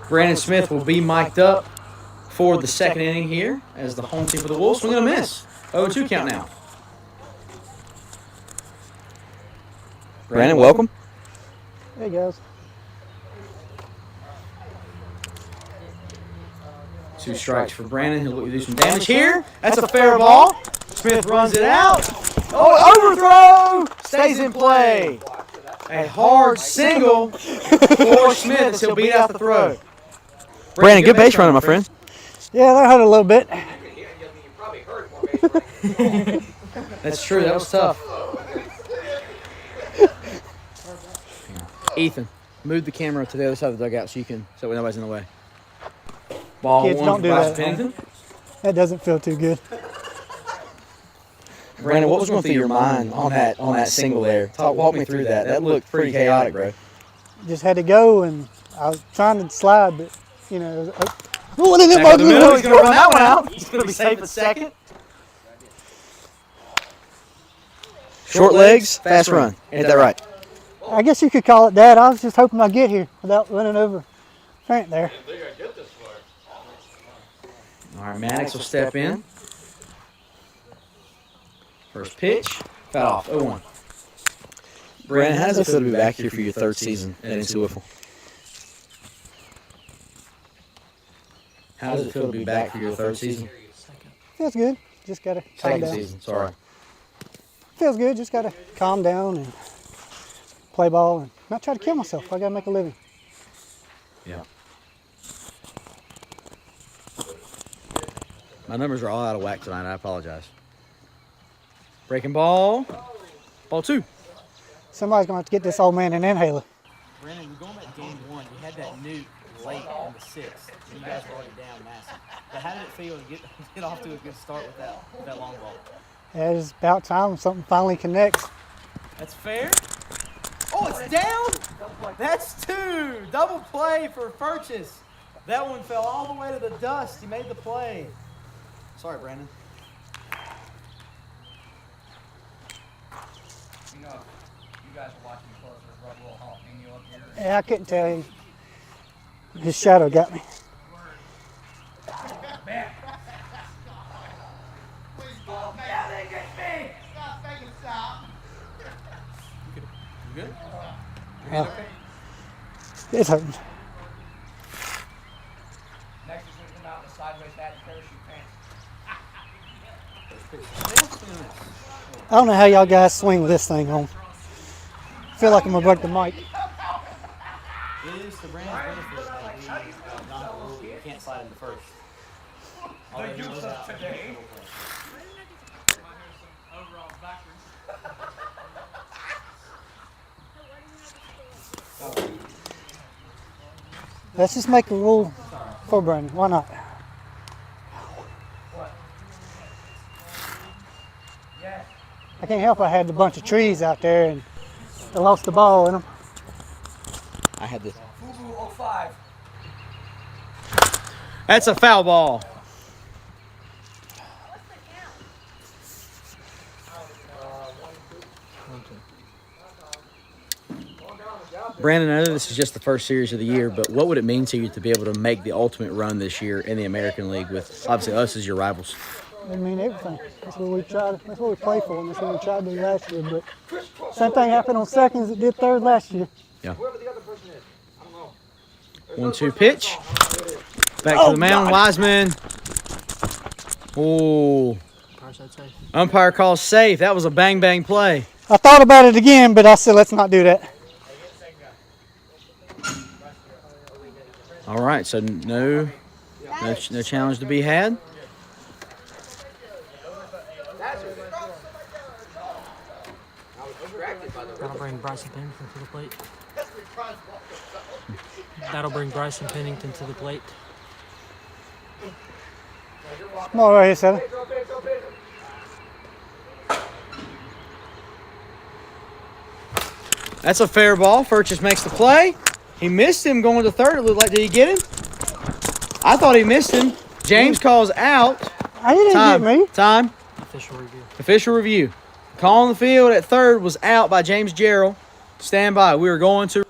Speaker 1: Brandon Smith will be mic'd up for the second inning here as the home team for the Wolves. Swing and a miss. 0-2 count now. Brandon, welcome.
Speaker 8: Hey, guys.
Speaker 1: 2 strikes for Brandon. He'll look to do some damage here. That's a fair ball. Smith runs it out. Oh, overthrow! Stays in play. A hard single for Smith as he'll beat out the throw. Brandon, good base running, my friend.
Speaker 8: Yeah, that hurt a little bit.
Speaker 1: That's true. That was tough. Ethan, move the camera to the other side of the dugout so nobody's in the way. Ball
Speaker 8: Kids,
Speaker 1: one
Speaker 8: don't
Speaker 1: for
Speaker 8: do
Speaker 1: Bryce
Speaker 8: that.
Speaker 1: Pennington.
Speaker 8: That doesn't feel too good.
Speaker 1: Brandon, what was going through your mind on that single there? Walk me through that. That looked pretty chaotic, bro.
Speaker 8: Just had to go, and I was trying to slide, but, you know,
Speaker 1: Back up the middle, he's going to run that one out. He's going to be safe at second. Short legs, fast run. Ain't that right?
Speaker 8: I guess you could call it that. I was just hoping I'd get here without running over Trent there.
Speaker 1: All right, Maddox will step in. First pitch, foul off, 0-1. Brandon, how does it feel to be back here for your third season at NC Wiffle? How does it feel to be back for your third season?
Speaker 8: Feels good. Just got to calm
Speaker 1: Second
Speaker 8: down.
Speaker 1: season, sorry.
Speaker 8: Feels good. Just got to calm down and play ball and not try to kill myself. I got to make a living.
Speaker 1: Yeah. My numbers are all out of whack tonight. I apologize. Breaking ball. Ball 2.
Speaker 8: Somebody's going to have to get this old man an inhaler.
Speaker 5: Brandon, we're going back to game 1. You had that nuke late in the 6th. And you guys were already down massive. But how did it feel to get off to a good start with that long ball?
Speaker 8: Yeah, it's about time something finally connects.
Speaker 5: That's fair. Oh, it's down. That's 2. Double play for Purchase. That one fell all the way to the dust. He made the play. Sorry, Brandon.
Speaker 7: You know, you guys are watching closer. Rub a little jalapeno up here.
Speaker 8: Yeah, I couldn't tell you. His shadow got me.
Speaker 7: Man. Please, ball. Yeah, they get me. Stop making stop.
Speaker 5: You good?
Speaker 8: It's hurting.
Speaker 7: Next is going to come out in a sideways hat and parachute pants.
Speaker 8: I don't know how y'all guys swing with this thing on. I feel like I'm going to break the mic.
Speaker 5: It is to Brandon's benefit that we not have a rule. You can't slide into first. Although he knows that today.
Speaker 8: Let's just make a rule for Brandon. Why not? I can't help I had a bunch of trees out there and I lost the ball in them.
Speaker 1: I had this.
Speaker 7: Fubu 05.
Speaker 1: That's a foul ball. Brandon, I know this is just the first series of the year, but what would it mean to you to be able to make the ultimate run this year in the American League with obviously us as your rivals?
Speaker 8: I mean everything. That's what we tried. That's what we play for, and that's what we tried to do last year. But same thing happened on seconds. It did third last year.
Speaker 1: Yeah.
Speaker 7: Whoever the other person is. I don't know.
Speaker 1: 1-2 pitch. Back to the mound. Wiseman. Oh. Umpire calls safe. That was a bang bang play.
Speaker 8: I thought about it again, but I said let's not do that.
Speaker 1: All right, so no challenge to be had.
Speaker 9: That'll bring Bryson Pennington to the plate. That'll bring Bryson Pennington to the plate.
Speaker 8: Come on right here, Sally.
Speaker 1: That's a fair ball. Furchess makes the play. He missed him going to third. It looked like, did he get him? I thought he missed him. James calls out.
Speaker 8: He didn't
Speaker 1: Time.
Speaker 8: get me.
Speaker 1: Time.
Speaker 9: Official review.
Speaker 1: Official review. Call on the field at third was out by James Gerald. Stand by. We are going to.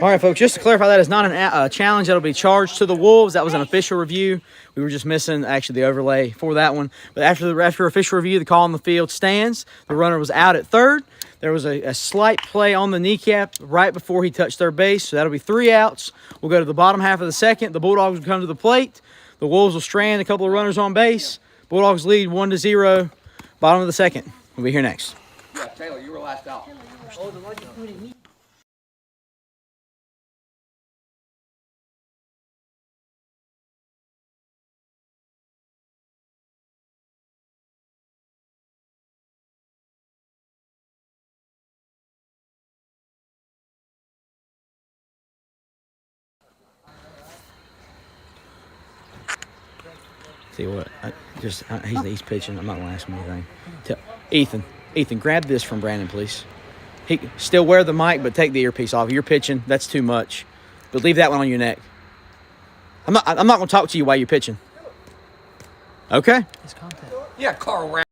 Speaker 1: All right, folks, just to clarify, that is not a challenge that will be charged to the Wolves. That was an official review. We were just missing, actually, the overlay for that one. But after official review, the call on the field stands. The runner was out at third. There was a slight play on the kneecap right before he touched third base, so that'll be 3 outs. We'll go to the bottom half of the second. The Bulldogs will come to the plate. The Wolves will strand a couple of runners on base. Bulldogs lead 1-0. Bottom of the second. We'll be here next.
Speaker 7: Yeah, Taylor, you were last out.
Speaker 1: See what? He's pitching. I'm not going to ask him anything. Ethan, grab this from Brandon, please. He still wear the mic, but take the earpiece off. You're pitching. That's too much. But leave that one on your neck. I'm not going to talk to you while you're pitching. Okay?
Speaker 9: It's content.
Speaker 7: Yeah, Carl Round.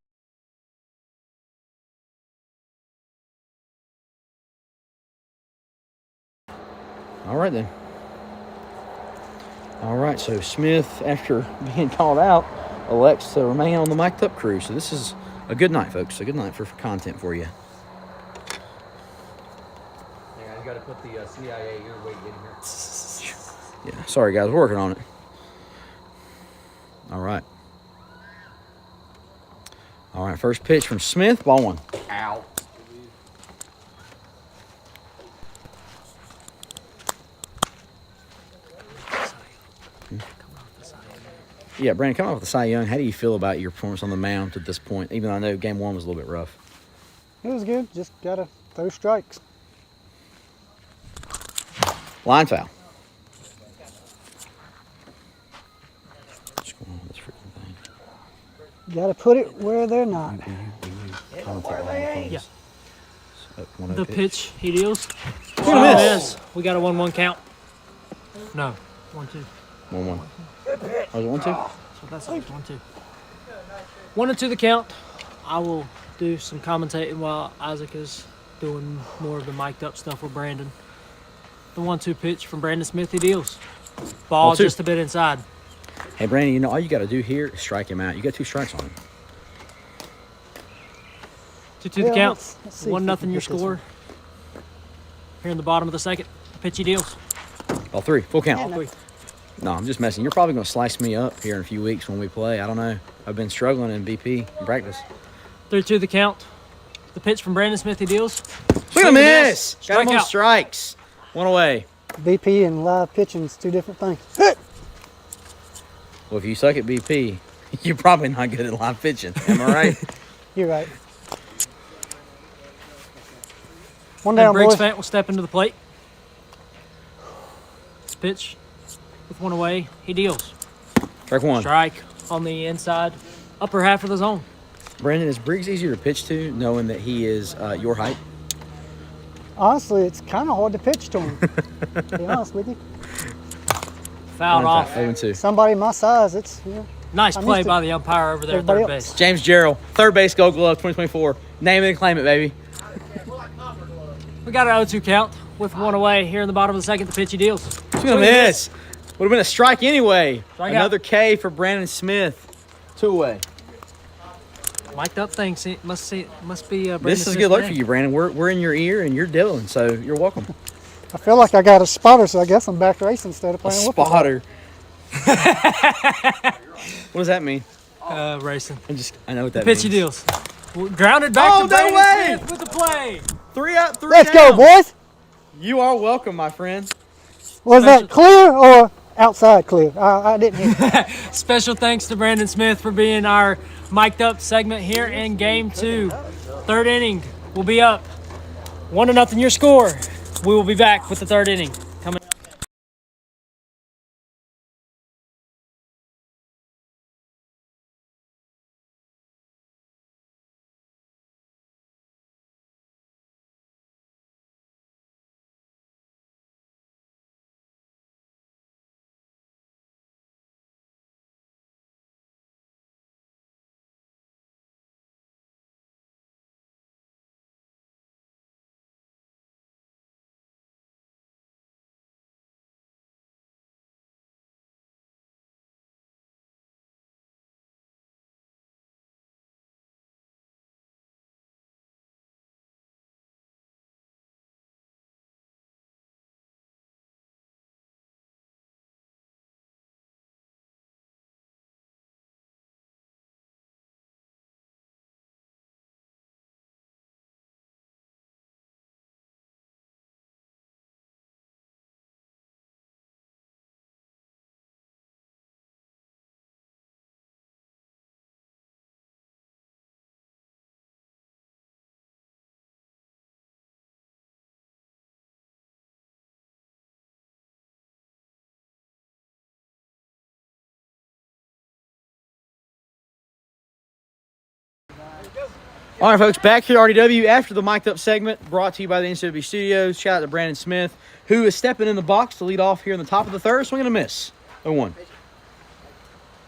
Speaker 1: All right, then. All right, so Smith, after being called out, elects to remain on the mic'd up crew. So this is a good night, folks. A good night for content for you.
Speaker 7: Yeah, you got to put the CIA earwig in here.
Speaker 1: Yeah, sorry, guys. We're working on it. All right. All right, first pitch from Smith, ball 1.
Speaker 7: Ow.
Speaker 1: Yeah, Brandon, coming off with the Cy Young, how do you feel about your performance on the mound at this point, even though I know game 1 was a little bit rough?
Speaker 8: It was good. Just got to throw strikes.
Speaker 1: Line foul. What's going on with this freaking thing?
Speaker 8: Got to put it where they're not.
Speaker 1: Yeah.
Speaker 9: The pitch he deals.
Speaker 1: Swing and miss.
Speaker 9: We got a 1-1 count. No, 1-2.
Speaker 1: 1-1. Oh, is it 1-2?
Speaker 9: So that's 1-2. 1-2 the count. I will do some commentating while Isaac is doing more of the mic'd up stuff with Brandon. The 1-2 pitch from Brandon Smith, he deals. Ball
Speaker 1: 1-2.
Speaker 9: just a bit inside.
Speaker 1: Hey, Brandon, you know, all you got to do here is strike him out. You got 2 strikes on him.
Speaker 9: 2-2 the count.
Speaker 8: Let's see if we
Speaker 9: 1-0
Speaker 8: can
Speaker 9: your
Speaker 8: get this
Speaker 9: score. Here in the bottom of the second. Pitch he deals.
Speaker 1: Ball 3, full count.
Speaker 9: All 3.
Speaker 1: No, I'm just messing. You're probably going to slice me up here in a few weeks when we play. I don't know. I've been struggling in BP in practice.
Speaker 9: 3-2 the count. The pitch from Brandon Smith, he deals.
Speaker 1: Swing and miss. Got him on
Speaker 9: Strikeout.
Speaker 1: strikes. 1 away.
Speaker 8: BP and live pitching is 2 different things.
Speaker 1: Well, if you suck at BP, you're probably not good at live pitching. Am I right?
Speaker 8: You're right. One
Speaker 9: And
Speaker 8: down,
Speaker 9: Briggs
Speaker 8: boys.
Speaker 9: Fant will step into the plate. Pitch with 1 away. He deals.
Speaker 1: Strike 1.
Speaker 9: Strike on the inside, upper half of the zone.
Speaker 1: Brandon, is Briggs easier to pitch to knowing that he is your height?
Speaker 8: Honestly, it's kind of hard to pitch to him, to be honest with you.
Speaker 9: Fouled off.
Speaker 1: 0-2.
Speaker 8: Somebody my size, it's, you know.
Speaker 9: Nice
Speaker 8: I'm
Speaker 9: play
Speaker 8: used to
Speaker 9: by the umpire over there at
Speaker 8: everybody
Speaker 9: third
Speaker 8: else.
Speaker 9: base.
Speaker 1: James Gerald, third base Gold Glove 2024. Name it and claim it, baby.
Speaker 9: We got an 0-2 count with 1 away here in the bottom of the second. The pitch he deals.
Speaker 1: Swing and miss. Would have been a strike anyway.
Speaker 9: Strike
Speaker 1: Another K for Brandon Smith. 2 away.
Speaker 9: Mic'd up thing. Must be Brandon
Speaker 1: This is
Speaker 9: Smith's
Speaker 1: good luck
Speaker 9: name.
Speaker 1: for you, Brandon. We're in your ear and you're dealing, so you're welcome.
Speaker 8: I feel like I got a spotter, so I guess I'm back racing instead of
Speaker 1: A
Speaker 8: playing Wiffle.
Speaker 1: spotter. What does that mean?
Speaker 9: Racing.
Speaker 1: I know what that
Speaker 9: Pitch he
Speaker 1: means.
Speaker 9: deals. Grounded back
Speaker 1: Oh,
Speaker 9: to
Speaker 1: no
Speaker 9: Brandon
Speaker 1: way!
Speaker 9: Smith with the play.
Speaker 1: 3 out, 3
Speaker 8: Let's
Speaker 1: down.
Speaker 8: go, boys.
Speaker 1: You are welcome, my friend.
Speaker 8: Was that clear or outside clear? I didn't hear.
Speaker 9: Special thanks to Brandon Smith for being our mic'd up segment here in game 2. Third inning will be up 1-0 your score. We will be back with the third inning.
Speaker 1: All right, folks, back here at RDW after the mic'd up segment brought to you by the NCW Studios. Shout out to Brandon Smith, who is stepping in the box to lead off here in the top of the third. Swing and a miss. 0-1.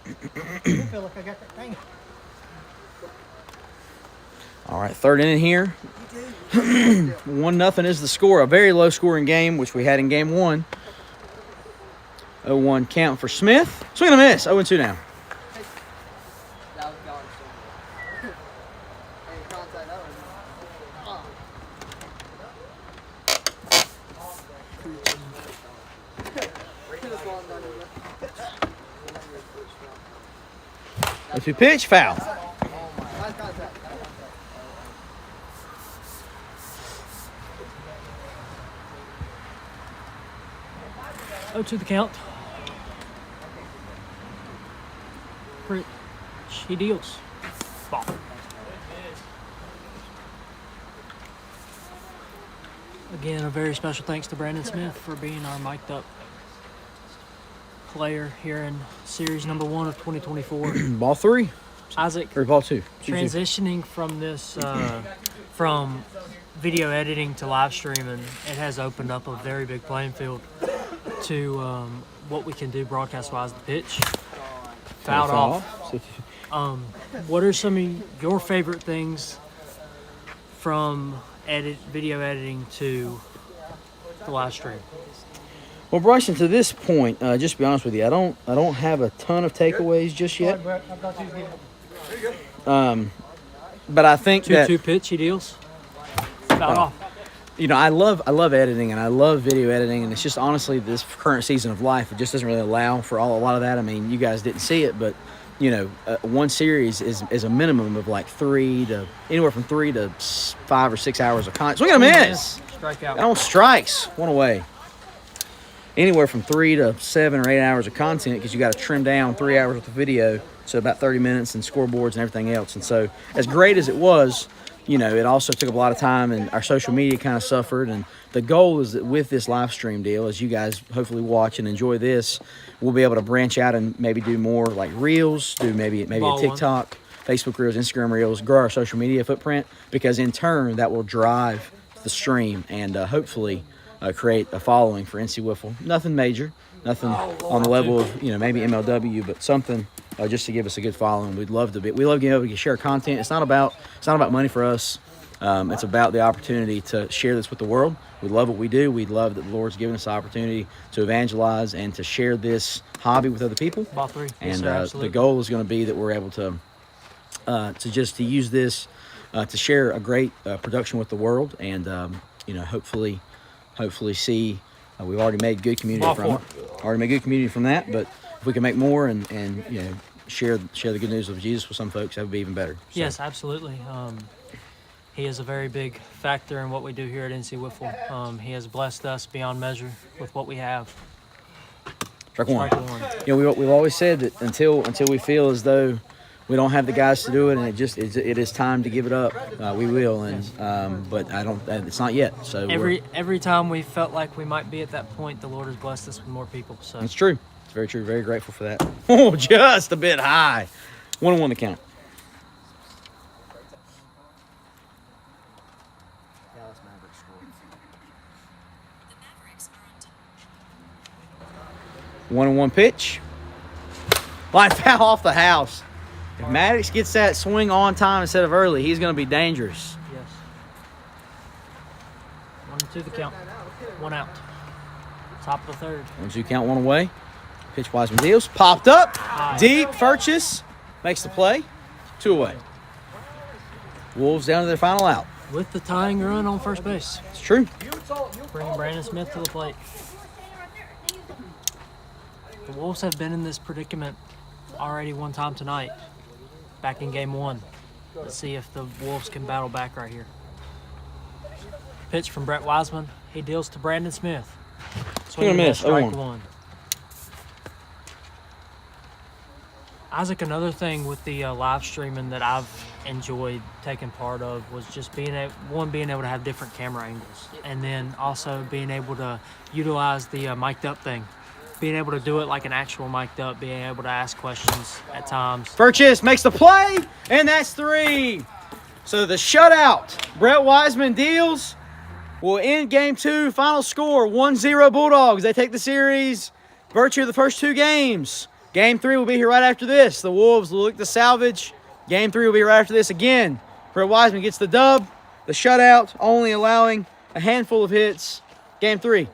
Speaker 8: feel like I got that thing.
Speaker 1: All right, third inning here. 1-0 is the score. A very low-scoring game, which we had in game one. 0-1 count for Smith. Swing and a miss. 0-2 now. If you pitch, foul.
Speaker 9: To the count. He deals. Ball. Again, a very special thanks to Brandon Smith for being our mic'd up player here in series number 1 of 2024.
Speaker 1: Ball 3.
Speaker 9: Isaac,
Speaker 1: or ball 2.
Speaker 9: Transitioning from this, from video editing to live streaming, it has opened up a very big playing field to what we can do broadcast-wise. The pitch, fouled off. What are some of your favorite things from video editing to the live stream?
Speaker 1: Well, Bryson, to this point, just to be honest with you, I don't have a ton of takeaways just yet. But I think
Speaker 9: 2-2 pitch, he deals. Fouled off.
Speaker 1: You know, I love editing and I love video editing, and it's just honestly this current season of life, it just doesn't really allow for a lot of that. I mean, you guys didn't see it, but you know, one series is a minimum of like anywhere from 3 to 5 or 6 hours of content. So we got a miss.
Speaker 9: Strikeout.
Speaker 1: On strikes, one away. Anywhere from 3 to 7 or 8 hours of content, because you got to trim down 3 hours worth of video, so about 30 minutes and scoreboards and everything else. And so, as great as it was, you know, it also took up a lot of time, and our social media kind of suffered. And the goal is that with this live stream deal, as you guys hopefully watch and enjoy this, we'll be able to branch out and maybe do more like reels, do maybe a TikTok, Facebook reels, Instagram reels, grow our social media footprint, because in turn that will drive the stream and hopefully create a following for NC Wiffle. Nothing major, nothing on the level of, you know, maybe MLW, but something just to give us a good following. We love being able to share content. It's not about money for us. It's about the opportunity to share this with the world. We love what we do. We love that the Lord's given us the opportunity to evangelize and to share this hobby with other people.
Speaker 9: Ball 3.
Speaker 1: And the goal is going to be that we're able to use this to share a great production with the world, and you know, hopefully see. We've already made good community from that, but if we can make more and you know, share the good news of Jesus with some folks, that would be even better. So.
Speaker 9: Yes, absolutely. He is a very big factor in what we do here at NC Wiffle. He has blessed us beyond measure with what we have.
Speaker 1: Strike one. You know, we've always said that until we feel as though we don't have the guys to do it, and it is time to give it up, we will. And but it's not yet. So
Speaker 9: every time we felt like we might be at that point, the Lord has blessed us with more people. So
Speaker 1: it's true. It's very true. Very grateful for that. Oh, just a bit high. 1-1 to count. One and one pitch. Line foul off the house. If Maddox gets that swing on time instead of early, he's going to be dangerous.
Speaker 9: Yes. 1-2 the count. 1 out. Top of the third.
Speaker 1: 1-2 count, 1 away. Pitch Wiseman deals. Popped up. Deep. Furchess makes the play. 2 away. Wolves down to their final out.
Speaker 9: With the tying run on first base.
Speaker 1: It's true.
Speaker 9: Bringing Brandon Smith to the plate. The Wolves have been in this predicament already one time tonight, back in game 1. Let's see if the Wolves can battle back right here. Pitch from Brett Wiseman. He deals to Brandon Smith. Swing and miss. Strike 1. Isaac, another thing with the live streaming that I've enjoyed taking part of was just being able to have different camera angles, and then also being able to utilize the mic'd up thing. Being able to do it like an actual mic'd up, being able to ask questions at times.
Speaker 1: Furchess makes the play, and that's 3. So the shutout, Brett Wiseman deals, will end game 2. Final score, 1-0 Bulldogs. They take the series, virtue of the first 2 games. Game 3 will be here right after this. The Wolves will look to salvage. Game 3 will be right after this again. Brett Wiseman gets the dub. The shutout, only allowing a handful of hits. Game 3.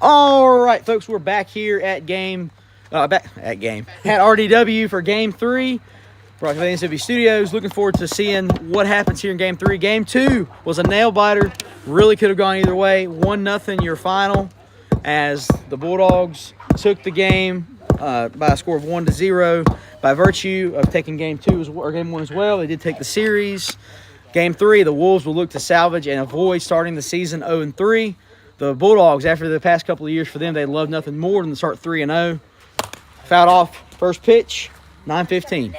Speaker 1: All right, folks, we're back here at RDW for Game 3. Brought to the NCW Studios. Looking forward to seeing what happens here in Game 3. Game 2 was a nail-biter. Really could have gone either way. 1-0 your final as the Bulldogs took the game by a score of 1-0. By virtue of taking Game 1 as well, they did take the series. Game 3, the Wolves will look to salvage and avoid starting the season 0-3. The Bulldogs, after the past couple of years for them, they love nothing more than to start 3-0. Fouled off first pitch, 9:15.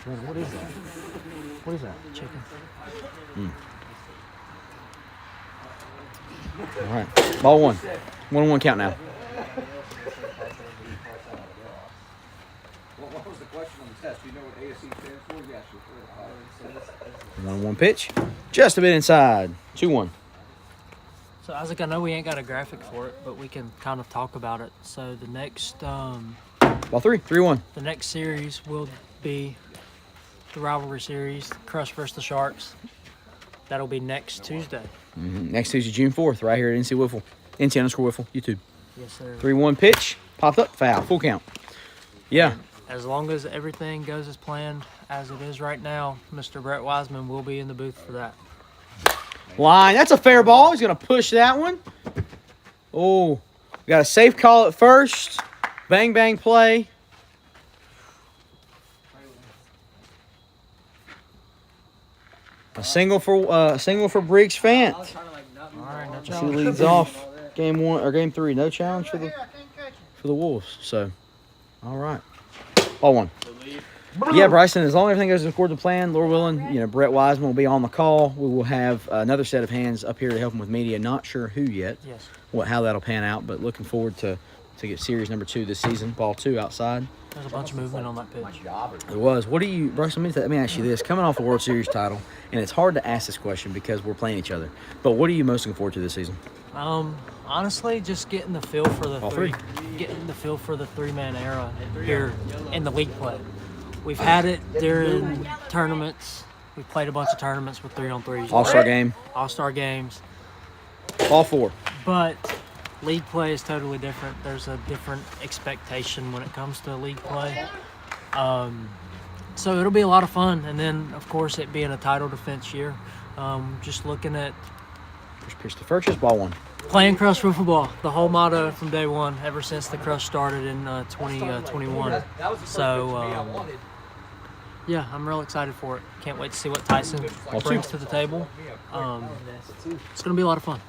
Speaker 1: What is that? What is that?
Speaker 9: Chicken.
Speaker 1: All right, ball 1. 1-1 count now.
Speaker 7: What was the question on the test? Do you know what ASC stands for? Yes, you're
Speaker 1: 1-1 pitch, just a bit inside. 2-1.
Speaker 9: So Isaac, I know we ain't got a graphic for it, but we can kind of talk about it. So the next
Speaker 1: Ball 3, 3-1.
Speaker 9: the next series will be the rivalry series, Crush versus the Sharks. That'll be next Tuesday.
Speaker 1: Next Tuesday, June 4th, right here at NC Wiffle. NC_Wiffle, YouTube.
Speaker 9: Yes, sir.
Speaker 1: 3-1 pitch, popped up, foul, full count. Yeah.
Speaker 9: As long as everything goes as planned, as it is right now, Mr. Brett Wiseman will be in the booth for that.
Speaker 1: Line, that's a fair ball. He's going to push that one. Oh, we got a safe call at first. Bang, bang play. A single for Briggs Fant.
Speaker 9: All right, no
Speaker 1: He
Speaker 9: challenge.
Speaker 1: leads off game 3. No challenge for the Wolves. So, all right. Ball 1. Yeah, Bryson, as long as everything goes according to plan, Lord willing, Brett Wiseman will be on the call. We will have another set of hands up here to help him with media. Not sure who yet,
Speaker 9: Yes.
Speaker 1: how that'll pan out, but looking forward to to get series number 2 this season. Ball 2 outside.
Speaker 9: There's a bunch of movement on that pitch.
Speaker 1: It was. What do you, Bruce? Let me ask you this. Coming off the World Series title, and it's hard to ask this question because we're playing each other. But what are you most looking forward to this season?
Speaker 9: Honestly, just getting the feel for the three-man era here in the league play. We've had it during tournaments. We've played a bunch of tournaments with 3-on-3s.
Speaker 1: All-Star game.
Speaker 9: All-Star games.
Speaker 1: All 4.
Speaker 9: But league play is totally different. There's a different expectation when it comes to league play. So it'll be a lot of fun. And then, of course, it being a title defense year, just looking at
Speaker 1: First pitch to Furches, ball 1.
Speaker 9: playing Crush Wiffle Ball, the whole motto from day one, ever since the Crush started in 2021. So, yeah, I'm real excited for it. Can't wait to see what Tyson brings to the table. It's going to be a lot of fun.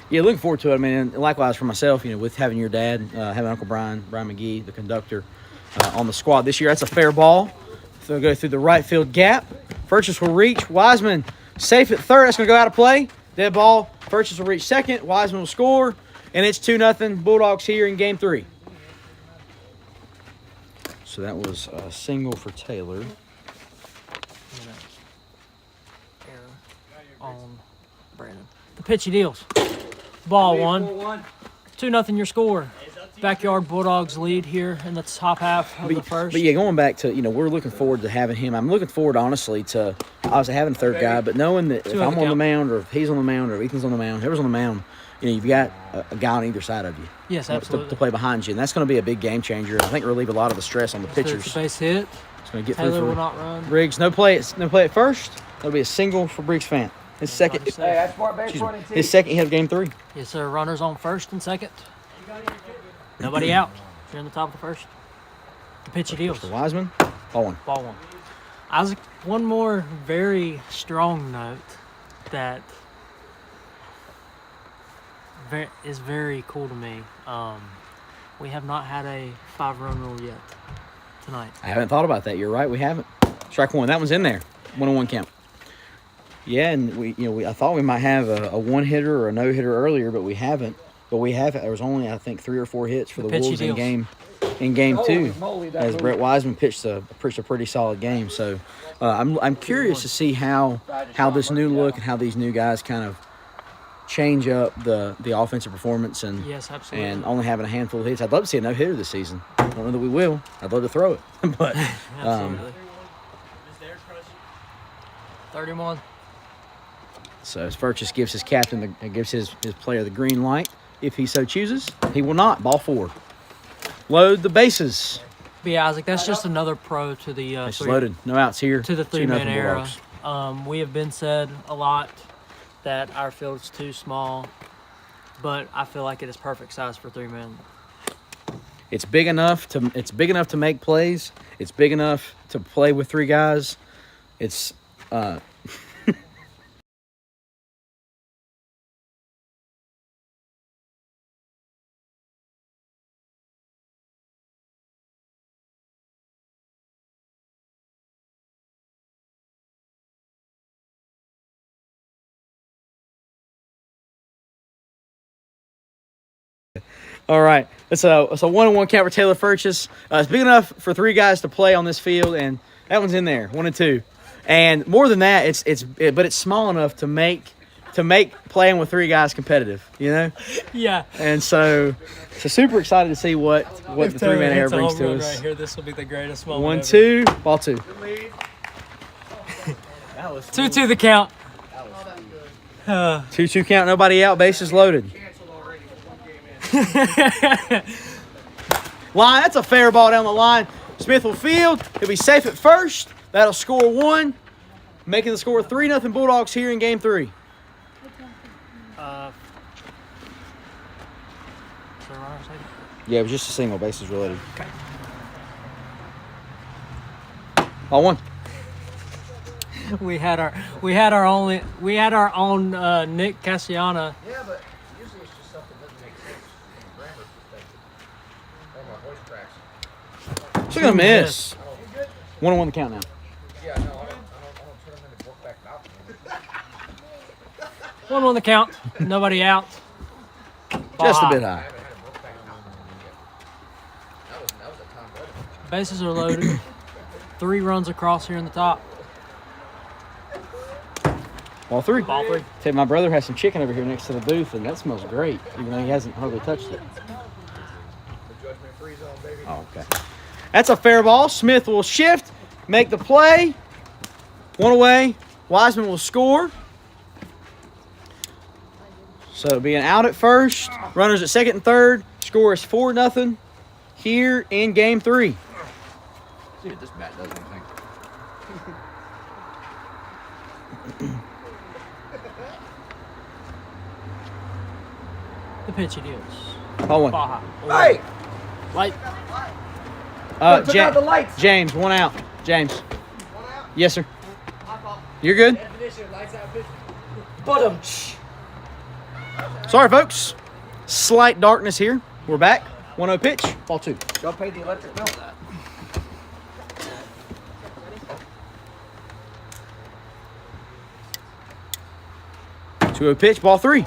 Speaker 1: Yeah, looking forward to it. I mean, likewise for myself, with having your dad, having Uncle Brian McGee, the conductor, on the squad this year. That's a fair ball. So go through the right field gap. Furches will reach. Wiseman safe at third. That's going to go out of play. Dead ball. Furches will reach second. Wiseman will score. And it's 2-0 Bulldogs here in game 3. So that was a single for Taylor.
Speaker 9: Error on Brandon. The pitchy deals. Ball 1. 2-0 your score. Backyard Bulldogs lead here in the top half of the first.
Speaker 1: But yeah, going back to, we're looking forward to having him. I'm looking forward, honestly, to obviously having a third guy, but knowing that if I'm on the mound or if he's on the mound or if Ethan's on the mound, whoever's on the mound, you've got a guy on either side of you.
Speaker 9: Yes, absolutely.
Speaker 1: To play behind you. And that's going to be a big game changer. I think relieve a lot of the stress on the pitchers.
Speaker 9: It's a base hit.
Speaker 1: It's going to get
Speaker 9: Taylor
Speaker 1: through for
Speaker 9: will not run.
Speaker 1: Briggs. No play at first. That'll be a single for Briggs Fant. His second hit of game 3.
Speaker 9: Yes, sir. Runners on first and second. Nobody out. You're in the top of the first. The pitchy deals.
Speaker 1: For Wiseman, ball 1.
Speaker 9: Ball 1. Isaac, one more very strong note that is very cool to me. We have not had a 5-run rule yet tonight.
Speaker 1: I haven't thought about that. You're right. We haven't. Strike 1. That one's in there. 1-1 count. Yeah, and I thought we might have a one-hitter or a no-hitter earlier, but we haven't. But we have. There was only, I think, 3 or 4 hits for the Wolves in game 2, as Brett Wiseman pitched a pretty solid game. So I'm curious to see how this new look and how these new guys kind of change up the offensive performance and
Speaker 9: yes, absolutely.
Speaker 1: And only having a handful of hits. I'd love to see a no hitter this season. I don't know that we will. I'd love to throw it, but
Speaker 9: absolutely. 31.
Speaker 1: So Furches gives his captain gives his player the green light. If he so chooses, he will not. Ball 4. Load the bases.
Speaker 9: But yeah, Isaac, that's just another pro to the
Speaker 1: loaded. No outs here.
Speaker 9: To the 3-man era. We have been said a lot that our field's too small, but I feel like it is perfect size for 3-man.
Speaker 1: It's big enough to make plays. It's big enough to play with 3 guys. It's all right. It's a 1-1 count for Taylor Furches. It's big enough for 3 guys to play on this field, and that one's in there, 1-2. And more than that, but it's small enough to make playing with 3 guys competitive.
Speaker 9: Yeah.
Speaker 1: And so super excited to see what the 3-man era brings to us.
Speaker 9: Right here, this will be the greatest moment.
Speaker 1: 1-2, ball 2.
Speaker 9: 2-2 the count.
Speaker 1: 2-2 count, nobody out, bases loaded. Line, that's a fair ball down the line. Smith will field. He'll be safe at first. That'll score 1, making the score 3-0 Bulldogs here in game 3. Yeah, it was just a single, bases loaded.
Speaker 9: Okay.
Speaker 1: Ball 1.
Speaker 9: We had our own Nick Cassiana.
Speaker 7: Yeah, but usually it's just something that doesn't make sense from a grammar perspective. Or my voice cracks.
Speaker 1: She's going to miss. 1-1 the count now.
Speaker 7: Yeah, no, I don't turn them into broke back mountain.
Speaker 9: 1-1 the count. Nobody out.
Speaker 1: Just a bit high.
Speaker 9: Bases are loaded. 3 runs across here in the top.
Speaker 1: Ball 3.
Speaker 9: Ball 3.
Speaker 1: Tell you, my brother has some chicken over here next to the booth, and that smells great, even though he hasn't hardly touched it. Oh, okay. That's a fair ball. Smith will shift, make the play. 1 away. Wiseman will score. So it'll be an out at first. Runners at second and third. Score is 4-0 here in game 3.
Speaker 7: See if this bat does anything.
Speaker 9: The pitch it is.
Speaker 1: Ball 1.
Speaker 9: Ball high.
Speaker 7: Hey!
Speaker 9: Light.
Speaker 7: Took out the lights.
Speaker 1: James, 1 out. James. Yes, sir. You're good.
Speaker 10: Bottom.
Speaker 1: Sorry, folks. Slight darkness here. We're back. 1-0 pitch. Ball 2.
Speaker 7: Y'all paid the electric bill.
Speaker 1: 2-0 pitch. Ball 3.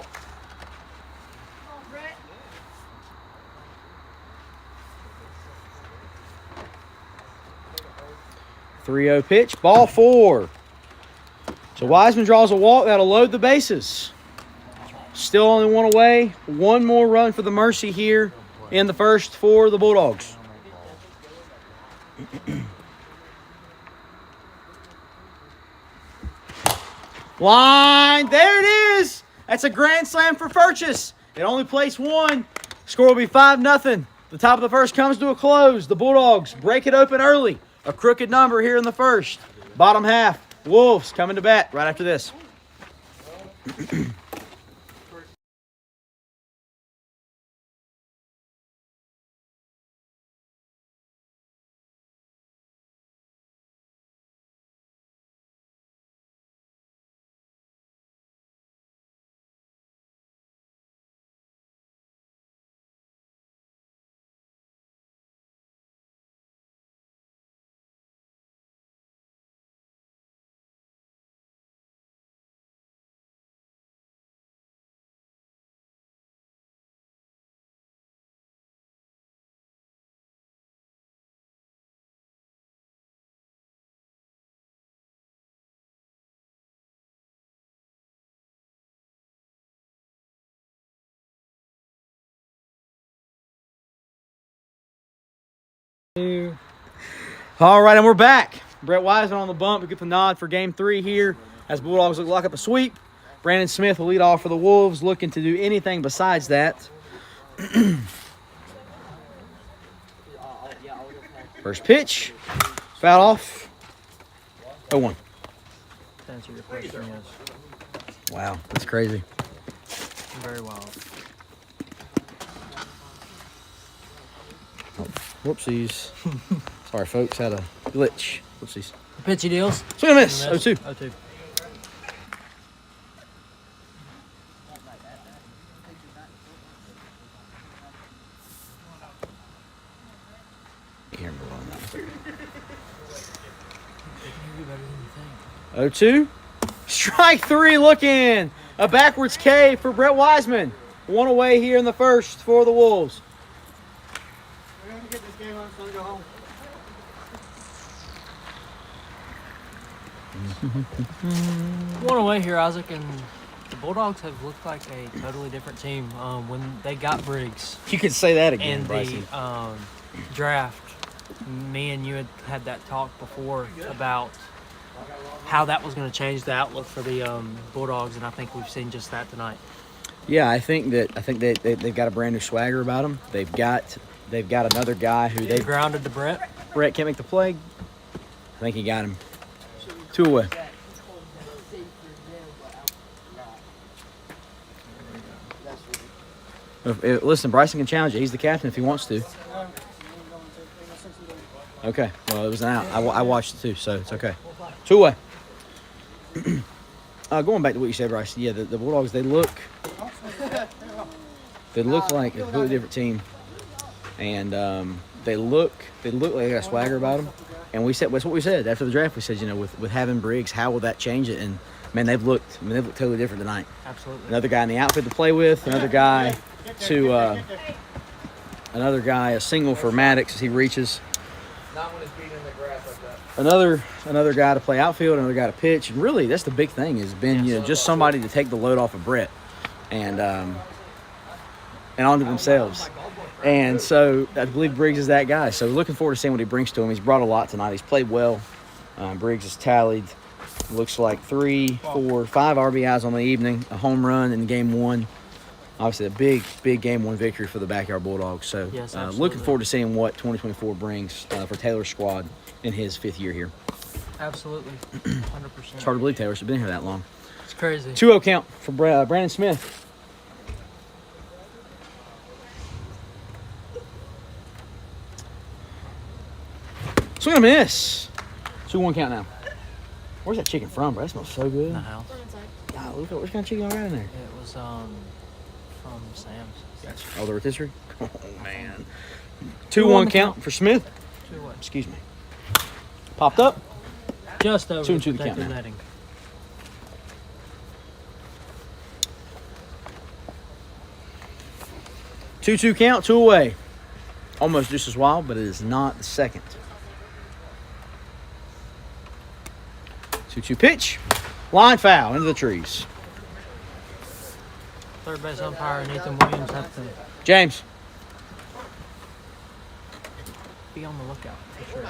Speaker 1: Three-0 pitch. Ball 4. So Wiseman draws a walk. That'll load the bases. Still only 1 away. 1 more run for the Mercy here in the first for the Bulldogs. Line. There it is. That's a grand slam for Furchess. It only placed 1. Score will be 5-0. The top of the first comes to a close. The Bulldogs break it open early. A crooked number here in the first. Bottom half. Wolves coming to bat right after this. All right, and we're back. Brett Wiseman on the bump to get the nod for game 3 here as Bulldogs look up a sweep. Brandon Smith will lead off for the Wolves, looking to do anything besides that. First pitch, foul off. 0-1.
Speaker 9: To answer your question, yes.
Speaker 1: Wow, that's crazy.
Speaker 9: Very wild.
Speaker 1: Oh, whoopsies. Sorry, folks, had a glitch. Whoopsies.
Speaker 9: The pitchy deals.
Speaker 1: Swing and miss. 0-2.
Speaker 9: 0-2.
Speaker 1: Here, move on that. 0-2. Strike 3 looking. A backwards K for Brett Wiseman. 1 away here in the first for the Wolves.
Speaker 8: We're going to get this game on, so go home.
Speaker 9: One away here, Isaac, and the Bulldogs have looked like a totally different team when they got Briggs
Speaker 1: You could say that again,
Speaker 9: in
Speaker 1: Bryson.
Speaker 9: the draft. Me and you had that talk before about how that was going to change the outlook for the Bulldogs, and I think we've seen just that tonight.
Speaker 1: Yeah, I think they've got a brand new swagger about them. They've got another guy who
Speaker 9: They grounded to Brett.
Speaker 1: Brett can't make the play. I think he got him. 2 away. Listen, Bryson can challenge it. He's the captain if he wants to. Okay. Well, it was an out. I watched it too, so it's okay. 2 away. Going back to what you said, Bryson. Yeah, the Bulldogs. They look like a completely different team, and they look like they got a swagger about them. And that's what we said after the draft. We said, with having Briggs, how will that change it? And man, they've looked totally different tonight.
Speaker 9: Absolutely.
Speaker 1: Another guy in the outfield to play with. Another guy a single for Maddox as he reaches.
Speaker 7: Not when it's beating in the grass like that.
Speaker 1: Another guy to play outfield, another guy to pitch. And really, that's the big thing has been, just somebody to take the load off of Brett and onto themselves. And so I believe Briggs is that guy. So looking forward to seeing what he brings to him. He's brought a lot tonight. He's played well. Briggs has tallied, looks like 3, 4, 5 RBIs on the evening, a home run in game 1. Obviously, a big game 1 victory for the Backyard Bulldogs. So
Speaker 9: Yes,
Speaker 1: looking forward to seeing what 2024 brings for Taylor's squad in his 5th year here.
Speaker 9: Absolutely. 100%.
Speaker 1: It's hard to believe Taylor's been here that long.
Speaker 9: It's crazy.
Speaker 1: 2-0 count for Brandon Smith. Swing and a miss. 2-1 count now. Where's that chicken from, bro? That smells so good.
Speaker 9: In the house.
Speaker 1: God, look at what kind of chicken y'all got in there.
Speaker 9: It was from Sam's.
Speaker 1: Gotcha. Oh, the rotisserie? Oh, man. 2-1 count for Smith.
Speaker 9: 2-1.
Speaker 1: Excuse me. Popped up.
Speaker 9: Just over
Speaker 1: 2-2 the count
Speaker 9: protected
Speaker 1: now.
Speaker 9: netting.
Speaker 1: Two count, 2 away. Almost just as wild, but it is not the second. 2-2 pitch. Line foul into the trees.
Speaker 9: Third base umpire and Ethan Williams have to
Speaker 1: James.
Speaker 9: be on the lookout for sure.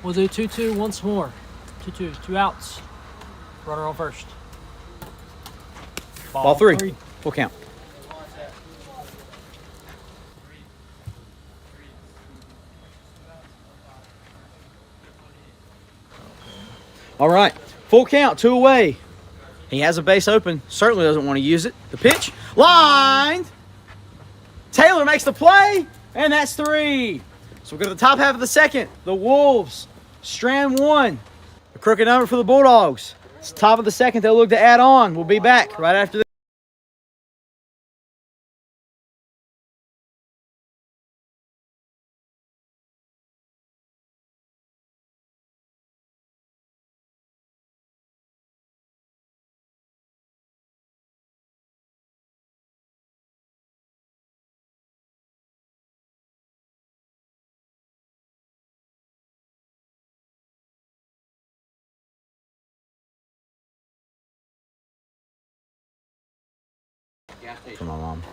Speaker 9: We'll do 2-2 once more. 2-2, 2 outs. Runner on first.
Speaker 1: Ball 3. Full count. All right. Full count, 2 away. He has a base open. Certainly doesn't want to use it. The pitch. Lined. Taylor makes the play. And that's 3. So we go to the top half of the second. The Wolves. Strand 1. A crooked number for the Bulldogs. It's the top of the second. They'll look to add on. We'll be back right after this. For my mom.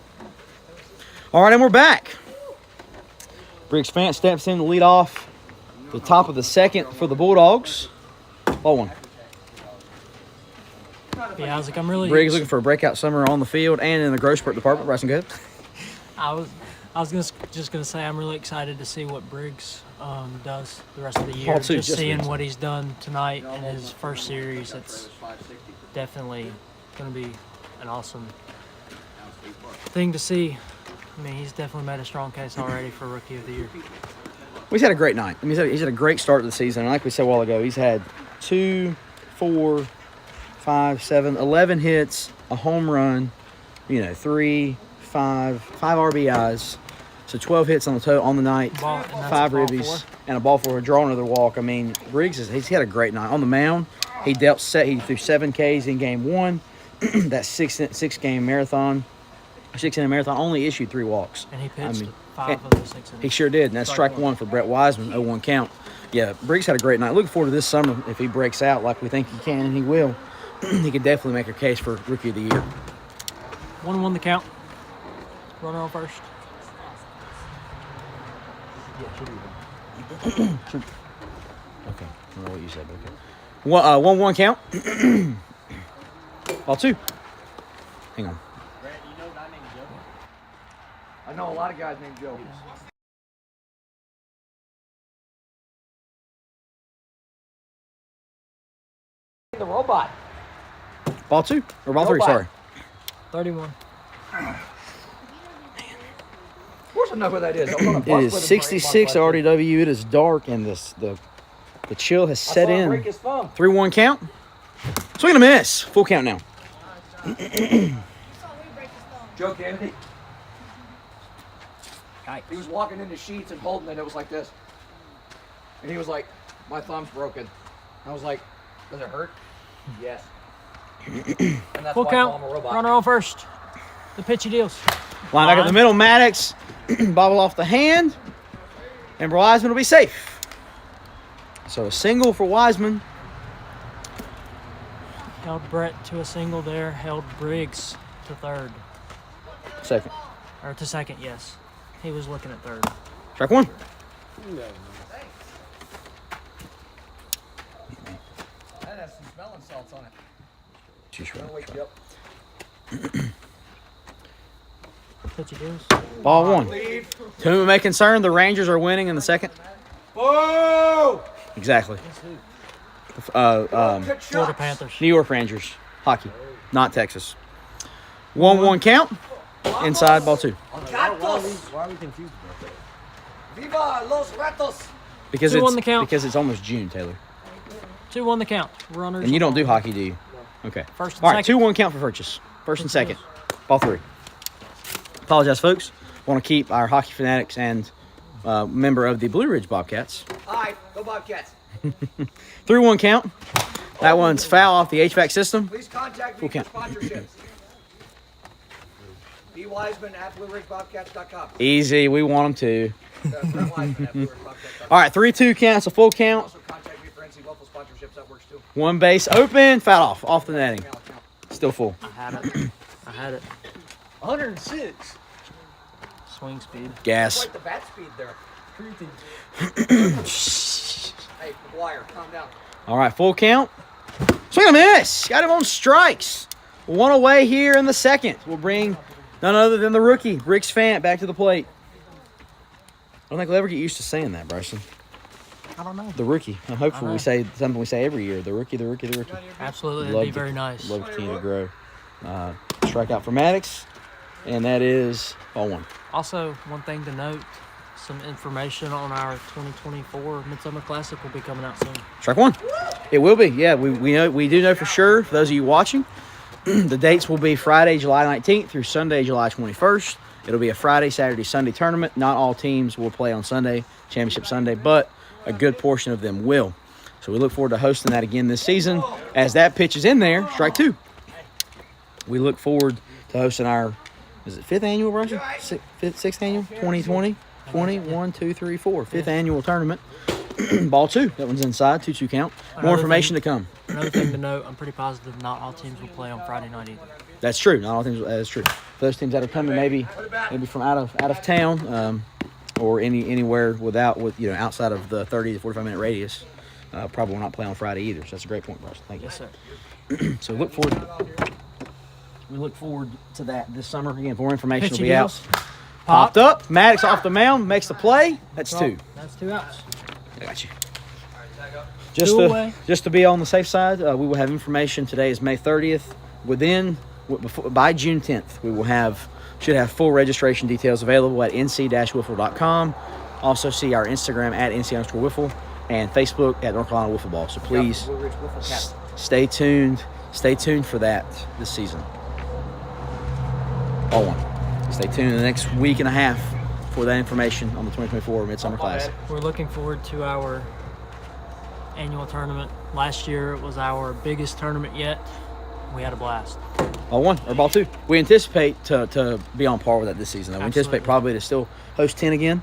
Speaker 1: All right, and we're back. Briggs Fant steps in to lead off the top of the second for the Bulldogs. Ball 1.
Speaker 9: Yeah, I was like, I'm really.
Speaker 1: Briggs looking for a breakout summer on the field and in the growth spurt department. Bryson, go ahead.
Speaker 9: I was just gonna say I'm really excited to see what Briggs does the rest of the year.
Speaker 1: Ball 2,
Speaker 9: just
Speaker 1: just
Speaker 9: seeing
Speaker 1: Briggs.
Speaker 9: what he's done tonight in his first series, it's definitely gonna be an awesome thing to see. I mean, he's definitely made a strong case already for Rookie of the Year.
Speaker 1: Well, he's had a great night. I mean, he's had a great start to the season. And like we said a while ago, he's had 2, 4, 5, 7, 11 hits, a home run, 3, 5 RBIs. So 12 hits on the night,
Speaker 9: And that's
Speaker 1: 5
Speaker 9: a ball
Speaker 1: ribbies,
Speaker 9: 4.
Speaker 1: and a ball for a draw, another walk. I mean, Briggs he's had a great night on the mound. He threw 7 Ks in game 1. That 6-game marathon. 6-inning marathon, only issued 3 walks.
Speaker 9: And he pitched
Speaker 1: I mean,
Speaker 9: 5 of the 6 innings.
Speaker 1: He sure did, and that's strike 1 for Brett Wiseman, 0-1 count. Yeah, Briggs had a great night. Looking forward to this summer. If he breaks out like we think he can, and he will, he could definitely make a case for Rookie of the Year.
Speaker 9: 1-1 the count. Runner on first.
Speaker 1: Okay, I don't know what you said, but okay. 1-1 count. Ball 2. Hang on.
Speaker 7: I know a lot of guys named Joe. The robot.
Speaker 1: Ball 2 or ball 3?
Speaker 7: Robot.
Speaker 1: Sorry.
Speaker 9: 31.
Speaker 7: Of course I know who that is. I was on a bus
Speaker 1: It
Speaker 7: with
Speaker 1: is
Speaker 7: him for
Speaker 1: 66
Speaker 7: 8 months last year.
Speaker 1: RDW. It is dark, and the chill has
Speaker 7: I
Speaker 1: set
Speaker 7: saw him
Speaker 1: in.
Speaker 7: break his thumb.
Speaker 1: 3-1 count. Swing and a miss. Full count now.
Speaker 7: Joe Kennedy. He was walking into sheets and holding it. It was like this. And he was like, my thumb's broken. I was like, does it hurt? Yes. And that's
Speaker 9: Full
Speaker 7: why I
Speaker 9: count.
Speaker 7: call him a robot.
Speaker 9: Runner on first. The pitch he deals.
Speaker 1: Line back up the middle. Maddox. Bobble off the hand. And Wiseman will be safe. So a single for Wiseman.
Speaker 9: Held Brett to a single there. Held Briggs to third.
Speaker 1: Second.
Speaker 9: Or to second, yes. He was looking at third.
Speaker 1: Strike one.
Speaker 7: That has some smelling salts on it.
Speaker 1: Just right.
Speaker 7: Wake you up.
Speaker 9: Pitch it is.
Speaker 1: Ball one. To whom it may concern, the Rangers are winning in the second.
Speaker 10: Whoa!
Speaker 1: Exactly.
Speaker 9: Florida Panthers.
Speaker 1: New York Rangers. Hockey. Not Texas. 1-1 count. Inside, ball two.
Speaker 10: Why are we confused about that?
Speaker 7: Viva los ratos!
Speaker 1: Because
Speaker 9: 2-1
Speaker 1: it's
Speaker 9: the count.
Speaker 1: because it's almost June, Taylor.
Speaker 9: 2-1 the count. Runners.
Speaker 1: And you don't
Speaker 9: on
Speaker 1: do
Speaker 9: ball.
Speaker 1: hockey, do you? Okay.
Speaker 9: First and
Speaker 1: All right,
Speaker 9: second.
Speaker 1: 2-1 count for Purchase. First and second. Ball three. Apologize, folks. Want to keep our hockey fanatics and member of the Blue Ridge Bobcats.
Speaker 7: All right, go Bobcats.
Speaker 1: 3-1 count. That one's foul off the HVAC system.
Speaker 7: Please contact
Speaker 1: Full
Speaker 7: me for
Speaker 1: count.
Speaker 7: sponsorships. B. Wiseman at BlueRidgeBobcats.com.
Speaker 1: Easy. We want them to.
Speaker 7: Brett Wiseman at BlueRidgeBobcats.com.
Speaker 1: All right, 3-2 count. It's a full count.
Speaker 7: Also contact me for NC Wiffle sponsorships. That works too.
Speaker 1: One base open. Foul off the netting. Still full.
Speaker 9: I had it.
Speaker 10: 106.
Speaker 9: Swing speed.
Speaker 1: Gas.
Speaker 7: Quite the bat speed there. Hey, McGuire, calm down.
Speaker 1: All right, full count. Swing and a miss. Got him on strikes. One away here in the second. We'll bring none other than the rookie, Briggs Fant, back to the plate. I don't think we'll ever get used to saying that, Bryson.
Speaker 9: I don't know.
Speaker 1: The rookie. Hopefully
Speaker 9: I know.
Speaker 1: we say something we say every year. The rookie, the rookie, the rookie.
Speaker 9: Absolutely.
Speaker 1: Love
Speaker 9: That'd be
Speaker 1: to-
Speaker 9: very nice.
Speaker 1: Love to continue to grow. Strikeout for Maddox, and that is ball one.
Speaker 9: Also, one thing to note, some information on our 2024 Midsummer Classic will be coming out soon.
Speaker 1: Strike one. It will be. Yeah, we do know for sure. For those of you watching, the dates will be Friday, July 19th through Sunday, July 21st. It'll be a Friday, Saturday, Sunday tournament. Not all teams will play on Sunday, Championship Sunday, but a good portion of them will. So we look forward to hosting that again this season. As that pitch is in there, strike two. We look forward to hosting our, is it fifth annual, Roger? Sixth annual? 2020? 1, 2, 3, 4. Fifth annual tournament. Ball two. That one's inside. 2-2 count. More
Speaker 9: Another
Speaker 1: information
Speaker 9: thing-
Speaker 1: to come.
Speaker 9: Another thing to note, I'm pretty positive not all teams will play on Friday night either.
Speaker 1: That's true. Not all things. That's true. For those teams that are coming, maybe from out of town, or anywhere outside of the 30 to 45-minute radius, probably will not play on Friday either. So that's a great point, Bryce. Thank you.
Speaker 9: Yes, sir.
Speaker 1: So we look forward to that this summer. Again, more information will
Speaker 9: Pitchy
Speaker 1: be out.
Speaker 9: deals.
Speaker 1: Popped up. Maddox off the mound makes the play. That's two.
Speaker 9: That's 2 outs.
Speaker 1: I got you.
Speaker 9: Two away.
Speaker 1: Just to be on the safe side, we will have information. Today is May 30th. By June 10th, we should have full registration details available at nc-wiffle.com. Also see our Instagram at nc_wiffle and Facebook at North Carolina Wiffle Ball. So please
Speaker 7: Blue Ridge Wiffle Cat.
Speaker 1: stay tuned. Stay tuned for that this season. All one. Stay tuned in the next week and a half for that information on the 2024 Midsummer Classic.
Speaker 9: We're looking forward to our annual tournament. Last year it was our biggest tournament yet. We had a blast.
Speaker 1: Ball one or ball two. We anticipate to be on par with that this season. Though. We
Speaker 9: Absolutely.
Speaker 1: anticipate probably to still host 10 again,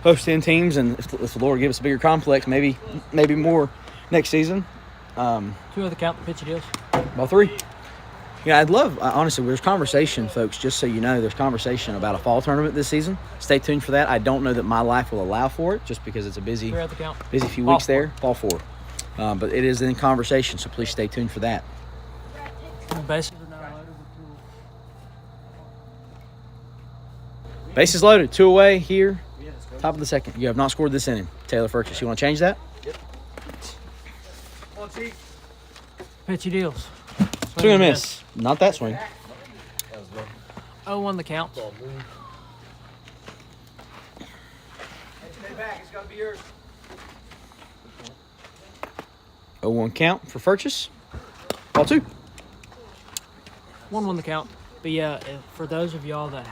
Speaker 1: host 10 teams, and if the Lord gives us a bigger complex, maybe more next season.
Speaker 9: 2 of the count, the pitchy deals.
Speaker 1: Ball three. Yeah, I'd love, honestly, there's conversation, folks, just so you know, there's conversation about a fall tournament this season. Stay tuned for that. I don't know that my life will allow for it just because it's a busy
Speaker 9: 3 out the count.
Speaker 1: few
Speaker 9: Ball
Speaker 1: weeks there. Ball four. But it is in conversation, so please stay tuned for that.
Speaker 9: Bases
Speaker 1: Bases loaded. 2 away here. Top of the second. You have not scored this inning. Taylor Furchess. You want to change that?
Speaker 9: pitchy deals.
Speaker 1: Swing and a miss. Not that swing.
Speaker 9: 0-1 the count.
Speaker 7: Stay back. It's got to be yours.
Speaker 1: 0-1 count for Furchess. Ball two.
Speaker 9: 1-1 the count. But yeah, for those of y'all that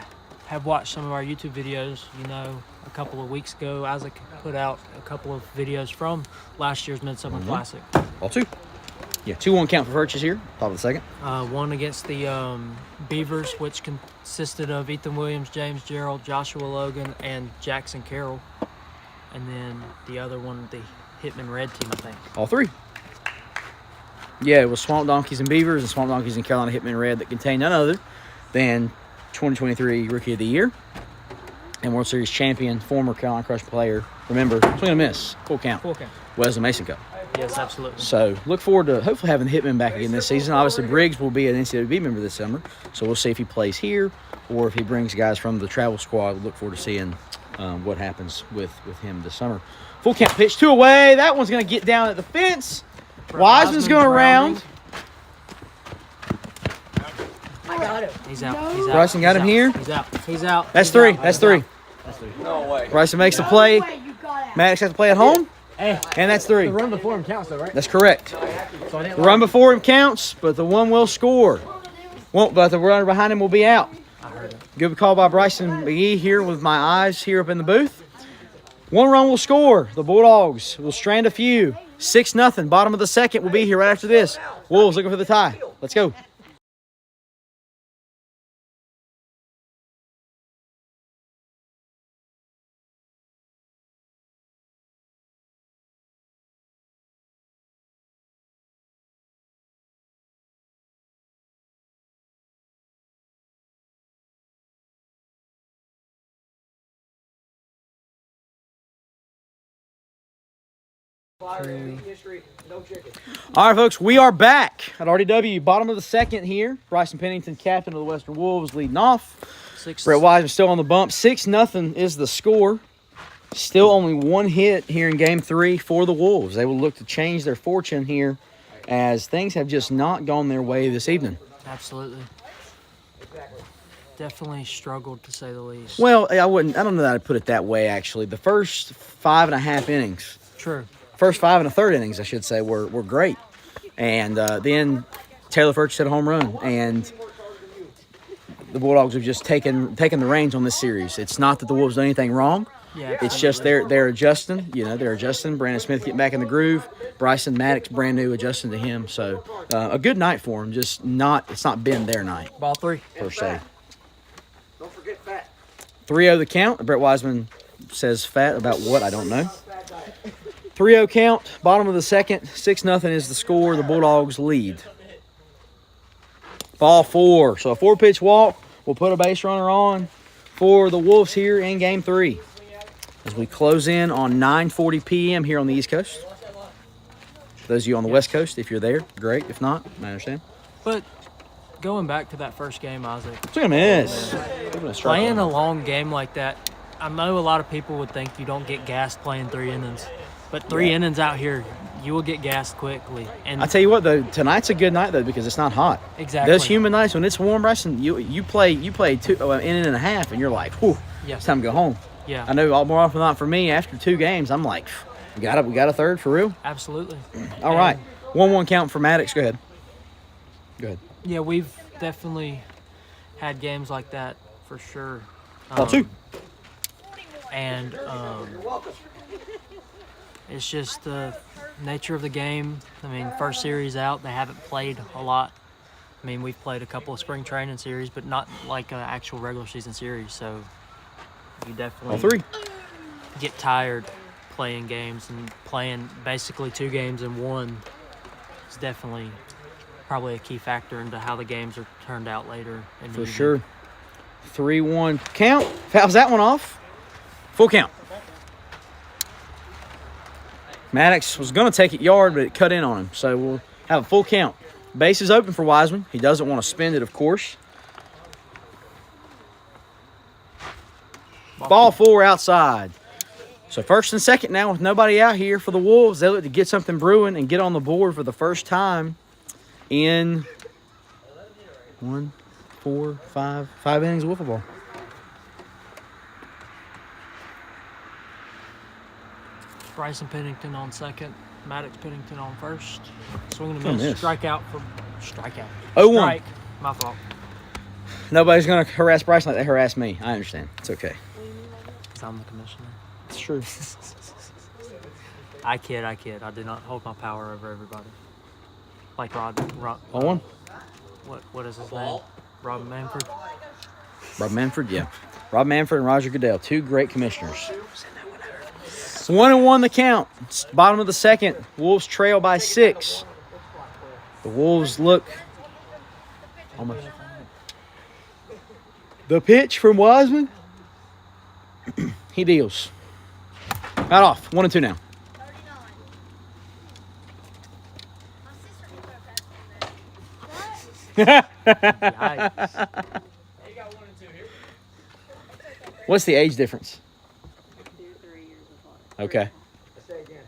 Speaker 9: have watched some of our YouTube videos, you know, a couple of weeks ago, Isaac put out a couple of videos from last year's Midsummer Classic.
Speaker 1: Ball two. Yeah, 2-1 count for Furchess here. Top of the second.
Speaker 9: One against the Beavers, which consisted of Ethan Williams, James Gerald, Joshua Logan, and Jackson Carroll. and then the other one, the Hitman Red team, I think.
Speaker 1: All three. Yeah, it was Swamp Donkeys and Beavers and Swamp Donkeys and Carolina Hitman Red that contained none other than 2023 Rookie of the Year and World Series champion, former Carolina Crush player. Remember, swing and a miss, full count.
Speaker 9: Full count.
Speaker 1: Wesley Mason Cup.
Speaker 9: Yes, absolutely.
Speaker 1: So look forward to hopefully having the Hitman back again this season. Obviously, Briggs will be an NCAA member this summer, so we'll see if he plays here or if he brings guys from the travel squad. We'll look forward to seeing what happens with him this summer. Full count pitch, 2 away. That one's going to get down at the fence. Wiseman's going around.
Speaker 9: I got him. He's out. He's out.
Speaker 1: Bryson got him here.
Speaker 9: He's out. He's out.
Speaker 1: That's three. That's three.
Speaker 7: No way.
Speaker 1: Bryson makes the play. Maddox has to play at home.
Speaker 10: Hey,
Speaker 1: and that's 3.
Speaker 10: the run before him counts, though, right?
Speaker 1: That's correct.
Speaker 10: So
Speaker 1: The run before him counts, but the one will score. Won't, but the runner behind him will be out.
Speaker 9: I heard it.
Speaker 1: Good call by Bryson McGee here with my eyes here up in the booth. 1 run will score. The Bulldogs will strand a few. 6-0. Bottom of the second will be here right after this. Wolves looking for the tie. Let's go. All right, folks, we are back at RDW. Bottom of the second here. Bryson Pennington, captain of the Western Wolves, leading off. Brett Wiseman still on the bump. 6-0 is the score. Still only 1 hit here in Game 3 for the Wolves. They will look to change their fortune here as things have just not gone their way this evening.
Speaker 9: Absolutely. Definitely struggled, to say the least.
Speaker 1: Well, I don't know that I'd put it that way, actually. The first 5.5 innings.
Speaker 9: True.
Speaker 1: First 5 1/3 innings, I should say, were great. And then Taylor Furch hit a home run. And the Bulldogs have just taken the reins on this series. It's not that the Wolves done anything wrong.
Speaker 9: Yeah,
Speaker 1: it's just they're adjusting. They're adjusting. Brandon Smith getting back in the groove. Bryson Maddox, brand new, adjusting to him. So a good night for him. Just it's not been their night.
Speaker 9: Ball 3.
Speaker 1: Per se.
Speaker 7: Don't forget fat.
Speaker 1: 3-0 the count. Brett Wiseman says fat about what, I don't know. 3-0 count, bottom of the second, 6-0 is the score. The Bulldogs lead. Ball 4. So a 4-pitch walk will put a base runner on for the Wolves here in Game 3. As we close in on 9:40 p.m. here on the East Coast. For those of you on the West Coast, if you're there, great. If not, I understand.
Speaker 9: But going back to that first game, Isaac.
Speaker 1: Swing and a miss.
Speaker 9: Playing a long game like that, I know a lot of people would think you don't get gassed playing 3 innings. But 3 innings out here, you will get gassed quickly. And
Speaker 1: I tell you what, though, tonight's a good night though because it's not hot.
Speaker 9: Exactly.
Speaker 1: Those humid nights when it's warm, Bryson, you play 2 inning and a half, and you're like, whew, it's time to go home.
Speaker 9: Yeah.
Speaker 1: I know more often than not for me, after 2 games, I'm like, we got a third for real.
Speaker 9: Absolutely.
Speaker 1: All right, 1-1 count for Maddox. Go ahead.
Speaker 9: Yeah, we've definitely had games like that for sure.
Speaker 1: Ball 2.
Speaker 9: And it's just the nature of the game. I mean, first series out, they haven't played a lot. I mean, we've played a couple of spring training series, but not like an actual regular season series. So you definitely
Speaker 1: Ball 3.
Speaker 9: get tired playing games, and playing basically 2 games in one is definitely probably a key factor into how the games are turned out later.
Speaker 1: For sure. 3-1 count. Fouls that one off. Full count. Maddox was going to take it yard, but it cut in on him. So we'll have a full count. Base is open for Wiseman. He doesn't want to spend it, of course. Ball 4 outside. So first and second now with nobody out here for the Wolves. They look to get something brewing and get on the board for the first time in 5 innings of wiffle ball.
Speaker 9: Bryson Pennington on second, Maddox Pennington on first. Swinging a miss. Strikeout.
Speaker 1: 0-1.
Speaker 9: Strike. My fault.
Speaker 1: Nobody's going to harass Bryson like they harassed me. I understand. It's okay.
Speaker 9: Because I'm the commissioner.
Speaker 1: It's true.
Speaker 9: I kid. I do not hold my power over everybody. Like Rod
Speaker 1: 0-1.
Speaker 9: What is his name? Rob Manfred?
Speaker 1: Rob Manfred, yeah. Rob Manfred and Roger Goodell, 2 great commissioners. 1-1 the count. It's bottom of the second. Wolves trail by 6. The Wolves look almost. The pitch from Wiseman. He deals. Right off. 1-2 now. What's the age difference?
Speaker 4: 2-3 years apart.
Speaker 1: Okay.
Speaker 7: Say again.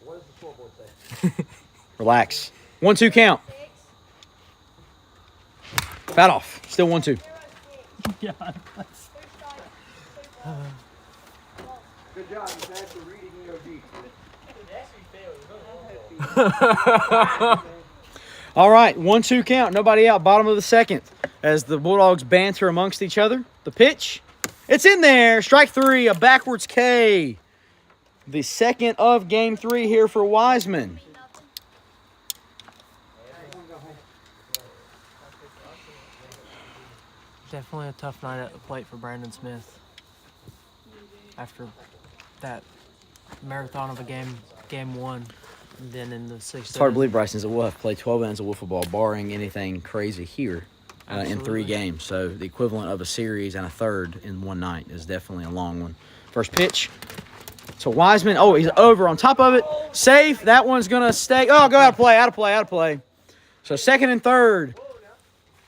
Speaker 7: What does the scoreboard say?
Speaker 1: Relax. 1-2 count. Foul off. Still 1-2.
Speaker 7: Good job. You passed the reading EOD.
Speaker 1: All right. 1-2 count. Nobody out. Bottom of the second. As the Bulldogs banter amongst each other. The pitch. It's in there. Strike 3. A backwards K. The second of game 3 here for Wiseman.
Speaker 9: Definitely a tough night at the plate for Brandon Smith. After that marathon of a game 1, and then in the 6th.
Speaker 1: It's hard to believe Bryson's will have played 12 innings of wiffle ball, barring anything crazy here in 3 games. So the equivalent of a series and a third in one night is definitely a long one. First pitch. So Wiseman, oh, he's over on top of it. Safe. That one's going to stay. Oh, go out of play. So second and third.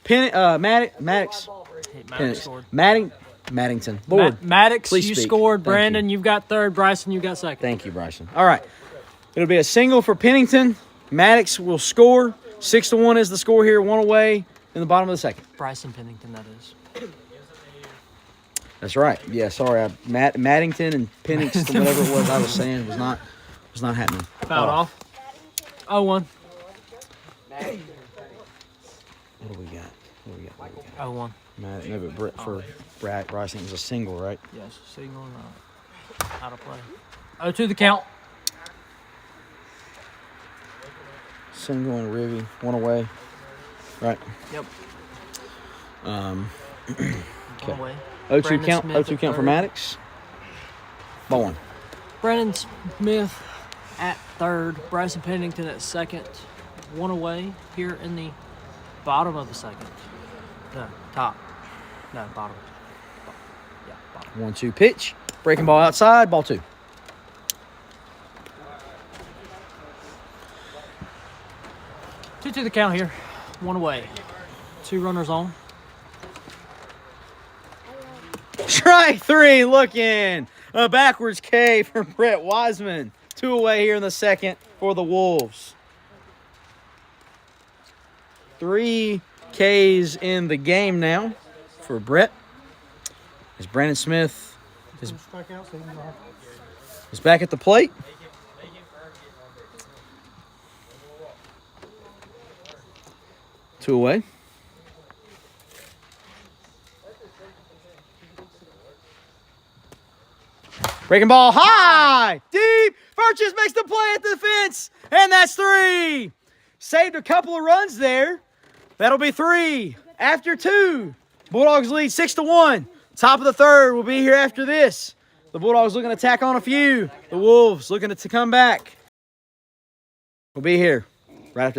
Speaker 1: Maddox.
Speaker 9: scored.
Speaker 1: Maddington. Lord,
Speaker 9: Maddox,
Speaker 1: please
Speaker 9: you
Speaker 1: speak.
Speaker 9: scored.
Speaker 1: Thank
Speaker 9: Brandon,
Speaker 1: you.
Speaker 9: you've got third. Bryson, you got second.
Speaker 1: Thank you, Bryson. All right. It'll be a single for Pennington. Maddox will score. 6-1 is the score here. 1 away in the bottom of the second.
Speaker 9: Bryson Pennington, that is.
Speaker 1: That's right. Yeah, sorry. Maddington and Pennington, whatever it was I was saying, was not happening.
Speaker 9: Fouled off. 0-1.
Speaker 1: What do we got?
Speaker 9: 0-1.
Speaker 1: No, but for Bryson, it was a single, right?
Speaker 9: Yes, signal out of play. 0-2 the count.
Speaker 1: Single and Rivy, 1 away. Right.
Speaker 9: Yep.
Speaker 1: Okay.
Speaker 9: 1 away.
Speaker 1: 0-2
Speaker 9: Brandon
Speaker 1: count.
Speaker 9: Smith
Speaker 1: 0-2
Speaker 9: at
Speaker 1: count for
Speaker 9: third.
Speaker 1: Maddox. Ball 1.
Speaker 9: Brandon Smith at third. Bryson Pennington at second. 1 away here in the bottom of the second. No, top. No, bottom. Yeah, bottom.
Speaker 1: 1-2 pitch. Breaking ball outside. Ball 2.
Speaker 9: Two to the count here. 1 away. 2 runners on.
Speaker 1: Strike 3 looking. A backwards K for Brett Wiseman. 2 away here in the second for the Wolves. 3 Ks in the game now for Brett. As Brandon Smith is back at the plate. Two away. Breaking ball high, deep. Furches makes the play at the fence, and that's 3. Saved a couple of runs there. That'll be 3 after 2. Bulldogs lead 6-1. Top of the third will be here after this. The Bulldogs looking to tack on a few. The Wolves looking to come back. We'll be here right after.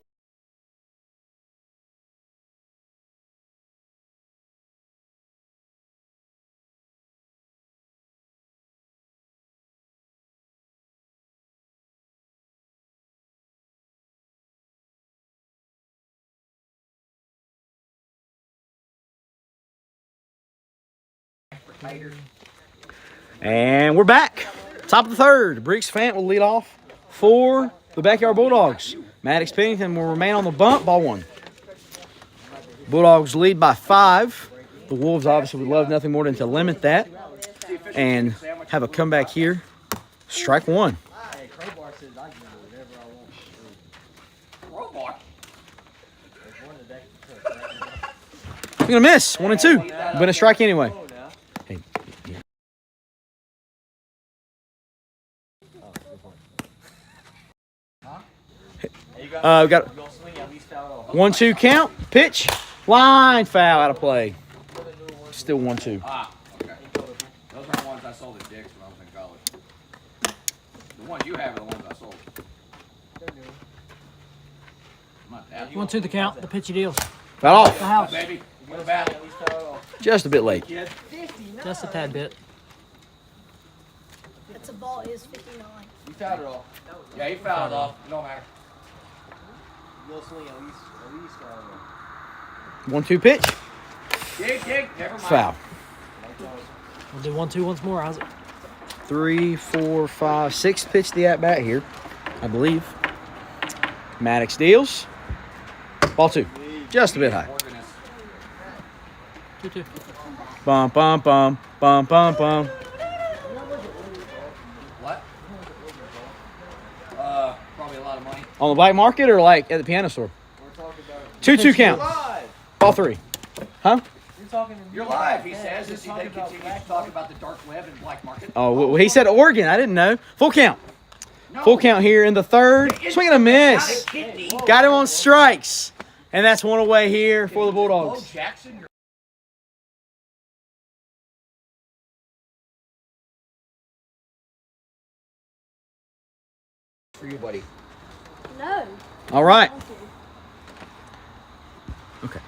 Speaker 1: And we're back. Top of the third. Briggs Fant will lead off for the Backyard Bulldogs. Maddox Pennington will remain on the bump. Ball 1. Bulldogs lead by 5. The Wolves obviously would love nothing more than to limit that and have a comeback here. Strike 1. You're going to miss. 1 and 2. But a strike anyway. Hey. We got 1-2 count. Pitch. Line foul out of play. Still 1-2.
Speaker 7: Ah, okay. Those are the ones I sold at Dick's when I was in college. The ones you have are the ones I sold. Not that.
Speaker 9: 1-2 the count. The pitchy deals.
Speaker 1: Foul off.
Speaker 9: The house.
Speaker 7: Baby, what about it?
Speaker 1: Just a bit late.
Speaker 9: Just a tad bit.
Speaker 3: That's a ball is 59.
Speaker 7: You fouled it off. Yeah, he fouled it off. No matter.
Speaker 10: You'll swing at least
Speaker 1: 1-2 pitch.
Speaker 7: Dig. Never mind.
Speaker 1: Foul.
Speaker 9: We'll do 1-2 once more. How's it?
Speaker 1: 3, 4, 5, 6 pitch the at bat here, I believe. Maddox deals. Ball 2. Just a bit high.
Speaker 9: 2-2.
Speaker 1: Bum, bum, bum, bum, bum, bum.
Speaker 7: What? Probably a lot of money.
Speaker 1: On the black market or like at the piano store? 2-2 count. Ball 3. Huh?
Speaker 7: You're live, he says, as he then continues to talk about the dark web and black market.
Speaker 1: Oh, well, he said Oregon. I didn't know. Full count. Full count here in the third. Swing and a miss. Got him on strikes. And that's one away here for the Bulldogs.
Speaker 7: Jackson, you're for you, buddy.
Speaker 3: No.
Speaker 1: All right. Okay.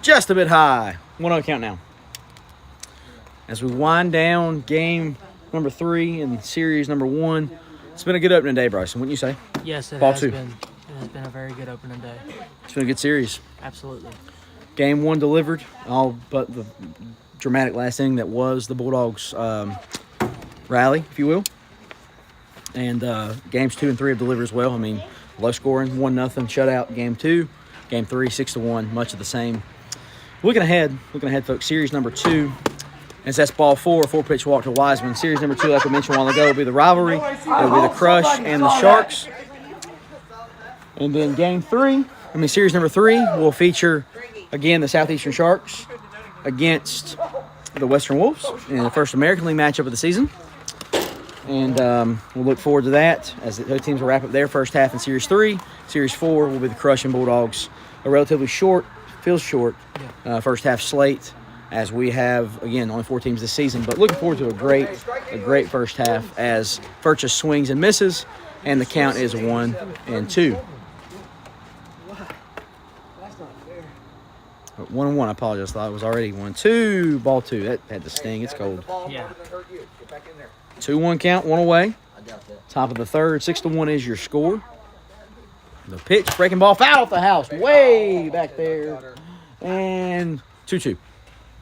Speaker 1: Just a bit high. 1-0 count now. As we wind down game number 3 and series number 1. It's been a good opening day, Bryson, wouldn't you say?
Speaker 9: Yes, it
Speaker 1: Ball
Speaker 9: has
Speaker 1: 2.
Speaker 9: been. It has been a very good opening day.
Speaker 1: It's been a good series.
Speaker 9: Absolutely.
Speaker 1: Game 1 delivered, all but the dramatic last inning that was the Bulldogs' rally, if you will. And games 2 and 3 have delivered as well. I mean, low scoring, 1-0 shutout. Game 2, game 3, 6-1, much of the same. Looking ahead, folks. Series number 2, as that's ball 4, 4-pitch walk to Wiseman. Series number 2, like I mentioned a while ago, will be the rivalry. It will be the Crush and the Sharks. And then series number 3 will feature, again, the Southeastern Sharks against the Western Wolves in the first American League matchup of the season. And we'll look forward to that as those teams will wrap up their first half in Series 3. Series 4 will be the Crush and Bulldogs. A relatively short first half slate, as we have, again, only 4 teams this season. But looking forward to a great first half as Furchess swings and misses, and the count is 1-2. 1-1, I apologize. I thought it was already 1-2. Ball 2. That had to sting. It's cold.
Speaker 9: Yeah.
Speaker 1: 2-1 count, 1 away. Top of the third, 6-1 is your score. The pitch, breaking ball, foul off the house, way back there. And 2-2.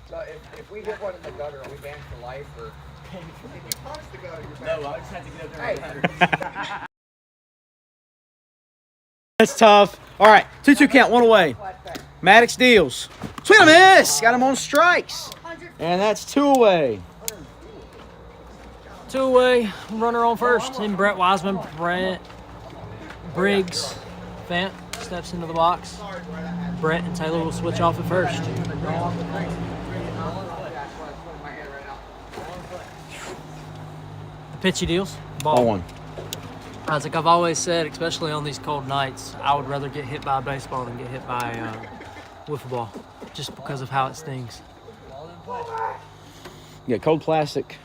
Speaker 7: So if we hit one in the gutter, are we banned for life? Or?
Speaker 10: No, I just had to get up there. Hey.
Speaker 1: That's tough. All right, 2-2 count, 1 away. Maddox deals. Swing and a miss. Got him on strikes. And that's 2 away.
Speaker 9: 2 away. Runner on first. And Brett Wiseman, Briggs, Fant steps into the box. Brett and Taylor will switch off at first. The pitchy deals.
Speaker 1: Ball 1.
Speaker 9: Isaac, I've always said, especially on these cold nights, I would rather get hit by a baseball than get hit by wiffle ball, just because of how it stings.
Speaker 1: Yeah, cold plastic.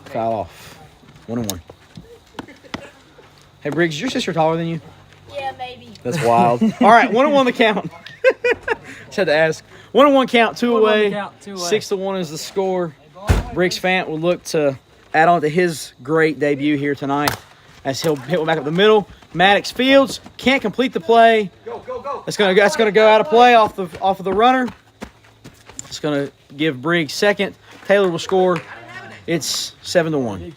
Speaker 1: Foul off. 1-1. Hey, Briggs, is your sister taller than you?
Speaker 3: Yeah, maybe.
Speaker 1: That's wild. All right, 1-1 the count. Just had to ask. 1-1 count, 2 away. 6-1 is the score. Briggs Fant will look to add on to his great debut here tonight as he'll hit one back up the middle. Maddox fields, can't complete the play. That's gonna go out of play off of the runner. It's gonna give Briggs second. Taylor will score. It's 7-1.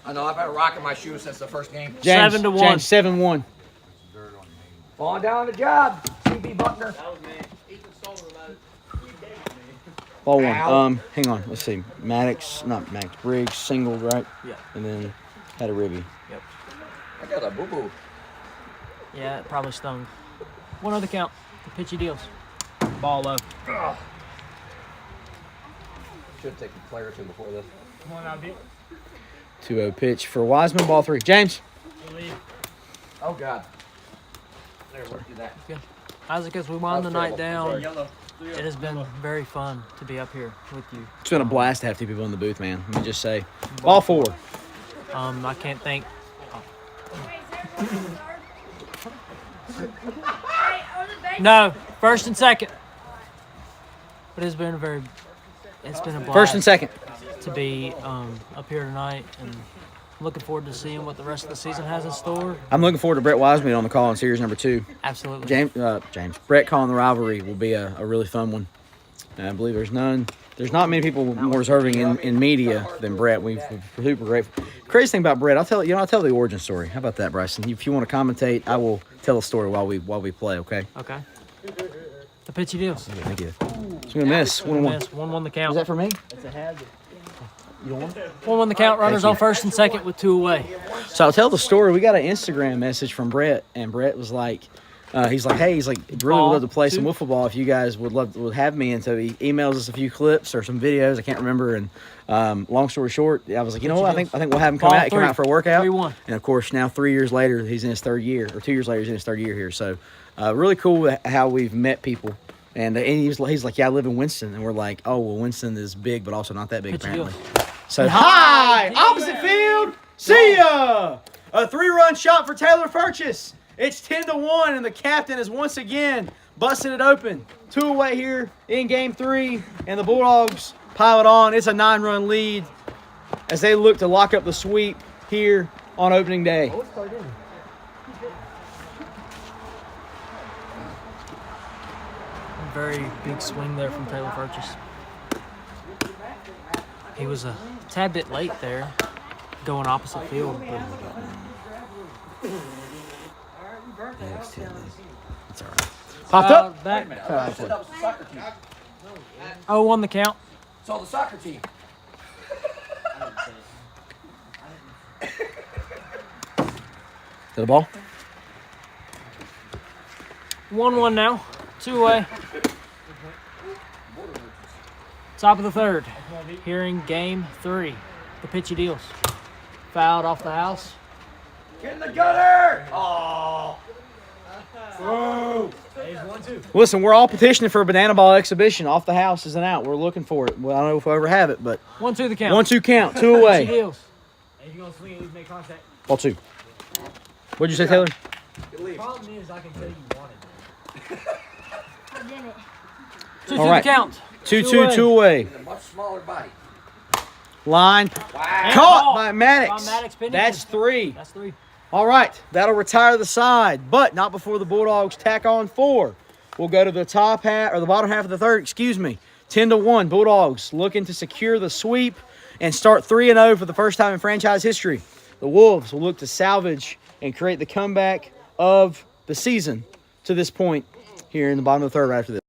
Speaker 7: I know, I've had a rock in my shoes since the first game.
Speaker 1: James,
Speaker 9: 7-1.
Speaker 1: James, 7-1.
Speaker 7: Falling down the job, CB Buckner.
Speaker 1: Ball 1.
Speaker 7: Ow.
Speaker 1: Hang on. Let's see. Briggs singled, right?
Speaker 9: Yeah.
Speaker 1: And then had a ribby.
Speaker 9: Yep.
Speaker 7: I got a boo-boo.
Speaker 9: Yeah, it probably stung. 1 other count. The pitchy deals. Ball low.
Speaker 7: Should have taken a player or 2 before this.
Speaker 1: 2-0 pitch for Wiseman. Ball 3. James.
Speaker 7: Oh, God. There, let's do that.
Speaker 9: Isaac, as we wind the night down, It has been very fun to be up here with you.
Speaker 1: It's been a blast to have two people in the booth, man. Let me just say. Ball 4.
Speaker 9: I can't thank. No, first and second. But it's been a blast.
Speaker 1: First and second.
Speaker 9: To be up here tonight, and looking forward to seeing what the rest of the season has in store.
Speaker 1: I'm looking forward to Brett Wiseman on the call in series number 2.
Speaker 9: Absolutely.
Speaker 1: Brett calling the rivalry will be a really fun one. I believe there's not many people more deserving in media than Brett. We're super grateful. Crazy thing about Brett, I'll tell the origin story. How about that, Bryson? If you want to commentate, I will tell a story while we play. Okay.
Speaker 9: Okay. The pitchy deals.
Speaker 1: Okay, thank you. So we're gonna miss 1-1.
Speaker 9: 1-1 the count.
Speaker 1: Is that for me?
Speaker 10: It's a hazard.
Speaker 1: You want
Speaker 9: 1-1 the count. Runners on first and second with 2 away.
Speaker 1: So I'll tell the story. We got an Instagram message from Brett, and Brett was like, really would love to play some wiffle ball if you guys would have me. And so he emails us a few clips or some videos. I can't remember. And long story short, I was like, you know what? I think we'll have him come out for a workout.
Speaker 9: 3-1.
Speaker 1: And of course, now 3 years later, he's in his third year, or 2 years later, he's in his third year here. So really cool how we've met people. And he's like, yeah, I live in Winston. And we're like, oh, well, Winston is big, but also not that big, apparently. So, hi! Opposite field! See ya! A 3-run shot for Taylor Furchess. It's 10-1, and the captain is once again busting it open. 2 away here in Game 3, and the Bulldogs pile it on. It's a 9-run lead as they look to lock up the sweep here on opening day.
Speaker 9: Very big swing there from Taylor Furchess. He was a tad bit late there, going opposite field. But
Speaker 1: It's all right. Popped up.
Speaker 9: Back.
Speaker 7: That was the soccer team.
Speaker 9: 0-1 the count.
Speaker 7: It's all the soccer team.
Speaker 1: To the ball.
Speaker 9: 1-1 now. 2 away. Top of the third. Here in Game 3. The pitchy deals. Fouled off the house.
Speaker 7: Get in the gutter! Oh.
Speaker 1: Listen, we're all petitioning for a banana ball exhibition. Off the house is an out. We're looking for it. Well, I don't know if we'll ever have it, but
Speaker 9: 1-2 the count.
Speaker 1: 1-2 count. 2
Speaker 9: Pitchy
Speaker 1: away.
Speaker 9: deals.
Speaker 10: If you're going to swing it, make contact.
Speaker 1: Ball 2. What'd you say, Taylor?
Speaker 10: The problem is I can tell you wanted it.
Speaker 3: I didn't.
Speaker 9: 2-2
Speaker 1: All right.
Speaker 9: the count.
Speaker 1: 2-2, 2 away.
Speaker 7: With a much smaller body.
Speaker 1: Line.
Speaker 7: Wow.
Speaker 1: Caught by Maddox.
Speaker 9: By Maddox Pennington.
Speaker 1: That's 3.
Speaker 9: That's 3.
Speaker 1: All right. That'll retire the side, but not before the Bulldogs tack on 4. We'll go to the top half, or the bottom half of the third, 10-1. Bulldogs looking to secure the sweep and start 3-0 for the first time in franchise history. The Wolves will look to salvage and create the comeback of the season to this point here in the bottom of the third right after this.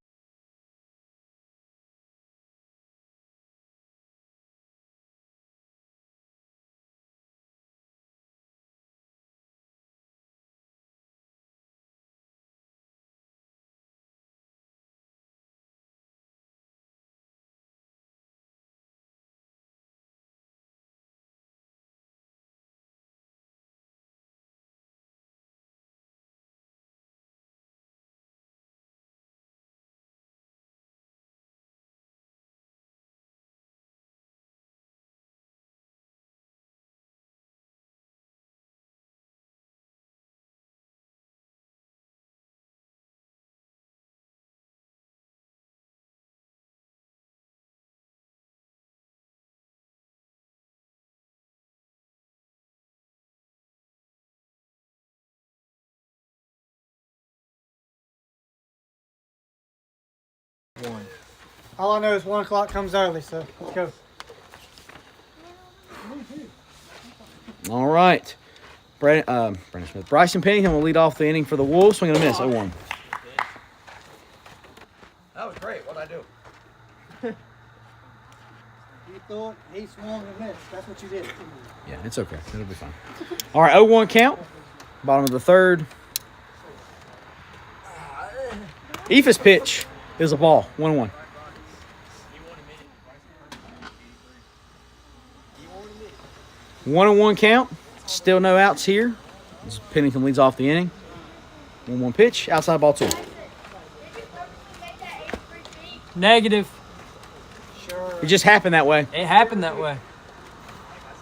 Speaker 8: All I know is 1 o'clock comes early, so let's go.
Speaker 1: All right. Brandon Smith. Bryson Pennington will lead off the inning for the Wolves. Swing and a miss. 0-1.
Speaker 7: That was great. What'd I do?
Speaker 8: You threw it, he swung and missed. That's what you did.
Speaker 1: Yeah, it's okay. It'll be fine. All right, 0-1 count. Bottom of the third. Ephus pitch is a ball. 1-1. 1-1 count. Still no outs here. As Pennington leads off the inning. 1-1 pitch. Outside ball 2.
Speaker 9: Negative.
Speaker 1: It just happened that way.
Speaker 9: It happened that way.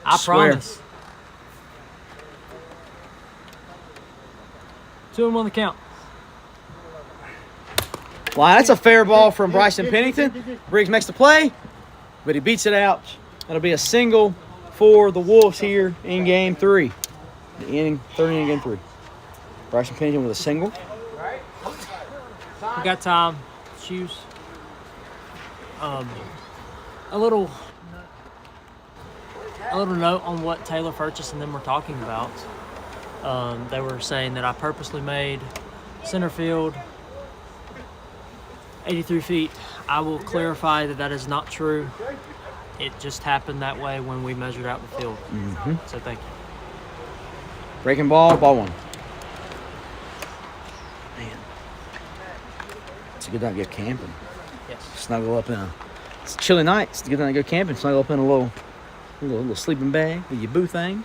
Speaker 9: I
Speaker 1: Swear.
Speaker 9: promise. 2-1 on the count.
Speaker 1: Well, that's a fair ball from Bryson Pennington. Briggs makes the play, but he beats it out. That'll be a single for the Wolves here in Game 3. The inning, third inning, Game 3. Bryson Pennington with a single.
Speaker 9: We got time. Shoes. A little note on what Taylor Furchess and them were talking about. They were saying that I purposely made center field 83 feet. I will clarify that that is not true. It just happened that way when we measured out the field.
Speaker 1: Mm-hmm.
Speaker 9: So thank you.
Speaker 1: Breaking ball, ball one. Man. It's a good night to go camping.
Speaker 9: Yes.
Speaker 1: Snuggle up in a... It's a chilly night. It's a good night to go camping. Snuggle up in a little sleeping bag with your boo thing.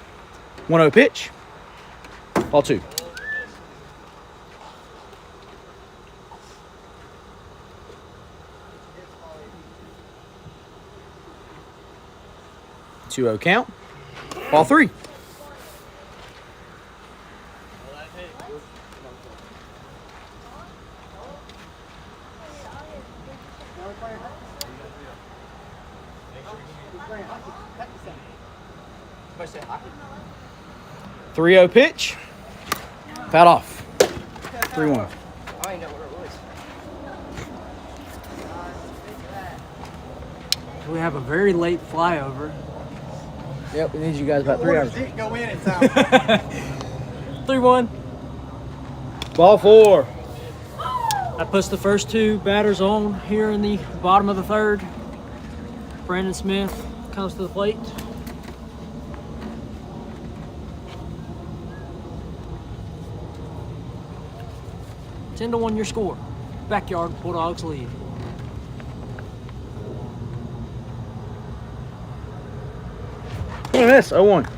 Speaker 1: 1-0 pitch. Ball two. Two-0 count. Ball three. Three-0 pitch. Fouled off. 3-1.
Speaker 4: I ain't know where it was.
Speaker 9: We have a very late flyover.
Speaker 1: Yep, we need you guys about 3 hours.
Speaker 10: Go in and sound.
Speaker 9: 3-1.
Speaker 1: Ball four.
Speaker 9: That puts the first two batters on here in the bottom of the third. Brandon Smith comes to the plate. Ten to 1 your score. Backyard Bulldogs lead.
Speaker 1: Look at this, 0-1.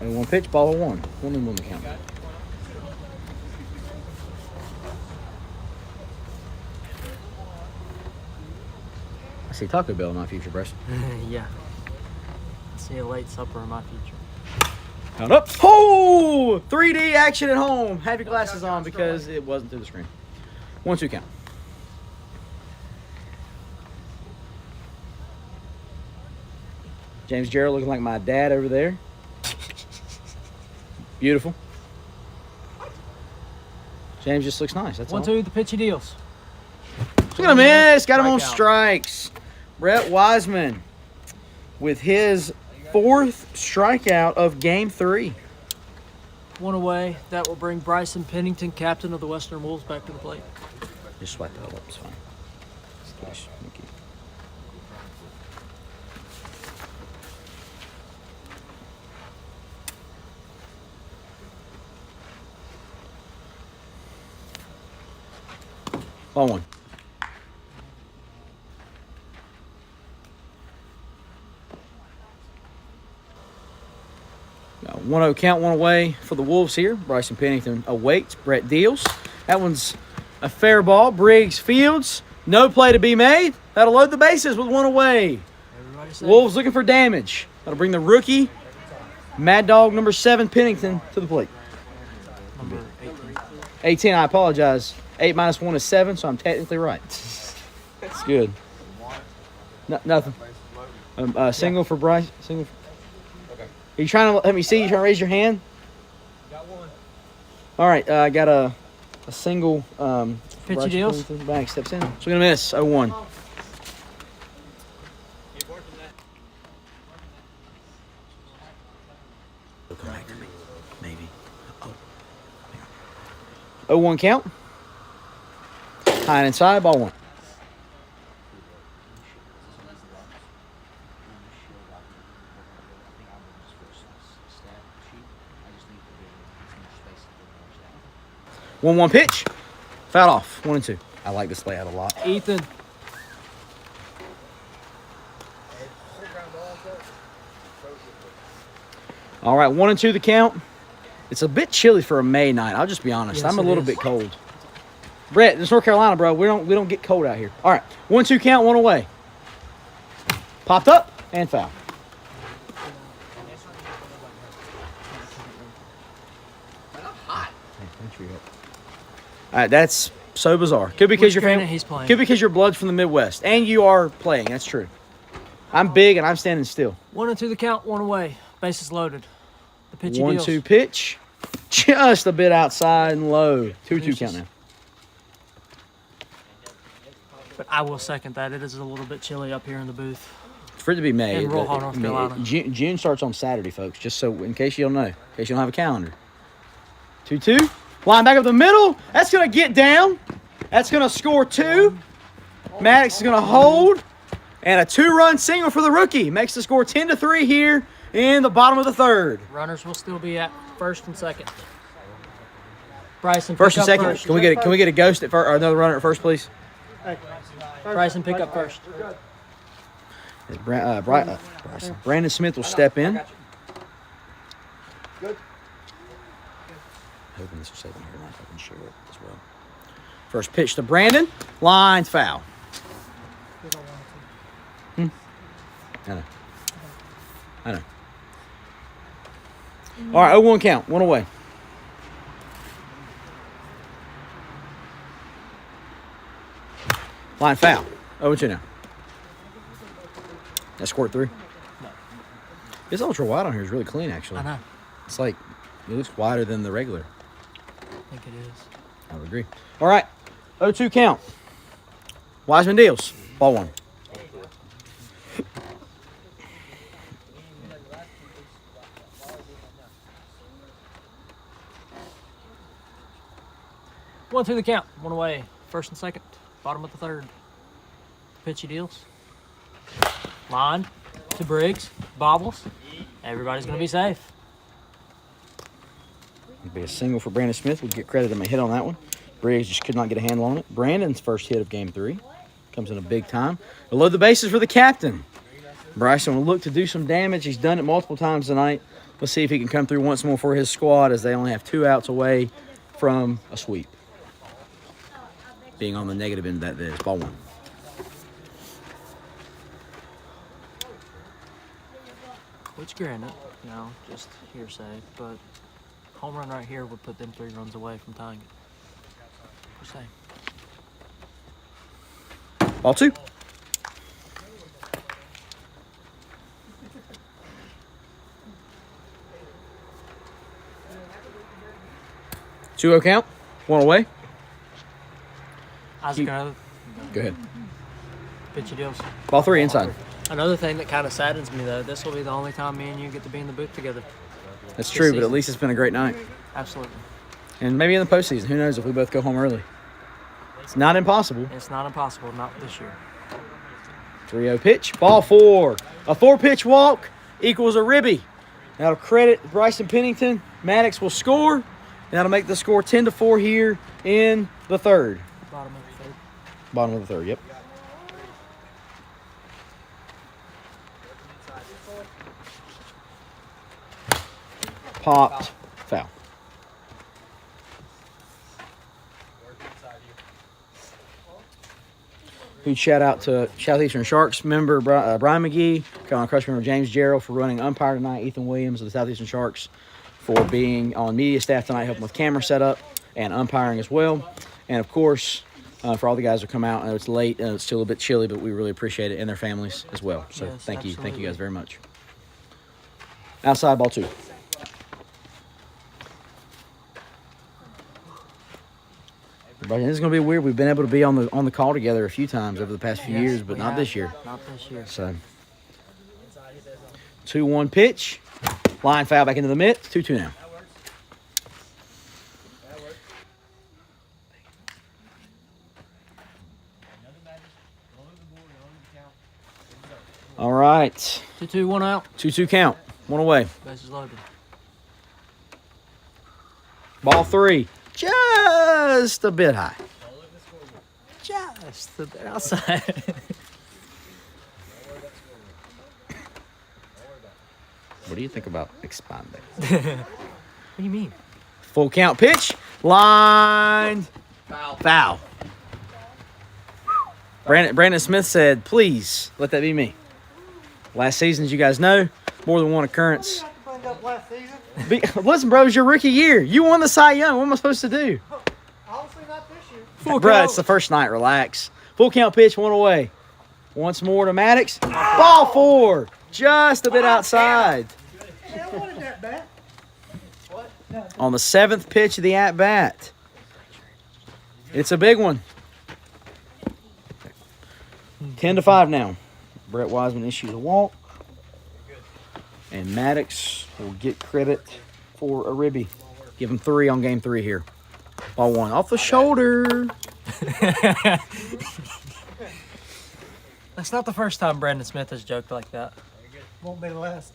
Speaker 1: One pitch, ball 1. 1-1 the count. I see Taco Bell in my future, Bryce.
Speaker 9: Yeah. See a late supper in my future.
Speaker 1: Count up. Oh! 3D action at home. Have your glasses on because it wasn't through the screen. 1-2 count. James Gerald looking like my dad over there. Beautiful. James just looks nice. That's all.
Speaker 9: 1-2, the pitchy deals.
Speaker 1: Look at him miss. Got him on
Speaker 9: Strikeout.
Speaker 1: strikes. Brett Wiseman with his 4th strikeout of Game 3.
Speaker 9: One away. That will bring Bryson Pennington, captain of the Western Wolves, back to the plate.
Speaker 1: Just swipe that up. It's fine. Please. Thank you. Ball 1. Now, 1-0 count, 1 away for the Wolves here. Bryson Pennington awaits. Brett deals. That one's a fair ball. Briggs fields. No play to be made. That'll load the bases with 1 away. Wolves looking for damage. That'll bring the rookie, Mad Dog number 7, Pennington, to the plate.
Speaker 9: Number 18.
Speaker 1: 18, I apologize. 8 minus 1 is 7, so I'm technically right. It's good. Nothing. Single for Bryce. Single. Are you trying to let me see? You trying to raise your hand?
Speaker 10: Got one.
Speaker 1: All right, I got a single.
Speaker 9: Pitchy deals.
Speaker 1: Back steps in. So we're gonna miss 0-1. He'll come back to me, maybe. 0-1 count. High and inside, ball 1. One pitch. Foul off. 1-2. I like this layout a lot.
Speaker 9: Ethan.
Speaker 1: All right, 1 and 2 the count. It's a bit chilly for a May night. I'll just be honest.
Speaker 9: Yes,
Speaker 1: I'm a
Speaker 9: it
Speaker 1: little
Speaker 9: is.
Speaker 1: bit cold. Brett, it's North Carolina, bro. We don't get cold out here. All right, 1-2 count, 1 away. Popped up and foul. All right, that's so bizarre. Could be because
Speaker 9: Which granted, he's playing.
Speaker 1: Could be because your blood's from the Midwest, and you are playing. That's true. I'm big and I'm standing still.
Speaker 9: 1 and 2 the count, 1 away. Bases loaded. The pitch he deals.
Speaker 1: 1-2 pitch, just a bit outside and low. 2-2 count now.
Speaker 9: But I will second that. It is a little bit chilly up here in the booth.
Speaker 1: For it to be May,
Speaker 9: In Roll, North Carolina.
Speaker 1: June starts on Saturday, folks. Just so in case you don't know, in case you don't have a calendar. 2-2. Line back up the middle. That's going to get down. That's going to score 2. Maddox is going to hold. And a 2-run single for the rookie. Makes the score 10-3 here in the bottom of the third.
Speaker 9: Runners will still be at first and second. Bryson,
Speaker 1: First
Speaker 9: pick
Speaker 1: and
Speaker 9: up
Speaker 1: second.
Speaker 9: First.
Speaker 1: Can we get a ghost at first, or another runner at first, please?
Speaker 9: Bryson, pick up first.
Speaker 1: As Brandon Smith will step in. Hoping this will save me here, I can share it as well. First pitch to Brandon. Lines foul. I know. All right, 0-1 count. 1 away. Line foul. 0-2 now. That squirt through?
Speaker 9: No.
Speaker 1: This ultra wide on here is really clean, actually.
Speaker 9: I know.
Speaker 1: It's like, it looks wider than the regular.
Speaker 9: I think it is.
Speaker 1: I would agree. All right, 0-2 count. Wiseman deals. Ball 1.
Speaker 9: One through the count. 1 away. First and second. Bottom of the third. Pitch he deals. Line to Briggs. Bobbles. Everybody's going to be safe.
Speaker 1: It'd be a single for Brandon Smith. We'll get credit on my hit on that one. Briggs just could not get a handle on it. Brandon's first hit of game 3. Comes in a big time. We'll load the bases for the captain. Bryson will look to do some damage. He's done it multiple times tonight. Let's see if he can come through once more for his squad, as they only have 2 outs away from a sweep. Being on the negative end of that is ball 1.
Speaker 9: Which granted, just hearsay, but home run right here would put them 3 runs away from tying it. Just saying.
Speaker 1: Ball 2. Two 0 count. 1 away.
Speaker 9: Isaac, another
Speaker 1: Go ahead.
Speaker 9: pitch he deals.
Speaker 1: Ball 3 inside.
Speaker 9: Another thing that kind of saddens me, though, this will be the only time me and you get to be in the booth together.
Speaker 1: That's
Speaker 9: This
Speaker 1: true, but at
Speaker 9: season.
Speaker 1: least it's been a great night.
Speaker 9: Absolutely.
Speaker 1: And maybe in the postseason, who knows if we both go home early. It's not impossible.
Speaker 9: It's not impossible, not this year.
Speaker 1: 3-0 pitch. Ball 4. A 4-pitch walk equals a ribby. That'll credit Bryson Pennington. Maddox will score. And that'll make the score 10-4 here in the third.
Speaker 9: Bottom of the third.
Speaker 1: Bottom of the third, yep. Popped. Foul. Huge shout out to Southeastern Sharks member Brian McGee, Carolina Crush member James Gerald for running umpire tonight, Ethan Williams of the Southeastern Sharks for being on media staff tonight, helping with camera setup and umpiring as well. And of course, for all the guys who come out, I know it's late and it's still a bit chilly, but we really appreciate it, and their families as well. So
Speaker 9: Yes,
Speaker 1: thank you
Speaker 9: absolutely.
Speaker 1: guys very much. Outside ball 2. But this is going to be weird. We've been able to be on the call together a few times over the past few
Speaker 9: Yes,
Speaker 1: years, but
Speaker 9: we
Speaker 1: not
Speaker 9: have.
Speaker 1: this year.
Speaker 9: Not this year.
Speaker 1: So 2-1 pitch. Line foul back into the mitt. 2-2 now. All right.
Speaker 9: 2-2, 1 out.
Speaker 1: 2-2 count. 1 away.
Speaker 9: Bases loaded.
Speaker 1: Ball 3. Just a bit high.
Speaker 9: Just a bit outside.
Speaker 1: What do do you think about expanding?
Speaker 9: What do you mean?
Speaker 1: Full count pitch. Line. Foul. Brandon Smith said, please let that be me. Last season, as you guys know, more than one occurrence. Listen, bro, it was your rookie year. You won the Cy Young. What am I supposed to do?
Speaker 8: Obviously not this year.
Speaker 1: Bro, it's the first night. Relax. Full count pitch, one away. Once more to Maddox. Ball 4. Just a bit outside.
Speaker 8: I wanted that bat.
Speaker 1: On the 7th pitch of the at-bat. It's a big one. 10-5 now. Brett Wiseman issues a walk. And Maddox will get credit for a ribby. Give him 3 on game 3 here. Ball 1 off the shoulder.
Speaker 9: That's not the first time Brandon Smith has joked like that.
Speaker 8: Won't be the last.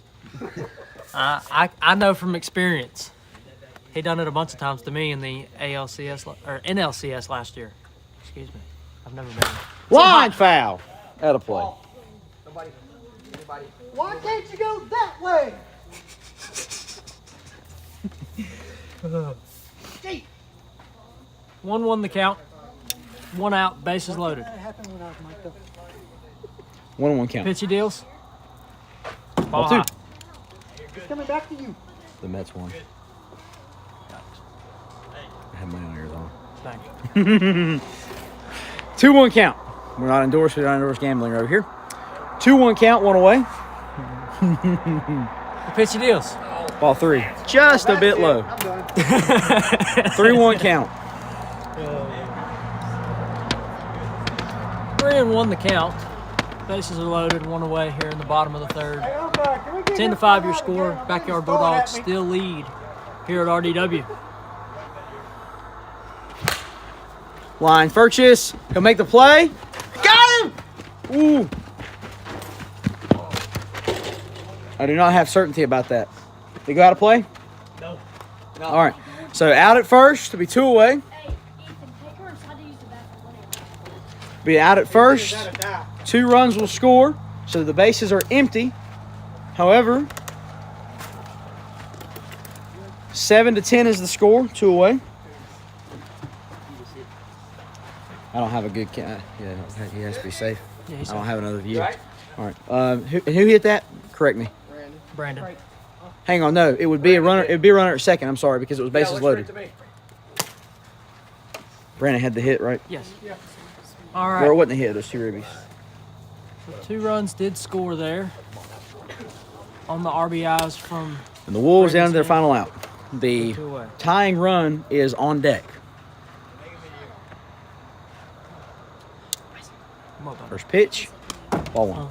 Speaker 9: I know from experience. He done it a bunch of times to me in the ALCS or NLCS last year. Excuse me. I've never been.
Speaker 1: Line foul. Out of play.
Speaker 8: Why can't you go that way?
Speaker 9: 1-1 the count. 1 out. Bases loaded.
Speaker 8: That happened when I was mic'd up.
Speaker 1: 1-1 count.
Speaker 9: Pitchy deals.
Speaker 1: Ball 2.
Speaker 8: It's coming back to you.
Speaker 1: The Mets won. I have my own ears on.
Speaker 9: Thank you.
Speaker 1: 2-1 count. We don't endorse gambling over here. 2-1 count, 1 away.
Speaker 9: Pitchy deals.
Speaker 1: Ball 3. Just a bit low. 3-1 count.
Speaker 9: 3-1 the count. Bases are loaded. 1 away here in the bottom of the 3rd. 10-5 your score. Backyard Bulldogs still lead here at RDW.
Speaker 1: Line purchase. He'll make the play. Got him! Ooh. I do not have certainty about that. Did he go out of play?
Speaker 10: No.
Speaker 1: All right. So out at first to be 2 away.
Speaker 3: Hey, Ethan, take her inside to use the bathroom.
Speaker 1: Be out at first. 2 runs will score. So the bases are empty. However, 7-10 is the score. 2 away. I don't have a good yeah, he has to be safe.
Speaker 9: Yeah,
Speaker 1: I don't have another view.
Speaker 7: Right?
Speaker 1: All right. Who hit that? Correct me.
Speaker 9: Brandon.
Speaker 1: Hang on. No, it would be a runner. It would be a runner at second. I'm sorry because it was bases loaded. Brandon had the hit, right?
Speaker 9: Yes. All
Speaker 1: Or
Speaker 9: right.
Speaker 1: it wasn't a hit. Those 2 ribbies.
Speaker 9: So 2 runs did score there on the RBIs from
Speaker 1: And the Wolves down to their
Speaker 9: Smith.
Speaker 1: final out. The
Speaker 9: 2 away.
Speaker 1: tying run is on deck.
Speaker 9: Come on, buddy.
Speaker 1: First pitch, ball 1.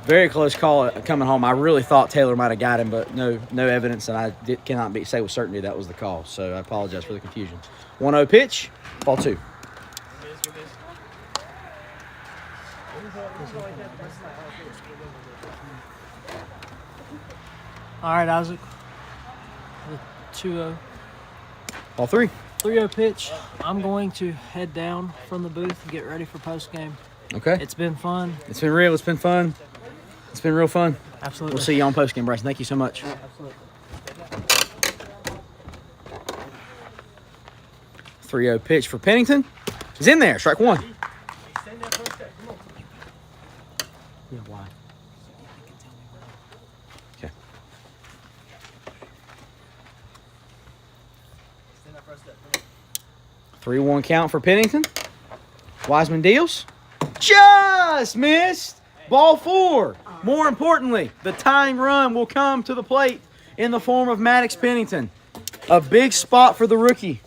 Speaker 1: Very close call coming home. I really thought Taylor might have got him, but no evidence, and I cannot say with certainty that was the call. So I apologize for the confusion. 1-0 pitch, ball 2.
Speaker 9: All right, Isaac. The 2-0.
Speaker 1: Ball 3.
Speaker 9: 3-0 pitch. I'm going to head down from the booth and get ready for post game.
Speaker 1: Okay.
Speaker 9: It's been fun.
Speaker 1: It's been real. It's been fun. It's been real fun.
Speaker 9: Absolutely.
Speaker 1: We'll see you on post game, Bryson. Thank you so much.
Speaker 9: Absolutely.
Speaker 1: 3-0 pitch for Pennington. He's in there. Strike 1. Yeah, why? Okay. Three 3-1 count for Pennington. Wiseman deals. Just missed. Ball 4. More importantly, the tying run will come to the plate in the form of Maddox Pennington. A big spot for the rookie.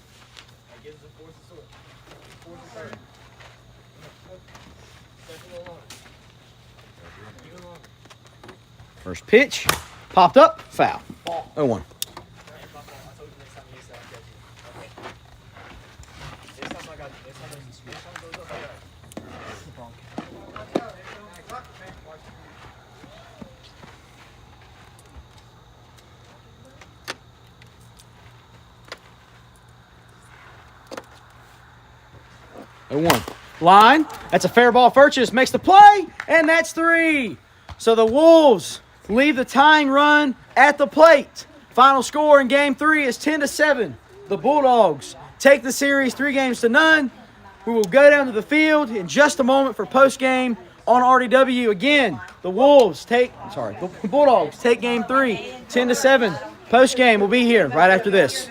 Speaker 1: First pitch, popped up, foul. 0-1. Line. That's a fair ball purchase. Makes the play, and that's 3.
Speaker 5: So the Wolves leave the tying run at the plate. Final score in Game 3 is 10-7. The Bulldogs take the series 3-0. We will go down to the field in just a moment for post-game on RDW. Again, the Bulldogs take Game 3, 10-7. Post-game will be here right after this.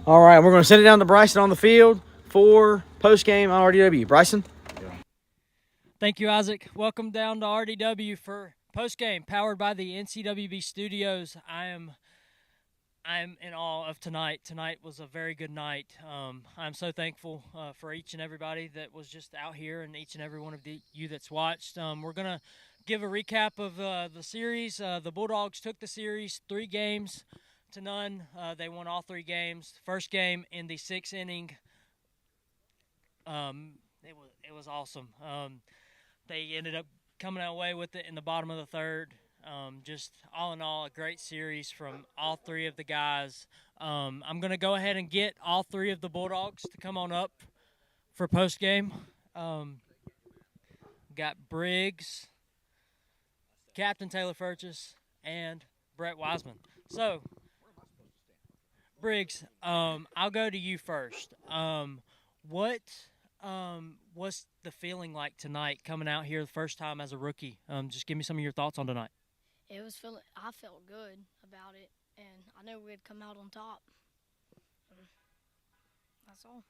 Speaker 5: All right, we're going to send it down to Bryson on the field for post-game on RDW. Bryson?
Speaker 2: Thank you, Isaac. Welcome down to RDW for post-game, powered by the NCWB Studios. I am in awe of tonight. Tonight was a very good night. I'm so thankful for each and everybody that was just out here and each and every one of you that's watched. We're going to give a recap of the series. The Bulldogs took the series 3-0. They won all 3 games. First game in the 6th inning. It was awesome. They ended up coming away with it in the bottom of the 3rd. Just all in all, a great series from all 3 of the guys. I'm going to go ahead and get all 3 of the Bulldogs to come on up for post game. Got Briggs, Captain Taylor Furchess, and Brett Wiseman. So, Briggs, I'll go to you first. What what's the feeling like tonight coming out here the first time as a rookie? Just give me some of your thoughts on tonight.
Speaker 3: I felt good about it, and I knew we'd come out on top. That's all.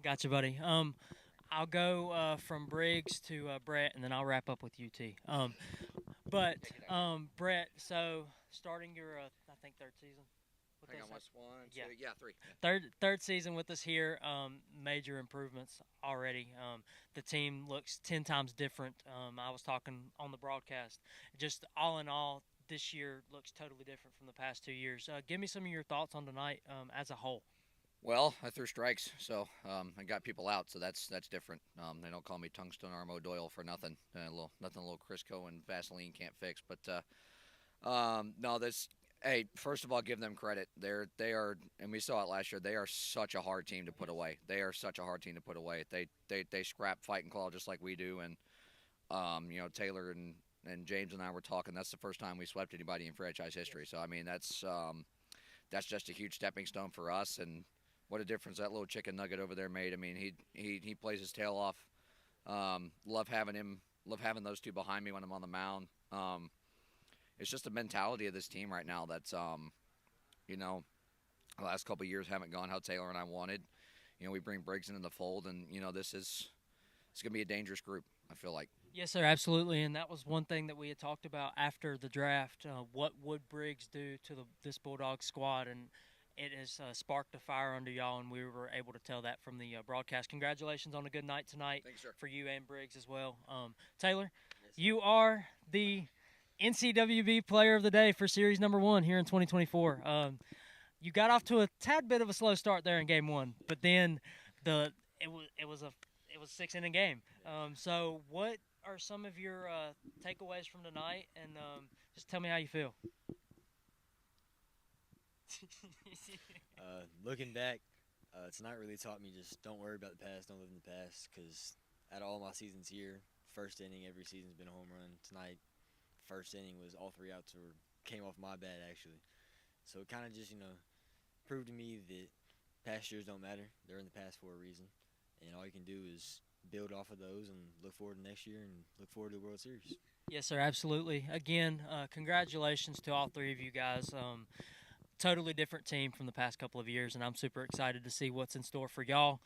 Speaker 2: Gotcha, buddy. I'll go from Briggs to Brett, and then I'll wrap up with UT. Brett, so starting your, I think, 3rd season.
Speaker 7: I got 1, 2, yeah, 3.
Speaker 2: Third season with us here. Major improvements already. The team looks 10 times different. I was talking on the broadcast. Just all in all, this year looks totally different from the past 2 years. Give me some of your thoughts on tonight as a whole.
Speaker 7: Well, I threw strikes, so I got people out, so that's different. They don't call me Tungsten Arm O'Doyle for nothing. Nothing a little Crisco and Vaseline can't fix. But No, this. Hey, first of all, give them credit. They are, and we saw it last year. They are such a hard team to put away. They are such a hard team to put away. They scrap, fight, and claw just like we do. And Taylor and James and I were talking. That's the first time we swept anybody in franchise history. So I mean, that's just a huge stepping stone for us. And what a difference that little chicken nugget over there made. I mean, he plays his tail off. Love having him. Love having those two behind me when I'm on the mound. It's just the mentality of this team right now that's, the last couple of years haven't gone how Taylor and I wanted. We bring Briggs into the fold, and, it's going to be a dangerous group, I feel like.
Speaker 2: Yes, sir, absolutely, and that was one thing that we had talked about after the draft. What would Briggs do to this Bulldogs squad, and it has sparked a fire under y'all, and we were able to tell that from the broadcast. Congratulations on a good night tonight.
Speaker 7: Thanks, sir.
Speaker 2: For you and Briggs as well. Taylor, you are the NCWB Player of the Day for Series number 1 here in 2024. You got off to a tad bit of a slow start there in Game 1, but then it was a 6-inning game. So what are some of your takeaways from tonight, and just tell me how you feel.
Speaker 11: Looking back, tonight really taught me just don't worry about the past, don't live in the past, because out of all my seasons here, first inning every season's been a home run. Tonight, first inning was all 3 outs came off my bat, actually. So it kind of just, proved to me that past years don't matter. They're in the past for a reason. And all you can do is build off of those and look forward to next year and look forward to the World Series.
Speaker 2: Yes, sir, absolutely. Again, congratulations to all 3 of you guys. Totally different team from the past couple of years, and I'm super excited to see what's in store for y'all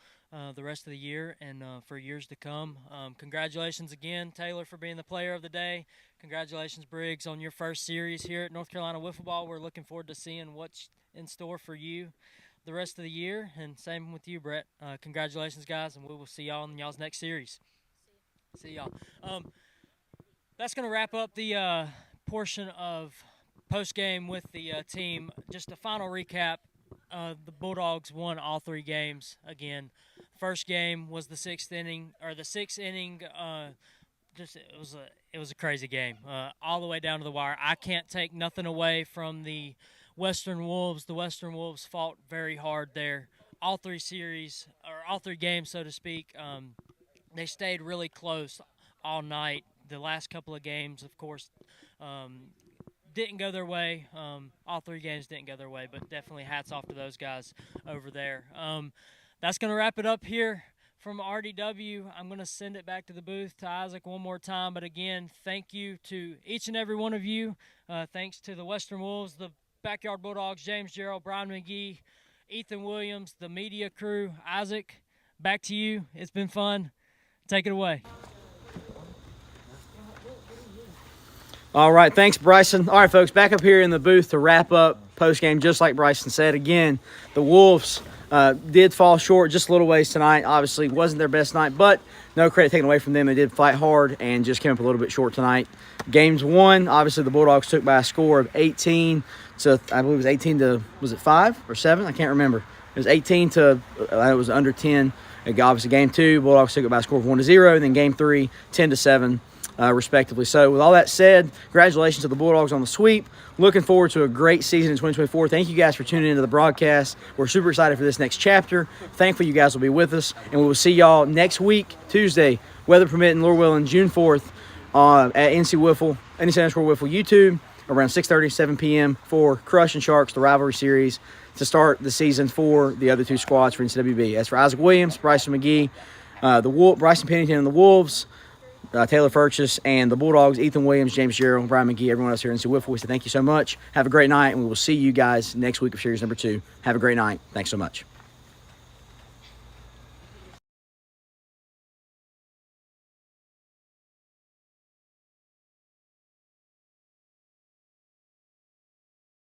Speaker 2: the rest of the year and for years to come. Congratulations again, Taylor, for being the Player of the Day. Congratulations, Briggs, on your first series here at North Carolina Wiffle Ball. We're looking forward to seeing what's in store for you the rest of the year, and same with you, Brett. Congratulations, guys, and we will see y'all in y'all's next series. See y'all. That's going to wrap up the portion of post-game with the team. Just a final recap. The Bulldogs won all 3 games. Again, first game was the 6th inning, or the 6th inning. It was a crazy game, all the way down to the wire. I can't take nothing away from the Western Wolves. The Western Wolves fought very hard there. All 3 series, or all 3 games, so to speak. They stayed really close all night. The last couple of games, of course, didn't go their way. All 3 games didn't go their way, but definitely hats off to those guys over there. That's going to wrap it up here from RDW. I'm going to send it back to the booth to Isaac one more time. But again, thank you to each and every one of you. Thanks to the Western Wolves, the Backyard Bulldogs, James Gerald, Brian McGee, Ethan Williams, the media crew. Isaac, back to you. It's been fun. Take it away.
Speaker 1: All right, thanks, Bryson. All right, folks, back up here in the booth to wrap up post-game. Just like Bryson said, again, the Wolves did fall short just a little ways tonight. Obviously, wasn't their best night, but no credit taken away from them. They did fight hard and just came up a little bit short tonight. Games 1, obviously, the Bulldogs took by a score of 18 to, I believe it was 18 to, was it 5 or 7? I can't remember. It was 18 to, it was under 10. Obviously, Game 2, Bulldogs took it by a score of 1-0, and then Game 3, 10-7. Respectively. So with all that said, congratulations to the Bulldogs on the sweep. Looking forward to a great season in 2024. Thank you guys for tuning into the broadcast. We're super excited for this next chapter. Thankful you guys will be with us, and we will see y'all next week, Tuesday, weather permitting, Lord willing, June 4th at NC Wiffle YouTube around 6:30, 7 p.m. for Crush and Sharks, the rivalry series, to start the season for the other 2 squads for NCWB. As for Isaac Williams, Bryson McGee, Bryson Pennington and the Wolves, Taylor Furchess, and the Bulldogs, Ethan Williams, James Gerald, Brian McGee, everyone else here in NC Wiffle. We say thank you so much. Have a great night, and we will see you guys next week of Series number 2. Have a great night. Thanks so much.